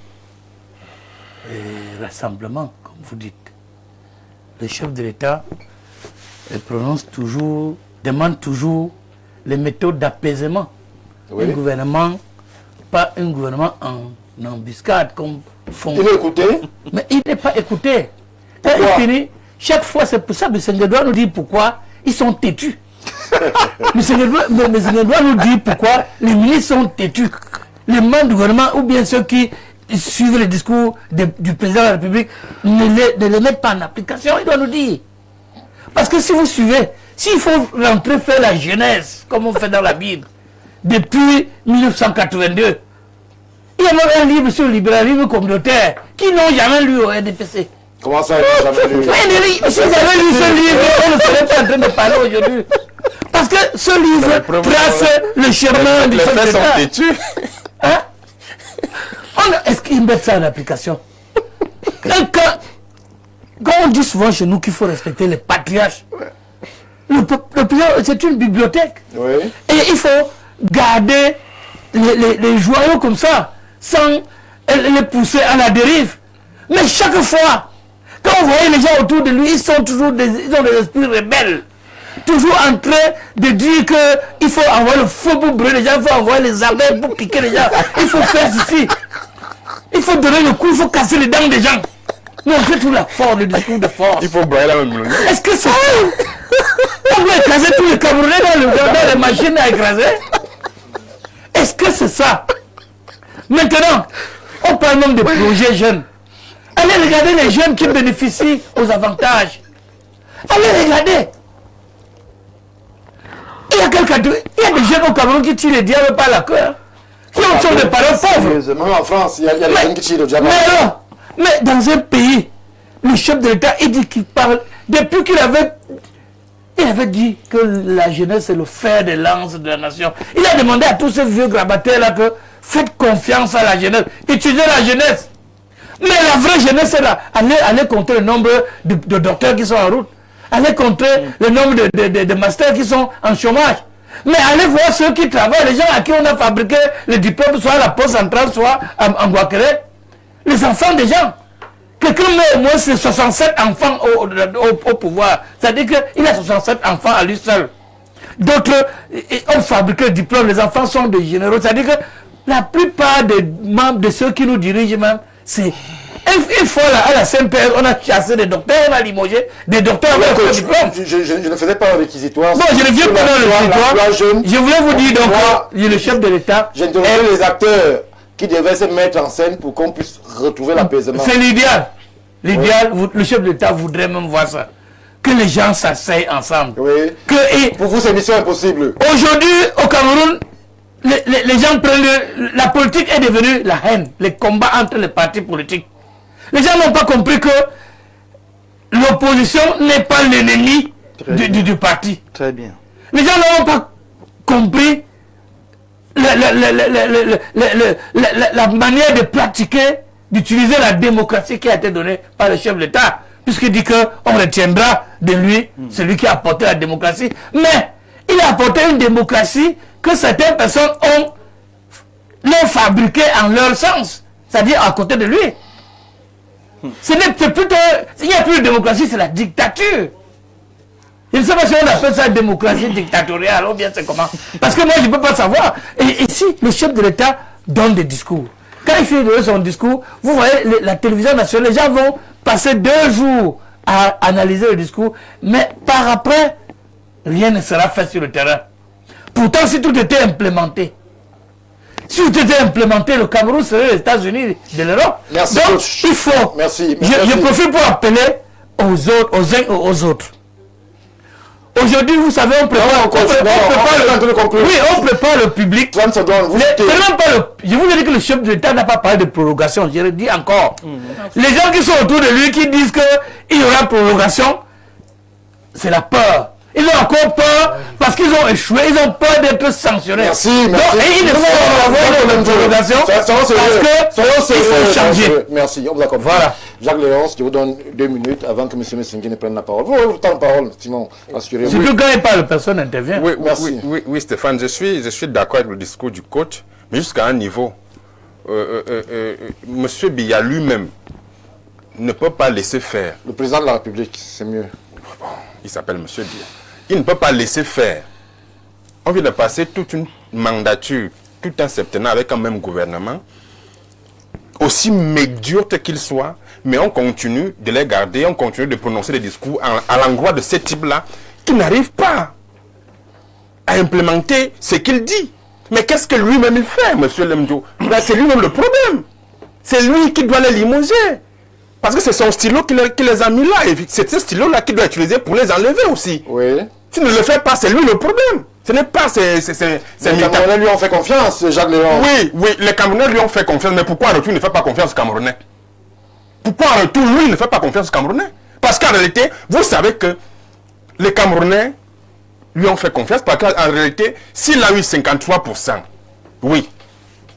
F: et rassemblement, comme vous dites. le chef de l'État demande toujours les méthodes d'apaisement.
A: Oui.
F: Un gouvernement, pas un gouvernement en embuscade comme font.
A: Il est écouté.
F: Mais il n'est pas écouté. Quand il finit, chaque fois, c'est pour ça que M. Senghor nous dit pourquoi ils sont têtus. M. Senghor nous dit pourquoi les ministres sont têtus. Les membres du gouvernement ou bien ceux qui suivent les discours du président de la République ne les mettent pas en application. Il doit nous dire. Parce que si vous suivez, s'il faut rentrer faire la jeunesse, comme on fait dans la Bible, depuis 1982, il y a même un livre sur le libéralisme communautaire qui n'ont jamais lu au RDPC.
A: Comment ça, ils n'ont jamais lu?
F: Si j'avais lu ce livre, on ne serait pas en train de parler aujourd'hui. Parce que ce livre trace le chemin du chef d'État. Hein? Est-ce qu'ils mettent ça en application? Quand on dit souvent chez nous qu'il faut respecter les patriarches, le président, c'est une bibliothèque.
A: Oui.
F: Et il faut garder les joyaux comme ça, sans les pousser à la dérive. Mais chaque fois, quand on voyait les gens autour de lui, ils ont des esprits rebelles. Toujours en train de dire qu'il faut envoyer le feu pour brûler les gens, il faut envoyer les abeilles pour piquer les gens, il faut faire ceci. Il faut donner le coup, il faut casser les dents des gens. Non, on fait tout la force, le discours de force.
E: Il faut broyer la même.
F: Est-ce que c'est ça? On doit écraser tous les Camerounais dans les machines à écraser? Est-ce que c'est ça? Maintenant, on parle même de projets jeunes. Allez regarder les jeunes qui bénéficient aux avantages. Allez regarder. Il y a des jeunes au Cameroun qui tirent les diables par la queue. Qui sont des parents pauvres.
A: Même en France, il y a des gens qui tirent le diable.
F: Mais dans un pays, le chef de l'État, il dit qu'il parle. Depuis qu'il avait dit que la jeunesse est le fer de lance de la nation. Il a demandé à tous ces vieux grabataires-là que faites confiance à la jeunesse. Utilisez la jeunesse. Mais la vraie jeunesse, c'est là. Allez compter le nombre de docteurs qui sont en route. Allez compter le nombre de masters qui sont en chômage. Mais allez voir ceux qui travaillent, les gens à qui on a fabriqué le diplôme, soit à la poste centrale, soit en Guaqueré. Les enfants des gens. Quelqu'un met au moins 67 enfants au pouvoir. C'est-à-dire qu'il a 67 enfants à lui seul. D'autres ont fabriqué le diplôme, les enfants sont des généraux. C'est-à-dire que la plupart des membres de ceux qui nous dirigent même, c'est... Une fois là, à la CNPS, on a chassé des docteurs, on a limogé des docteurs avec le diplôme.
A: Je ne faisais pas un réquisitoire.
F: Bon, je ne viens pas dans le réquisitoire. Je voulais vous dire donc, le chef de l'État...
A: J'interrogeais les acteurs qui devaient se mettre en scène pour qu'on puisse retrouver l'apaisement.
F: C'est l'idéal. L'idéal, oui. Le chef de l'État voudrait même voir ça. Que les gens s'asseyent ensemble.
A: Oui. Pour vous, c'est mission impossible.
F: Aujourd'hui, au Cameroun, les gens prennent la politique est devenue la haine, les combats entre les partis politiques. Les gens n'ont pas compris que l'opposition n'est pas l'ennemi du parti.
C: Très bien.
F: Les gens n'ont pas compris la manière de pratiquer, d'utiliser la démocratie qui a été donnée par le chef de l'État, puisqu'il dit qu'on retiendra de lui celui qui a apporté la démocratie. Mais il a apporté une démocratie que certaines personnes l'ont fabriquée en leur sens, c'est-à-dire à côté de lui. C'est plutôt, il n'y a plus de démocratie, c'est la dictature. Je ne sais pas si on appelle ça démocratie dictatoriale ou bien c'est comment. Parce que moi je ne peux pas savoir. Et si le chef de l'État donne des discours, quand il fait son discours, vous voyez la télévision nationale, les gens vont passer 2 jours à analyser le discours, mais par après, rien ne sera fait sur le terrain. Pourtant, si tout était implémenté, le Cameroun serait les États-Unis de l'Europe.
A: Merci.
F: Donc,
A: Coach.
F: il faut.
A: Merci.
F: Je profite pour appeler aux uns et aux autres. Aujourd'hui, vous savez, on prépare le public.
A: 30 secondes.
F: Je vous ai dit que le chef de l'État n'a pas parlé de prorogation. Je le dis encore. Les gens qui sont autour de lui, qui disent qu'il y aura prorogation, c'est la peur. Ils ont encore peur parce qu'ils ont échoué, ils ont peur d'être sanctionnés.
A: Merci.
F: Donc, et ils ne font pas avoir de prorogation parce qu'il faut changer.
A: Merci, on vous accorde.
F: Voilà.
A: Jacques Léonce, je vous donne 2 minutes avant que M. Messingué ne prenne la parole. Vous avez le temps de parole, sinon assurez-vous.
F: Surtout quand il parle, personne n'intervient.
E: Oui, Stéphane, je suis d'accord avec le discours du coach, mais jusqu'à un niveau. M. Biya lui-même ne peut pas laisser faire.
A: Le président de la République, c'est mieux.
E: Bon, il s'appelle M. Dia. Il ne peut pas laisser faire. On vient de passer toute une mandature, tout un septennat avec un même gouvernement, aussi médiocre qu'il soit, mais on continue de les garder, on continue de prononcer des discours à l'endroit de ce type-là, qui n'arrive pas à implémenter ce qu'il dit. Mais qu'est-ce que lui-même il fait, M. Lemdjo? C'est lui-même le problème. C'est lui qui doit les limoger. Parce que c'est son stylo qui les a mis là. Et c'est ce stylo-là qu'il doit utiliser pour les enlever aussi.
A: Oui.
E: S'il ne le fait pas, c'est lui le problème. Ce n'est pas...
A: Les Camerounais lui ont fait confiance, Jacques Léon.
E: Oui, les Camerounais lui ont fait confiance. Mais pourquoi en retour il ne fait pas confiance aux Camerounais? Pourquoi en retour lui il ne fait pas confiance aux Camerounais? Parce qu'en réalité, vous savez que les Camerounais lui ont fait confiance parce qu'en réalité, s'il a eu 53%, oui,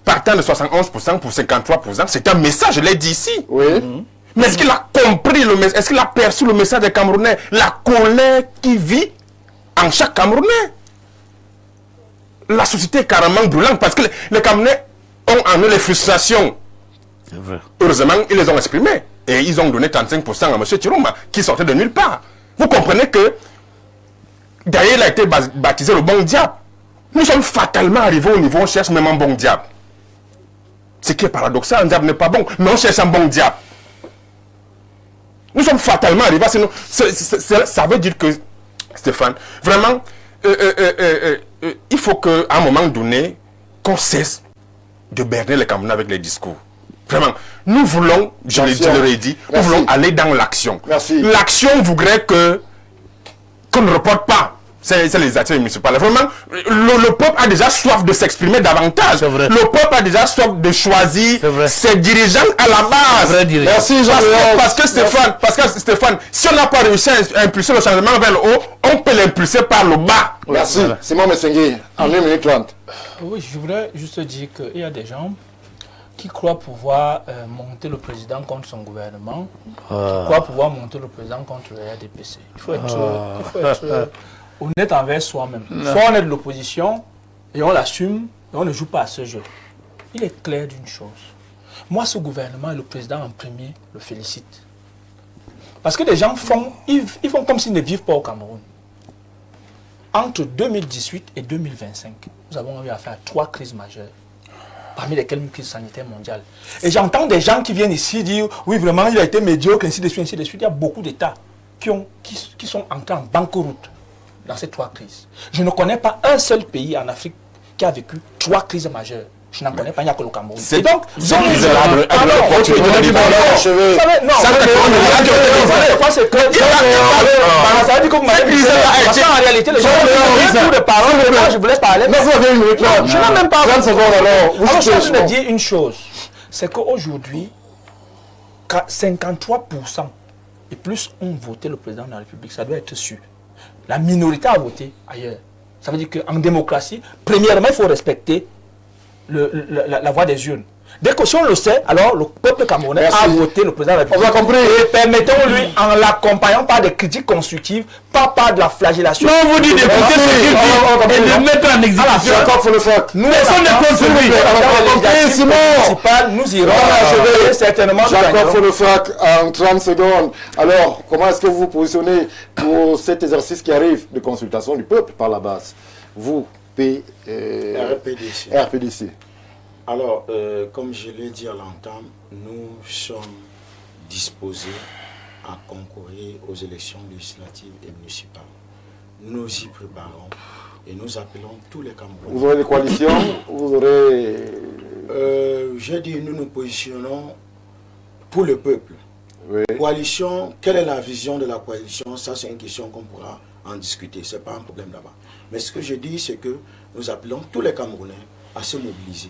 E: partant de 71% pour 53%, c'est un message, je l'ai dit ici.
A: Oui.
E: Mais est-ce qu'il a compris le message? Est-ce qu'il a perçu le message des Camerounais? La colère qui vit en chaque Camerounais. La société est carrément brûlante parce que les Camerounais ont en eux les frustrations.
F: C'est vrai.
E: Heureusement, ils les ont exprimées. Et ils ont donné 35% à M. Chiroma, qui sortait de nulle part. Vous comprenez que d'ailleurs, il a été baptisé le bon diable. Nous sommes fatalement arrivés au niveau où on cherche même un bon diable. Ce qui est paradoxal, un diable n'est pas bon, mais on cherche un bon diable. Nous sommes fatalement arrivés à ce... Ça veut dire que, Stéphane, vraiment, il faut qu'à un moment donné, qu'on cesse de berner les Camerounais avec les discours. Vraiment, nous voulons, je l'ai dit, nous voulons aller dans l'action. L'action voudrait qu'on ne reporte pas. C'est les actions municipales. Vraiment, le peuple a déjà soif de s'exprimer davantage. Le peuple a déjà soif de choisir ses dirigeants à la base.
A: Merci,
E: parce que Stéphane, si on n'a pas réussi à impulser le changement vers le haut, on peut l'impulser par le bas.
A: Merci. Simon Messengue, en 1 minute 30.
B: Oui, je voudrais juste dire qu'il y a des gens qui croient pouvoir monter le président contre son gouvernement, qui croient pouvoir monter le président contre le RDPC. Il faut être honnête envers soi-même. Soit on est de l'opposition et on l'assume et on ne joue pas à ce jeu. Il est clair d'une chose. Moi, ce gouvernement et le président en premier le félicitent. Parce que les gens font comme s'ils ne vivent pas au Cameroun. Entre 2018 et 2025, nous avons eu affaire à 3 crises majeures, parmi lesquelles une crise sanitaire mondiale. Et j'entends des gens qui viennent ici dire « Oui, vraiment, il a été médiocre, ainsi de suite, ainsi de suite. » Il y a beaucoup d'États qui sont entrés en banqueroute dans ces 3 crises. Je ne connais pas un seul pays en Afrique qui a vécu 3 crises majeures. Je n'en connais pas, il n'y a que le Cameroun.
E: Et donc,
B: en réalité, les gens ont de paroles, je voulais parler. Je n'ai même pas
A: 30 secondes alors.
B: Je suis en train de dire une chose, c'est qu'aujourd'hui, 53% et plus ont voté le président de la République, ça doit être sûr. La minorité a voté ailleurs. Ça veut dire qu'en démocratie, premièrement, il faut respecter la voix des urnes. Dès que si on le sait, alors le peuple camerounais a voté le président de la République.
A: On a compris.
B: Et permettons-lui, en l'accompagnant par des critiques constructives, pas par de la flagellation.
F: Non, vous dites d'écouter ce qu'il dit et de mettre en exécution.
B: Nous, personne ne contre lui. Nous irons certainement.
A: Jacob Folefac, en 30 secondes. Alors, comment est-ce que vous vous positionnez pour cet exercice qui arrive de consultation du peuple par la base? Vous, RPDC.
D: Alors, comme je l'ai dit à l'entame, nous sommes disposés à concourir aux élections législatives et municipales. Nous nous y préparons et nous appelons tous les Camerounais.
A: Vous aurez des coalitions? Vous aurez...
D: J'ai dit, nous nous positionnons pour le peuple.
A: Oui.
D: Coalition, quelle est la vision de la coalition? Ça, c'est une question qu'on pourra en discuter. Ce n'est pas un problème là-bas. Mais ce que je dis, c'est que nous appelons tous les Camerounais à se mobiliser.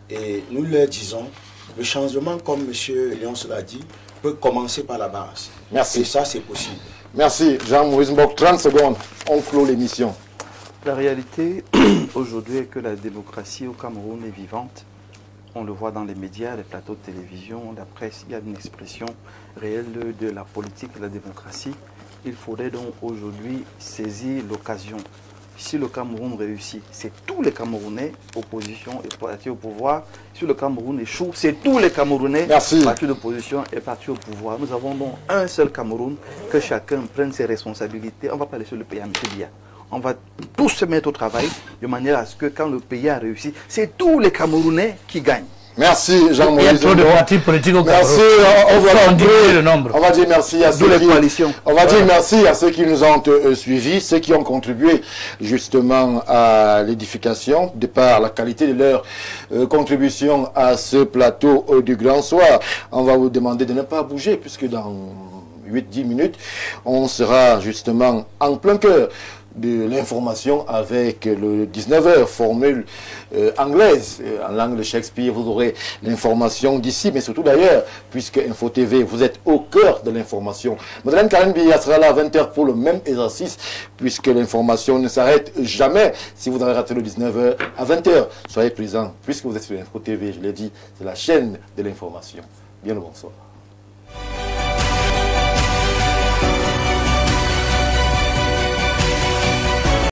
D: Et nous leur disons, le changement, comme M. Léon l'a dit, peut commencer par la base.
A: Merci.
D: Et ça, c'est possible.
A: Merci. Jean-Maurice Mbok, 30 secondes. On clôt l'émission.
C: La réalité, aujourd'hui, est que la démocratie au Cameroun est vivante. On le voit dans les médias, les plateaux de télévision, la presse. Il y a une expression réelle de la politique et de la démocratie. Il faudrait donc aujourd'hui saisir l'occasion. si le Cameroun réussit, c'est tous les Camerounais, opposition et parti au pouvoir. Si le Cameroun échoue, c'est tous les Camerounais, partis d'opposition et partis au pouvoir. Nous avons donc un seul Cameroun, que chacun prenne ses responsabilités. On ne va pas laisser le pays à M. Biya. On va tous se mettre au travail de manière à ce que quand le pays a réussi, c'est tous les Camerounais qui gagnent.
A: Merci Jean-Maurice.
F: Il y a trop de partis politiques au Cameroun.
A: Merci. On va dire merci à ceux merci à ceux qui nous ont suivis, ceux qui ont contribué justement à l'édification, de par la qualité de leur contribution à ce plateau du Grand Soir. On va vous demander de ne pas bouger, puisque dans 8-10 minutes, on sera justement en plein cœur de l'information avec le 19h, formule anglaise. En langue de Shakespeare, vous aurez l'information d'ici, mais surtout d'ailleurs, puisque Info TV, vous êtes au cœur de l'information. Madeleine Karen Biya sera là à 20h pour le même exercice, puisque l'information ne s'arrête jamais. Si vous avez raté le 19h, à 20h, soyez présents, puisque vous êtes sur Info TV, je l'ai dit, c'est la chaîne de l'information. Bien le bonsoir.